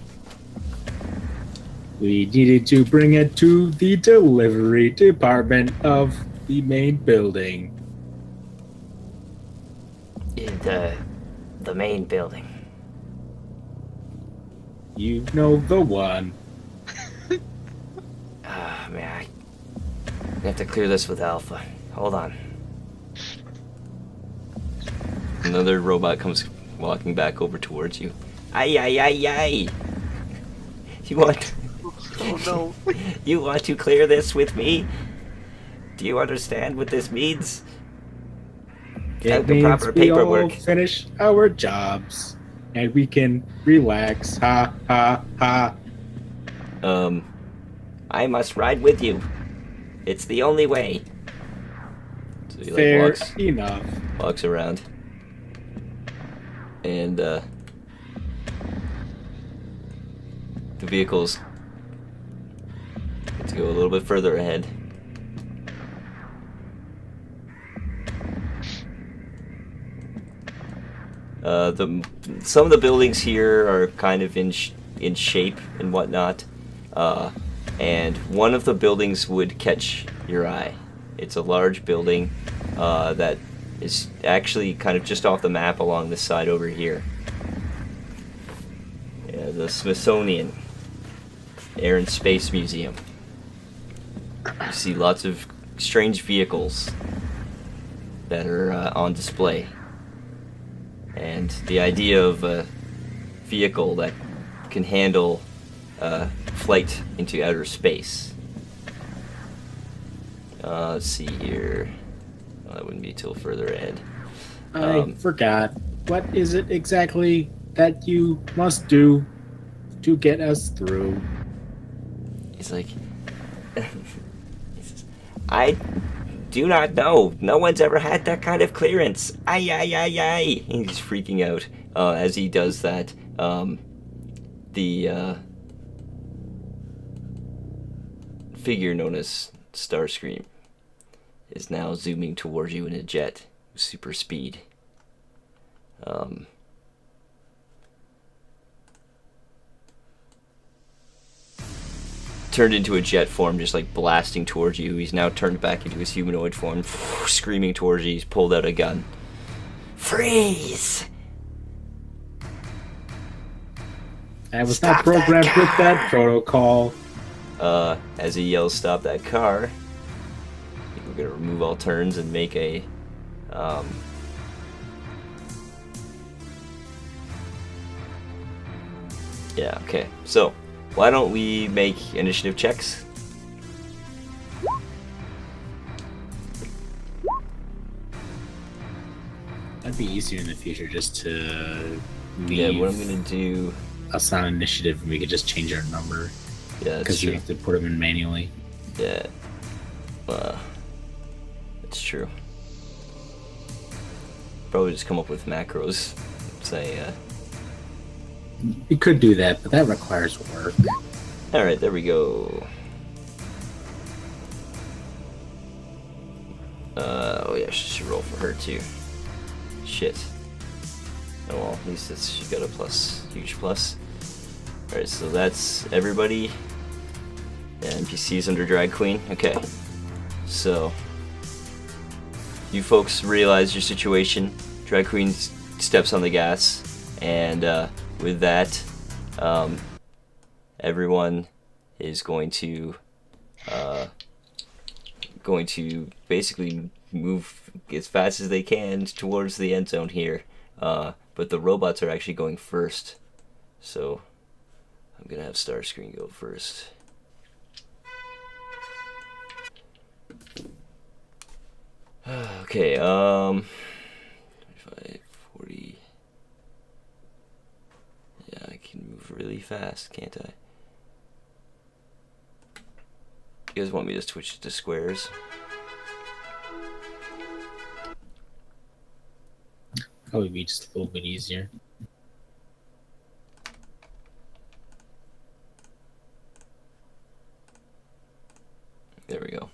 We needed to bring it to the delivery department of the main building. The main building. You know the one. Ah, man, I have to clear this with Alpha. Hold on. Another robot comes walking back over towards you. Ay, ay, ay, ay! You want... Oh no. You want to clear this with me? Do you understand what this means? It the means proper we all paperwork. finish our jobs and we can relax. Ha ha ha. I must ride with you. It's the only way. So he Fair enough. walks around. And the vehicles get to go a little bit further ahead. Some of the buildings here are kind of in shape and whatnot, and one of the buildings would catch your eye. It's a large building that is actually kind of just off the map along this side over here. Yeah, the Smithsonian Air and Space Museum. You see lots of strange vehicles that are on display. And the idea of a vehicle that can handle flight into outer space. Let's see here. That wouldn't be till further ahead. I forgot. What is it exactly that you must do to get us through? He's like, I do not know. No one's ever had that kind of clearance. Ay, ay, ay, ay. He's freaking out as he does that. The figure known as Starscream is now zooming towards you in a jet with super speed. Turned into a jet form, just like blasting towards you. He's now turned back into his humanoid form, screaming towards you. He's pulled out a gun. Freeze! I was Stop not programmed that with car! that protocol. As he yells, "Stop that car!" I think we're gonna remove all turns and make a, yeah, okay. So, why don't we make initiative checks? That'd be easier in the future just to leave Yeah, what I'm gonna do. us on initiative and we could just change our number. Yeah, that's Because you true. have to put them in manually. Yeah. That's true. Probably just come up with macros. Say, You could do that, but that requires work. alright, there we go. Oh yeah, she should roll for her too. Shit. Oh well, at least she got a plus, huge plus. Alright, so that's everybody. Yeah, NPCs under Drag Queen. Okay. So, you folks realize your situation. Drag Queen steps on the gas, and with that, everyone is going to basically move as fast as they can towards the end zone here. But the robots are actually going first, so I'm gonna have Starscream go first. Okay, 25, 40. Yeah, I can move really fast, can't I? You guys want me to switch to squares? Probably be just a little bit easier. There we go.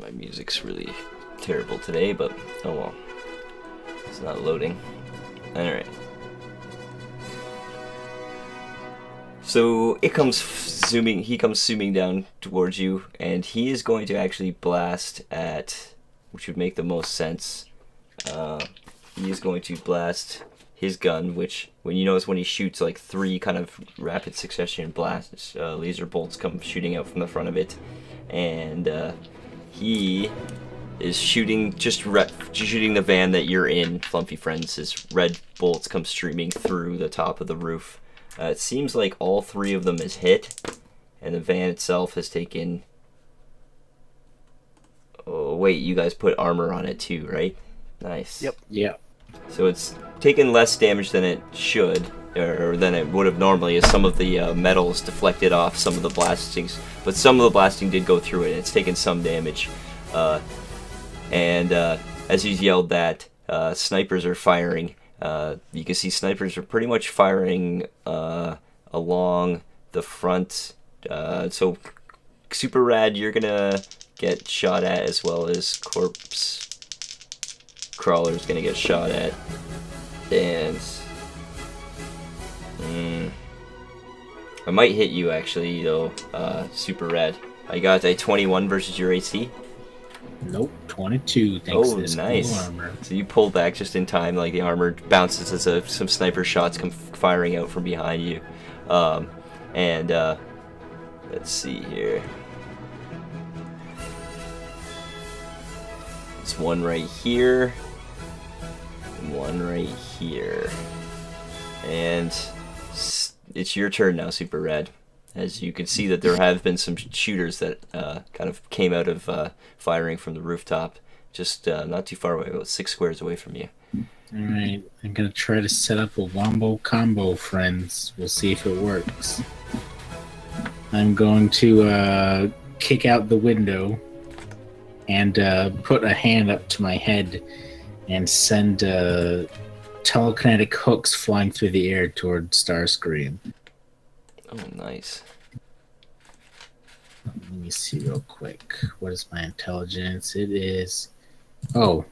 My music's really terrible today, but oh well. It's not loading. Alright. So it comes zooming, he comes zooming down towards you, and he is going to actually blast at, which would make the most sense. He is going to blast his gun, which when you notice when he shoots like 3 kind of rapid succession blasts, laser bolts come shooting out from the front of it, and he is shooting shooting the van that you're in, Flumpy Friends. His red bolts come streaming through the top of the roof. It seems like all 3 of them is hit, and the van itself has taken. Oh wait, you guys put armor on it too, right? Nice. Yep. Yeah. So it's taken less damage than it should, or than it would have normally, as some of the metals deflected off some of the blastings. But some of the blasting did go through it, and it's taken some damage. And as he's yelled that, snipers are firing. You can see snipers are pretty much firing along the front. So Super Rad, you're gonna get shot at, as well as Corpse Crawler's gonna get shot at. And I might hit you actually though, Super Rad. I got a 21 versus your AC. Nope, 22. Thanks Oh, to this nice. cool armor. So you pull back just in time, like the armor bounces as some sniper shots come firing out from behind you. Let's see here. There's one right here, and one right here. And it's your turn now, Super Red. As you can see that there have been some shooters that kind of came out of firing from the rooftop, just not too far away, about 6 squares away from you. Alright, I'm gonna try to set up a wombo combo, friends. We'll see if it works. I'm going to kick out the window and put a hand up to my head and send telekinetic hooks flying through the air toward Starscream. Oh, nice. Let me see real quick. What is my intelligence? It is... Oh.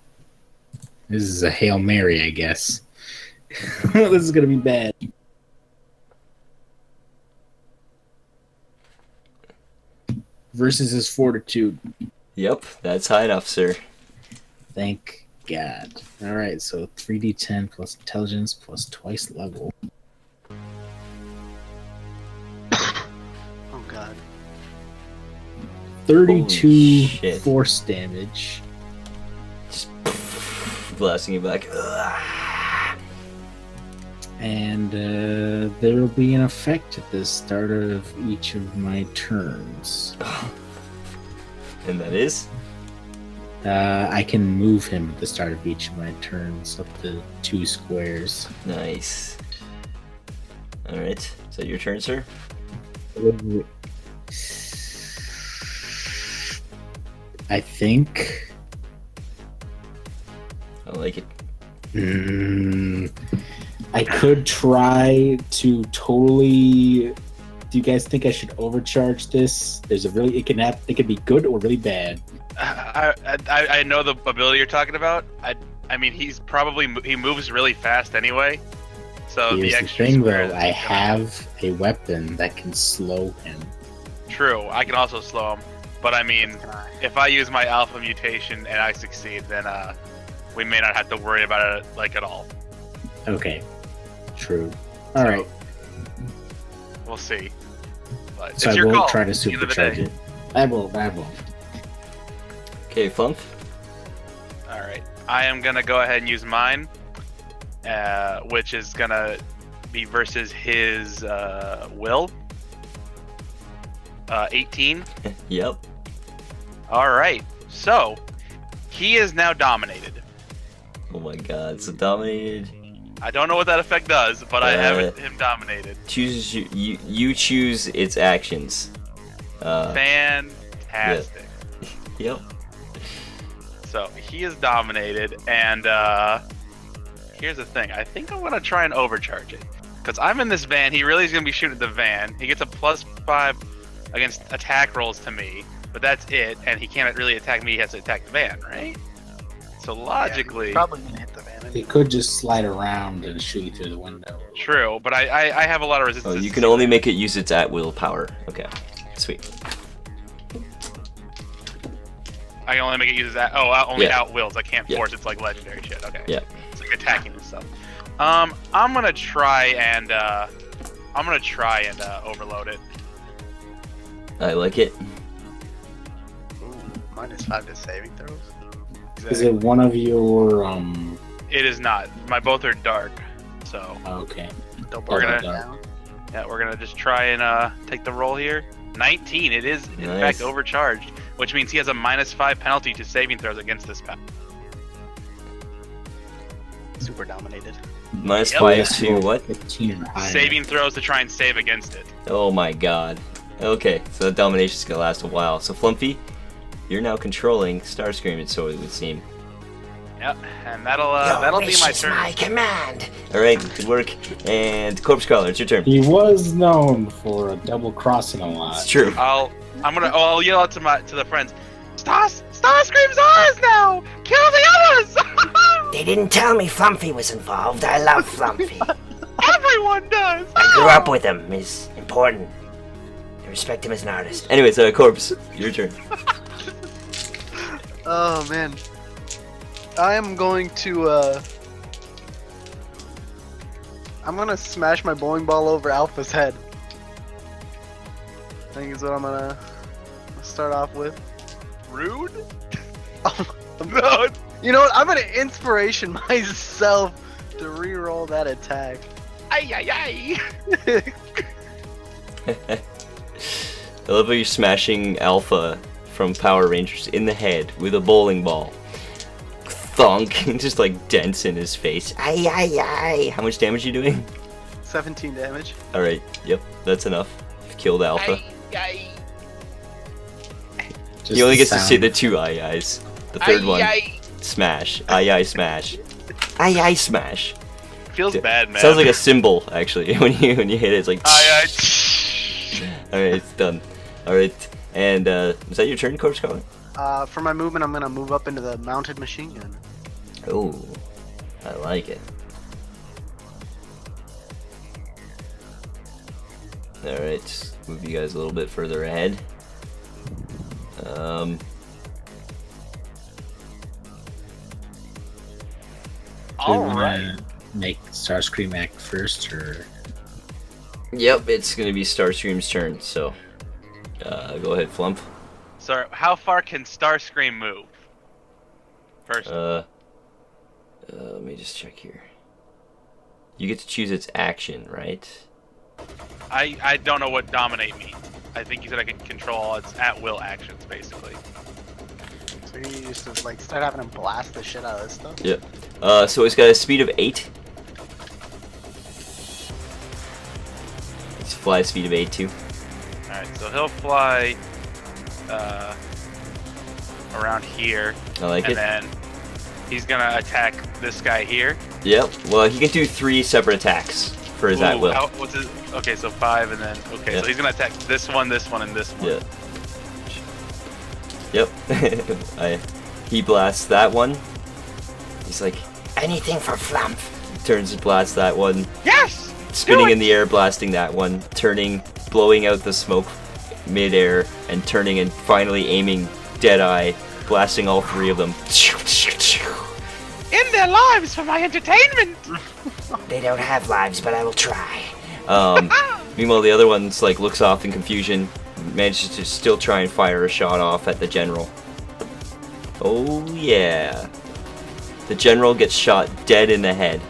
This is a Hail Mary, I guess. This is gonna be bad. Versus his fortitude. Yep, that's high enough, sir. Thank God. Alright, so 3d10 plus intelligence plus twice level. Oh god. 32 Holy shit. force damage. Just blasting you back. Ugh. And there will be an effect at the start of each of my turns. And that is? I can move him at the start of each of my turns up to 2 squares. Nice. Alright, is that your turn, sir? I think. I like it. I could try to totally. Do you guys think I should overcharge this? There's a really it can be good or really bad. I know the ability you're talking about. I mean, he moves really fast anyway. So Here's the the extra thing, squares though. is I gonna- have a weapon that can slow him. True, I can also slow him. But I mean, if I use my alpha mutation and I succeed, then we may not have to worry about it like at all. Okay, true. All right, We'll see. But so it's I your won't call. try to at the end of the supercharge day. it. I will. Okay, Flump. All right, I am gonna go ahead and use mine, which is gonna be versus his will. 18. Yep. All right, so he is now dominated. Oh my god, so dominated. I don't know what that effect does, but I have him dominated. Chooses you choose its actions. Fantastic. Yep. So he is dominated, and here's the thing. I think I'm gonna try and overcharge it, because I'm in this van. He really is gonna be shooting at the van. He gets a +5 against attack rolls to me, but that's it. And he can't really attack me. He has to attack the van, right? So logically, Yeah, probably gonna hit the van. He could just slide around and shoot you through the window. true. But I have a lot of resistance. Oh, you can only make it use its at-will power. Okay. Sweet. I can only make it use that. Oh, only Yeah. out wills. I can't Yeah. force its like legendary shit. Okay. Yeah. It's like attacking and stuff. I'm gonna try and overload it. I like it. Ooh, -5 to saving throws. Is it one of your It is not. My both are dark, so Okay. Double We're it gonna- down. yeah, we're gonna just try and take the roll here. 19. It is in Nice. fact overcharged, which means he has a -5 penalty to saving throws against this pet. Super dominated. -5 to what? 15 and higher. Saving throws to try and save against it. Oh my god. Okay, so the domination's gonna last a while. So Flumpy, you're now controlling Starscream, so it would seem. Yep, and that'll be my turn. my command. Alright, good work. And Corpse Crawler, it's your turn. He was known for double crossing a lot. It's true. I'll yell out to the friends. Starscream's ours now. Kill the others. They didn't tell me Flumpy was involved. I love Flumpy. Everyone does. I grew up with him. He's important. I respect him as an artist. Anyways, Corpse, your turn. Oh man. I am going to I'm gonna smash my bowling ball over Alpha's head. I think is what I'm gonna start off with. Rude. Oh, No. you know what? I'm gonna inspiration myself to re-roll that attack. Ay. I love how you're smashing Alpha from Power Rangers in the head with a bowling ball. Thunk, just like dents in his face. Ay. How much damage are you doing? 17 damage. Alright, yep, that's enough. You've killed Alpha. Just He only gets to say sound. the 2 ayes. The third one, smash. Ay smash. Ay smash. Feels bad, man. Sounds like a cymbal, actually, when you hit it. It's like. Ay. Alright, it's done. Alright, and is that your turn, Corpse Crawler? For my movement, I'm gonna move up into the mounted machine gun. Oh, I like it. Alright, move you guys a little bit further ahead. Do we All wanna right. Make Starscream act first, or Yep, it's gonna be Starscream's turn, so go ahead, Flump. So, how far can Starscream move? First. Let me just check here. You get to choose its action, right? I don't know what dominate means. I think you said I can control all its at-will actions, basically. So you used to like start having him blast the shit out of this stuff. Yep. So it's got a speed of 8. It's fly speed of 8 too. Alright, so he'll fly around here, I like and it. then he's gonna attack this guy here. Yep. Well, he can do 3 separate attacks for his at will. What's his? Okay, so 5, and then okay, Yeah. so he's gonna attack this one, and this one. Yeah. Yep. He blasts that one. He's like, Anything for Flump. turns and blasts that one. Yes! Spinning Do in the air, blasting that one. Turning, blowing out the smoke mid-air, and turning and finally aiming Deadeye, blasting all 3 of them. In their lives for my entertainment! They don't have lives, but I will try. Meanwhile, the other one's like looks off in confusion, manages to still try and fire a shot off at the general. Oh yeah. The general gets shot dead in the head.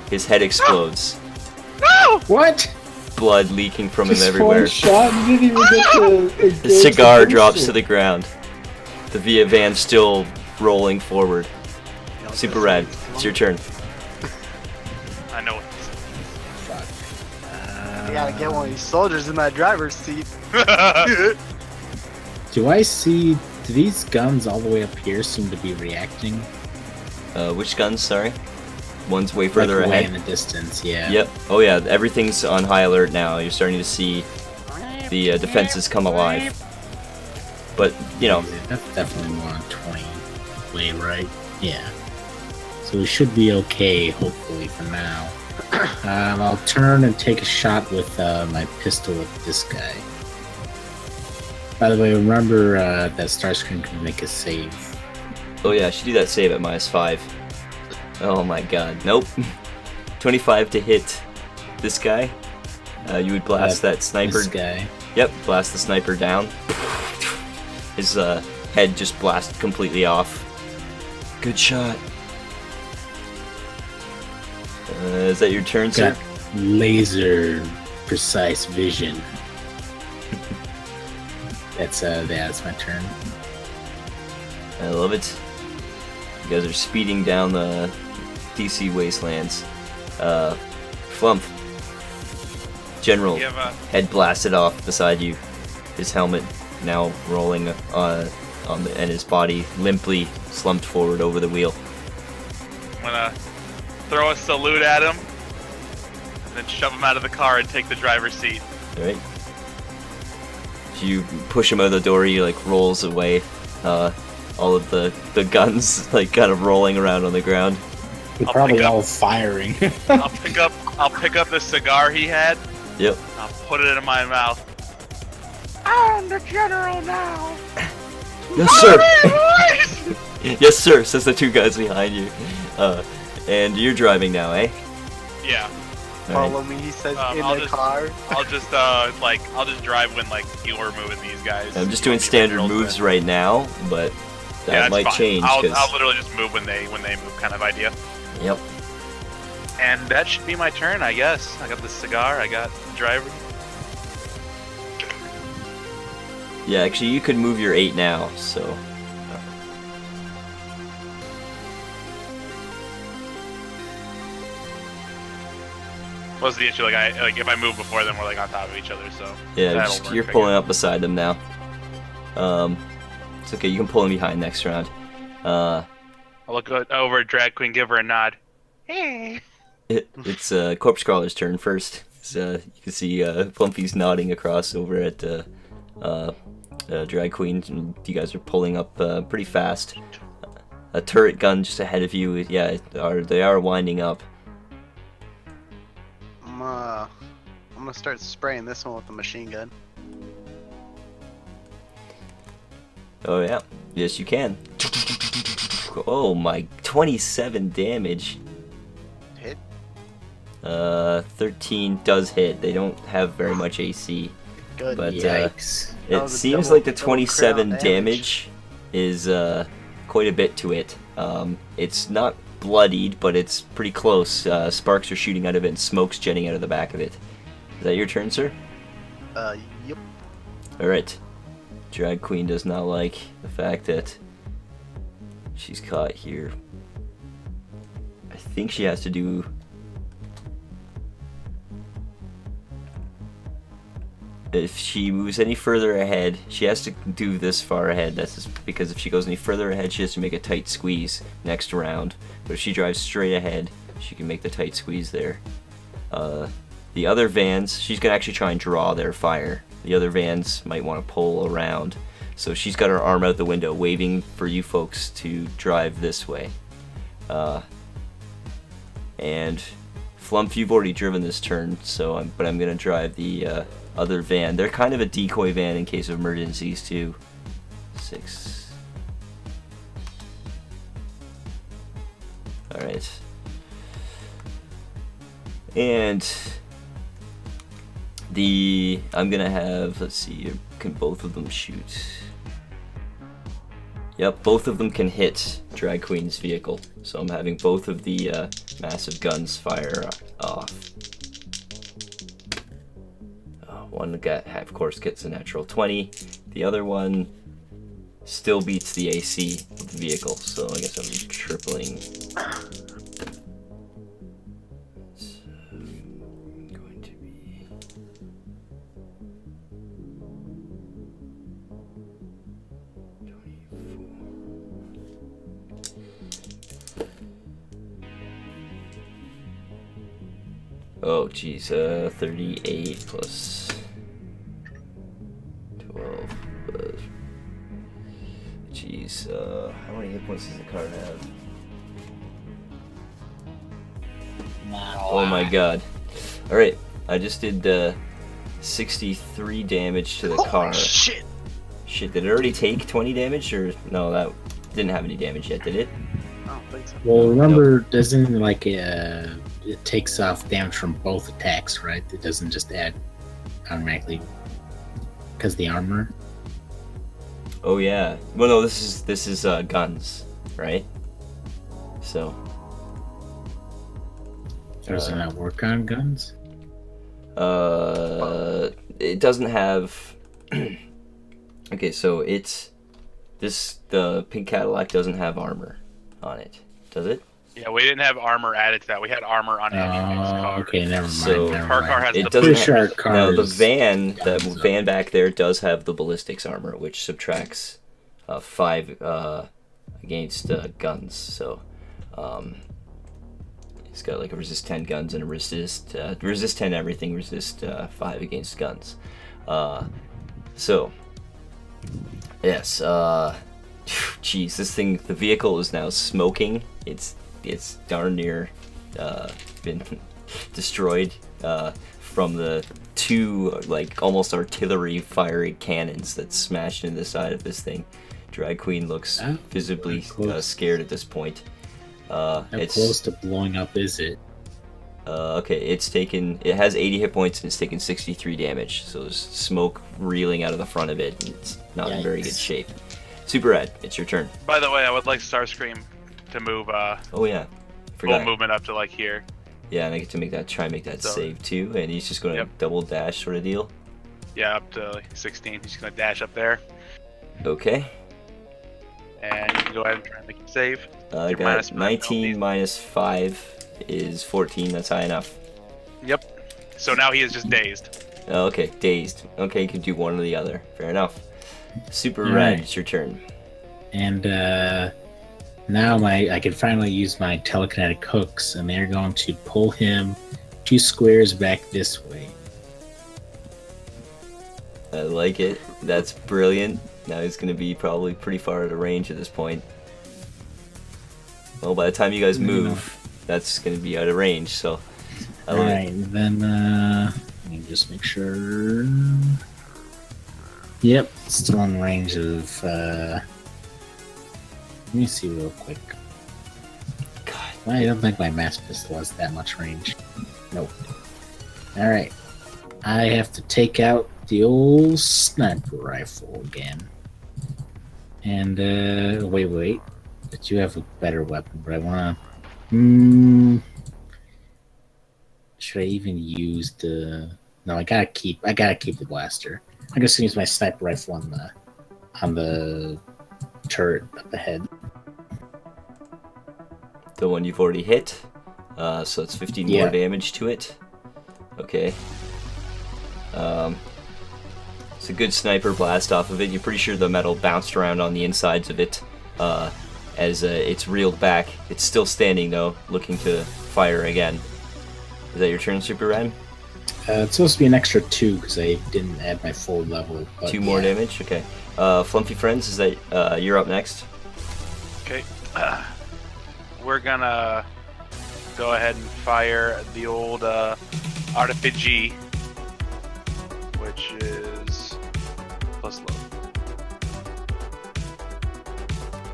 His head explodes. No! what? Blood leaking from him Just everywhere. one shot. You didn't even get to. The cigar drops to the ground. The Via van still rolling forward. Super rad. It's your turn. I know. You gotta get one of these soldiers in that driver's seat. Do I see? Do these guns all the way up here seem to be reacting? Which guns? Sorry. One's way further like way ahead. in the distance. Yeah. Yep. Oh yeah. Everything's on high alert now. You're starting to see the defenses come alive. But you know, That's definitely more on 20 way right. Yeah. So we should be okay, hopefully, for now. I'll turn and take a shot with my pistol at this guy. By the way, remember that Starscream can make a save. oh yeah, I should do that save at -5. Oh my god. Nope. 25 to hit this guy. You would blast that sniper. This guy. Yep, blast the sniper down. His head just blasted completely off. Good shot. Is that your turn, sir? Got laser precise vision. That's my turn. I love it. You guys are speeding down the DC wastelands. Flump. General, You have a head blasted off beside you. His helmet now rolling and his body limply slumped forward over the wheel. I'm gonna throw a salute at him, and then shove him out of the car and take the driver's seat. Alright. You push him out of the door, he like rolls away. All of the guns like kind of rolling around on the ground. We're I'll probably pick up- all firing. I'll pick up the cigar he had. Yep. I'll put it in my mouth. I'm the general now. Yes, sir. Yes, sir. Says the two guys behind you. And you're driving now, eh? Yeah. Alright. Follow me, he says, in I'll the just- car. I'll just drive when you were moving these guys. I'm just You doing want me to standard roll moves the- right now, but that Yeah, that's might fine. change. I'll 'cause- literally just move when they move, kind of idea. Yep. And that should be my turn, I guess. I got the cigar. I got the driver. Yeah, actually, you could move your 8 now, so. What's the issue? If I move before them, we're like on top of each other. So Yeah, that'll just, work, you're I pulling guess. up beside them now. It's okay, you can pull him behind next round. I'll look over at Drag Queen, give her a nod. Hey. It's Corpse Crawler's turn first. So, you can see Plumpy's nodding across over at Drag Queen. And you guys are pulling up pretty fast. A turret gun just ahead of you. Yeah, they are winding up. I'm gonna start spraying this one with the machine gun. Oh yeah, yes you can. Oh my, 27 damage. Hit. 13 does hit. They don't have very much AC. Good. But Yikes. That it was a seems double- like the double 27 crown damage is quite a bit to it. It's not bloodied, but it's pretty close. Sparks are shooting out of it and smoke's jetting out of the back of it. Is that your turn, sir? Yep. Alright. Drag Queen does not like the fact that she's caught here. I think she has to do... If she moves any further ahead, she has to do this far ahead. That's just because if she goes any further ahead, she has to make a tight squeeze next round. But if she drives straight ahead, she can make the tight squeeze there. The other vans, she's going to actually try and draw their fire. The other vans might want to pull around. So she's got her arm out the window, waving for you folks to drive this way. And Flump, you've already driven this turn, but I'm going to drive the other van. They're kind of a decoy van in case of emergencies, too. 6. Alright. And I'm gonna have, let's see, can both of them shoot? Yep, both of them can hit Drag Queen's vehicle. So I'm having both of the massive guns fire off. One guy, of course, gets a natural 20. The other one still beats the AC of the vehicle, so I guess I'm tripling. It's going to be... Oh, geez, 38 plus 12. Geez, how many hit points does the card have? Oh my god. Alright, I just did 63 damage to the car. Shit. Shit, did it already take 20 damage? Or no, that didn't have any damage yet, did it? I don't think so. Well, remember, doesn't like it takes off damage from both attacks, right? It doesn't just add automatically because the armor. Oh yeah. Well, no, this is guns, right? So. Does it not work on guns? It doesn't have. Okay, so the pink Cadillac doesn't have armor on it, does it? Yeah, we didn't have armor added to that. We had armor on Andy's car. Okay, never mind. So- never Our mind. car has It the doesn't Pretty sure our have, no, the cars- the van back there does have the ballistics armor, which subtracts 5 against guns. So it's got like a resist 10 guns and a resist 10 everything, resist 5 against guns. So yes, jeez, the vehicle is now smoking. It's darn near been destroyed from the 2 like almost artillery fiery cannons that smashed into the side of this thing. Drag Queen looks Oh, visibly close. scared at this point. How close to blowing up is it? Okay, it has 80 hit points and it's taken 63 damage. So there's smoke reeling out of the front of it and it's not in very good Yikes. shape. Super Red, it's your turn. By the way, I would like Starscream to move Oh yeah, full forgot. movement up to like here. Yeah, and I get to try and make that So- save too, and he's just going to Yep. double dash sort of deal. Yeah, up to like 16. He's gonna dash up there, Okay, and you can go ahead and try and make a save. I Your got minus 19 penalties. minus 5 is 14. That's high enough. Yep. So now he is just dazed. Oh, okay, dazed. Okay, you can do one or the other. Fair enough. Super Red, Alright. it's your turn. And now I can finally use my telekinetic hooks, and they're going to pull him 2 squares back this way. I like it. That's brilliant. Now he's going to be probably pretty far out of range at this point. Well, by the time you guys move, that's going to be out of range, so I like it. Alright, then let me just make sure. Yep, still in range of let me see real quick. God, I don't think my mass pistol has that much range. Nope. Alright. I have to take out the old sniper rifle again. And wait. But you have a better weapon, but I wanna should I even use the no, I gotta keep the blaster. I'm just gonna use my sniper rifle on the turret up ahead. the one you've already hit. So it's 15 more Yeah. damage to it. Okay. It's a good sniper blast off of it. You're pretty sure the metal bounced around on the insides of it as it's reeled back. It's still standing though, looking to fire again. Is that your turn, Super Red? It's supposed to be an extra 2 because I didn't add my full level. But 2 more yeah. damage? Okay. Flumpy Friends, is that you're up next? Okay. We're gonna go ahead and fire the old Artifice, which is plus low.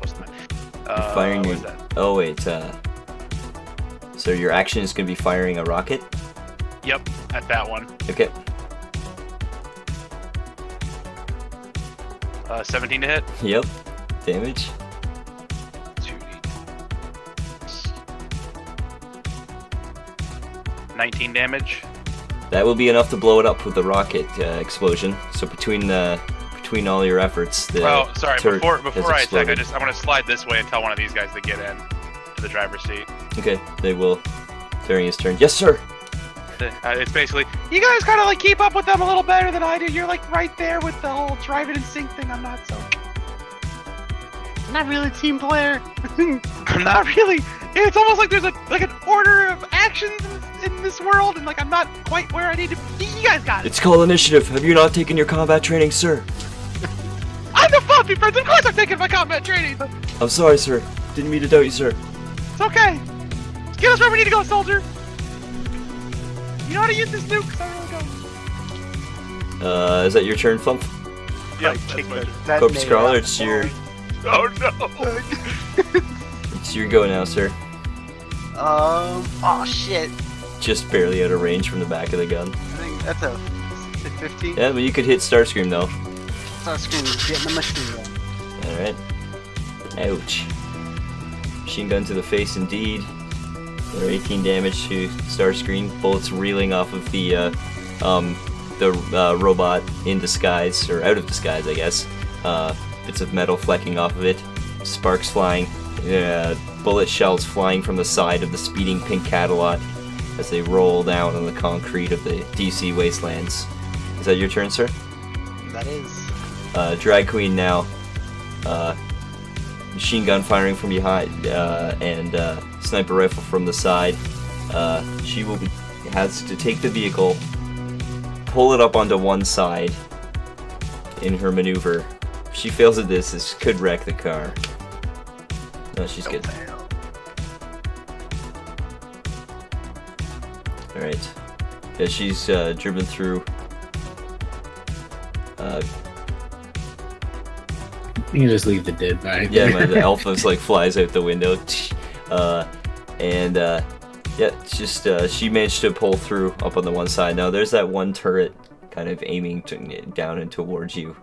Plus 9. Firing what your- is that? Oh wait, so your action is going to be firing a rocket? Yep, at that one. Okay. 17 to hit. Yep. Damage. 2d. 19 damage. That will be enough to blow it up with the rocket explosion. So between all your efforts, the Oh, sorry. turret Before has I attack, exploded. I want to slide this way and tell one of these guys to get in to the driver's seat. Okay, they will during his turn. Yes, sir. It's basically You guys kind of like keep up with them a little better than I do. You're like right there with the whole drive it and sync thing. I'm not so. I'm not really a team player. I'm not really. It's almost like there's an order of actions in this world, and like I'm not quite where I need to be. You guys got it. It's called initiative. Have you not taken your combat training, sir? I'm the Fluffy Friends. Of course I'm taking my combat training. I'm sorry, sir. Didn't mean to doubt you, sir. It's okay. Just get us where we need to go, soldier. You know how to use this nuke? 'Cause I really don't. Is that your turn, Flump? yeah. Like, That's kick my- that Corpse nade Crawler, out it's the your wall. Oh no! it's your go now, sir. Oh shit. Just barely out of range from the back of the gun. I think that's a 15. Yeah, but you could hit Starscream though. Starscream getting the machine gun. Alright. Ouch. Machine gun to the face indeed. There 18 damage to Starscream. Bullets reeling off of the robot in disguise, or out of disguise, I guess. Bits of metal flecking off of it. Sparks flying. Bullet shells flying from the side of the speeding pink Cadillac as they roll down on the concrete of the DC wastelands. Is that your turn, sir? That is. Drag Queen now. Machine gun firing from behind, and sniper rifle from the side. She has to take the vehicle, pull it up onto one side in her maneuver. If she fails at this could wreck the car. No, she's good. Alright. Yeah, she's driven through. You can just leave the dead body. Yeah, the Alpha's like flies out the window. Yeah, it's just she managed to pull through up on the one side. Now there's that one turret kind of aiming down and towards you.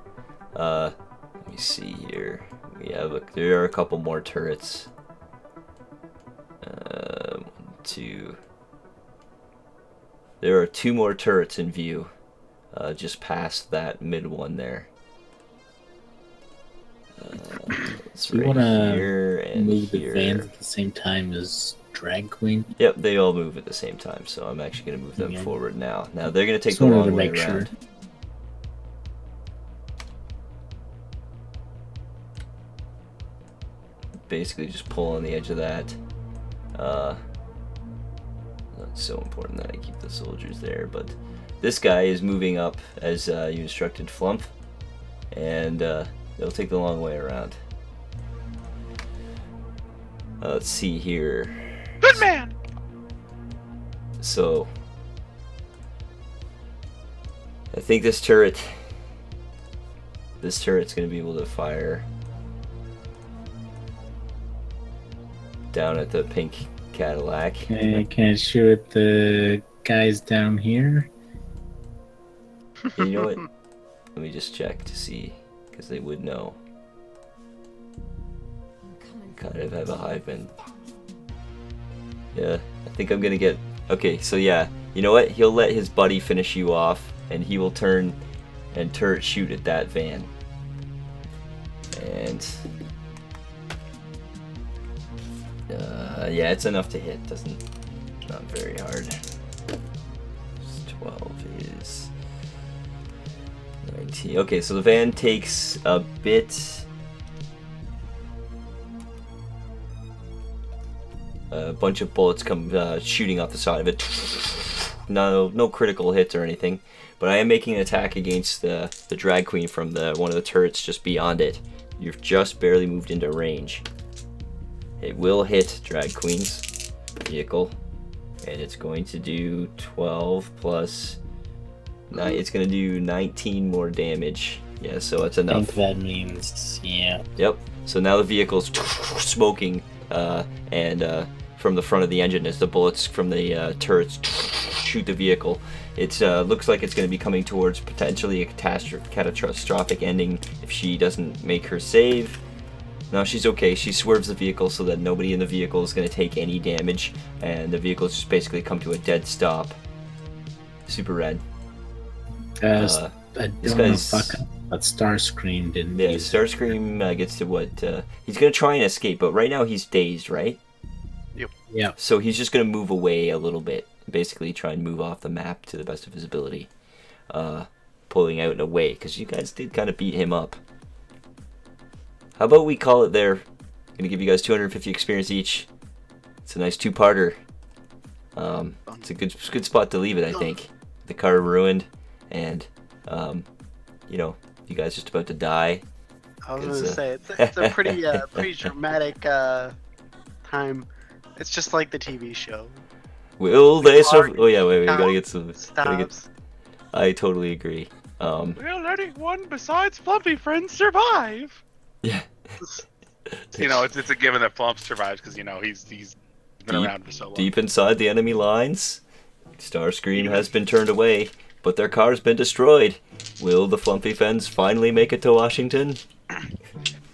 Let me see here. There are a couple more turrets. 1, 2. There are 2 more turrets in view, just past that mid one there. It's Do you right want here to and move the here. vans at the same time as Drag Queen? Yep, they all move at the same time, so I'm actually going to move them Okay. forward now. Now they're going to take Just the wanted long to way make sure. around. Basically just pull on the edge of that. Not so important that I keep the soldiers there, but this guy is moving up as you instructed Flump, and they'll take the long way around. Let's see here. Good man! So, I think this turret's going to be able to fire down at the pink Cadillac. Can I shoot at the guys down here? You know what? Let me just check to see, because they would know. Kind of have a hive mind. Yeah, I think I'm gonna get. Okay, so yeah, you know what? He'll let his buddy finish you off, and he will turn and turret shoot at that van. And yeah, it's enough to hit. Not very hard. 12 is 19. Okay, so the van takes a bit. A bunch of bullets come shooting off the side of it. No critical hits or anything, but I am making an attack against the Drag Queen from one of the turrets just beyond it. You've just barely moved into range. It will hit Drag Queen's vehicle, and it's going to do 12 plus 9. It's going to do 19 more damage. Yeah, so that's I enough. think that means, yeah. Yep. So now the vehicle's smoking, and from the front of the engine as the bullets from the turrets shoot the vehicle. It looks like it's going to be coming towards potentially a catastrophic ending if she doesn't make her save. No, she's okay. She swerves the vehicle so that nobody in the vehicle is going to take any damage, and the vehicle's just basically come to a dead stop. Super rad. I This don't know guy's- fuck up, but Starscream didn't Yeah, use it. Starscream gets to what? He's going to try and escape, but right now he's dazed, right? Yeah. So he's just going to move away a little bit. Basically try and move off the map to the best of his ability. Pulling out and away, because you guys did kind of beat him up. How about we call it there? I'm going to give you guys 250 experience each. It's a nice 2-parter. It's a good spot to leave it, I think. The car ruined, and, you know, you guys just about to die. I was It's, gonna say it's a pretty pretty dramatic time. It's just like the TV show. Will they car Oh yeah, wait, we gotta get some. Gotta get, Stops. I totally agree. Will anyone besides Flumpy Friends survive? Yeah. You know, it's a given that Flump survives because you know he's been Deep- around for so long. Deep inside the enemy lines, Starscream has been turned away, but their car's been destroyed. Will the Flumpy Fens finally make it to Washington?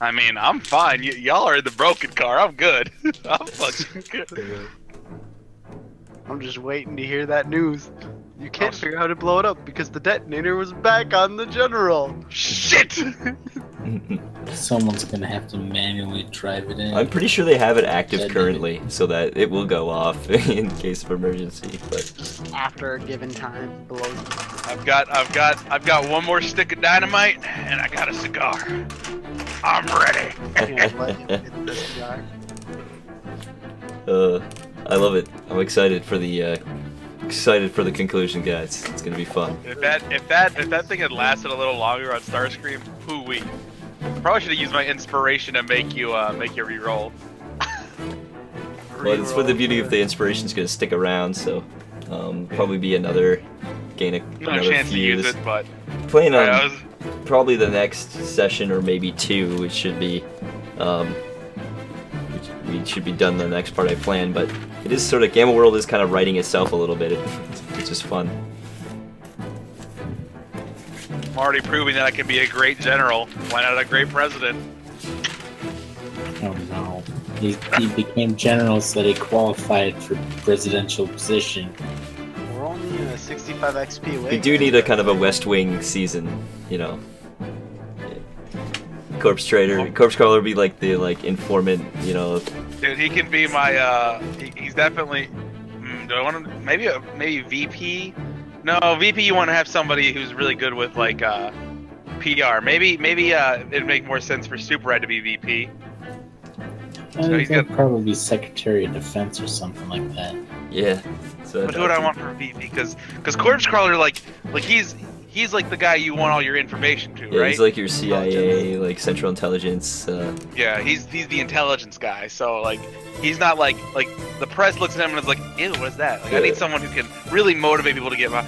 I mean, I'm fine. Y'all are in the broken car. I'm good. I'm fucking good. I'm just waiting to hear that news. You can't figure out how to blow it up because the detonator was back on the general. Shit! Someone's gonna have to manually drive it in. I'm pretty sure they have it active Dead currently, so that it will go off in case of emergency. But After a given time, blows. I've got one more stick of dynamite, and I got a cigar. I'm ready. I love it. I'm excited for the conclusion, guys. It's gonna be fun. If that thing had lasted a little longer on Starscream, hoo-wee. Probably should have used my inspiration to make you re-roll. Well, it's for the beauty of the inspiration's gonna stick around, so probably be another No another chance to use fuse. it, but Playing on I was, probably the next session or maybe two, which should be we should be done the next part I planned, but it is sort of Gamma World is kind of writing itself a little bit. It's just fun. I'm already proving that I can be a great general. Why not a great president? Oh no. He became general so that he qualified for presidential position. We're only 65 XP away. We do need a kind of a West Wing season, you know. Corpse Crawler would be like the informant, you know. Dude, he can be my. He's definitely. Do I want to maybe VP? No, VP. You want to have somebody who's really good with like PR. Maybe it'd make more sense for Super Red to be VP. I think that'd probably be Secretary of Defense or something like that. Yeah. So But who would I want for VP? Because Corpse Crawler like he's like the guy you want all your information to, Yeah, right? he's like your CIA, like Central Intelligence. Yeah, he's the intelligence guy. So like he's not like the press looks at him and is like, ew, what is that? Like I need someone who can really motivate people to get behind.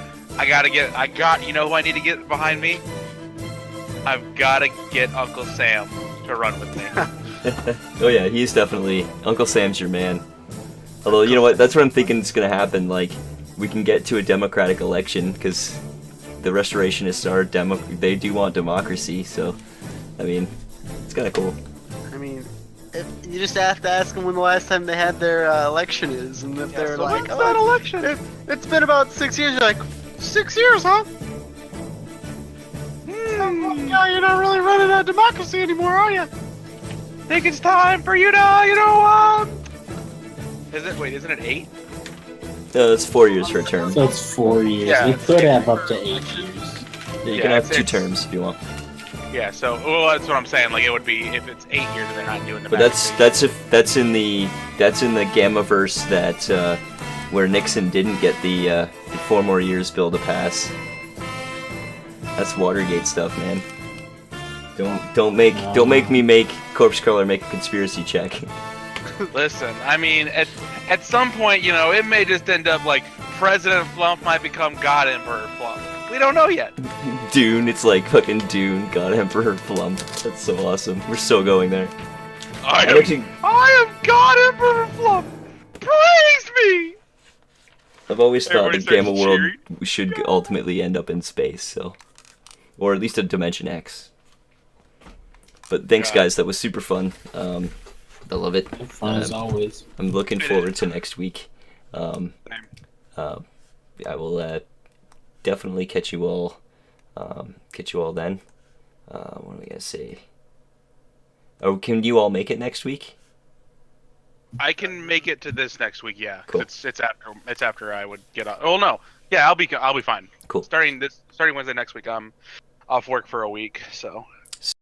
You know who I need to get behind me? I've gotta get Uncle Sam to run with me. Oh yeah, he's definitely Uncle Sam's your man. Although you know what, that's what I'm thinking is gonna happen. Like we can get to a democratic election because the Restorationists are they do want democracy. So I mean, it's kind of cool. I mean, you just have to ask them when the last time they had their election is, and if they're so like, when's that election? It's been about 6 years. You're like, 6 years, huh? Yeah, you're not really running a democracy anymore, are you? Think it's time for you to, Isn't it 8? No, it's 4 years for a term. So it's 4 years. Yeah, We it's could have up to 8 years. You Yeah, can have it's- 2 it's- terms if you want. Yeah, so that's what I'm saying. Like it would be if it's 8 years and they're not doing the. But that's in the Gammaverse that where Nixon didn't get the 4 more years bill to pass. That's Watergate stuff, man. Don't make me make Corpse Crawler make a conspiracy check. Listen, I mean, at some point, you know, it may just end up like President Flump might become God Emperor Flump. We don't know yet. Dune, it's like fucking Dune, God Emperor Flump. That's so awesome. We're still going there. I I am God Emperor Flump! Praise me! I've always thought that Everybody Gamma starts World cheering. should ultimately end up in space, so, or at least a Dimension X. But thanks, Yeah. guys. That was super fun. I love it. Fun as always. I'm looking forward to next week. Same. I will definitely catch you all. Catch you all then. What am I gonna say? Oh, can you all make it next week? I can make it to this next week. Yeah, 'cause Cool. it's after I would get off. Oh no, yeah, I'll be fine. Cool. Starting Wednesday next week, I'm off work for a week, so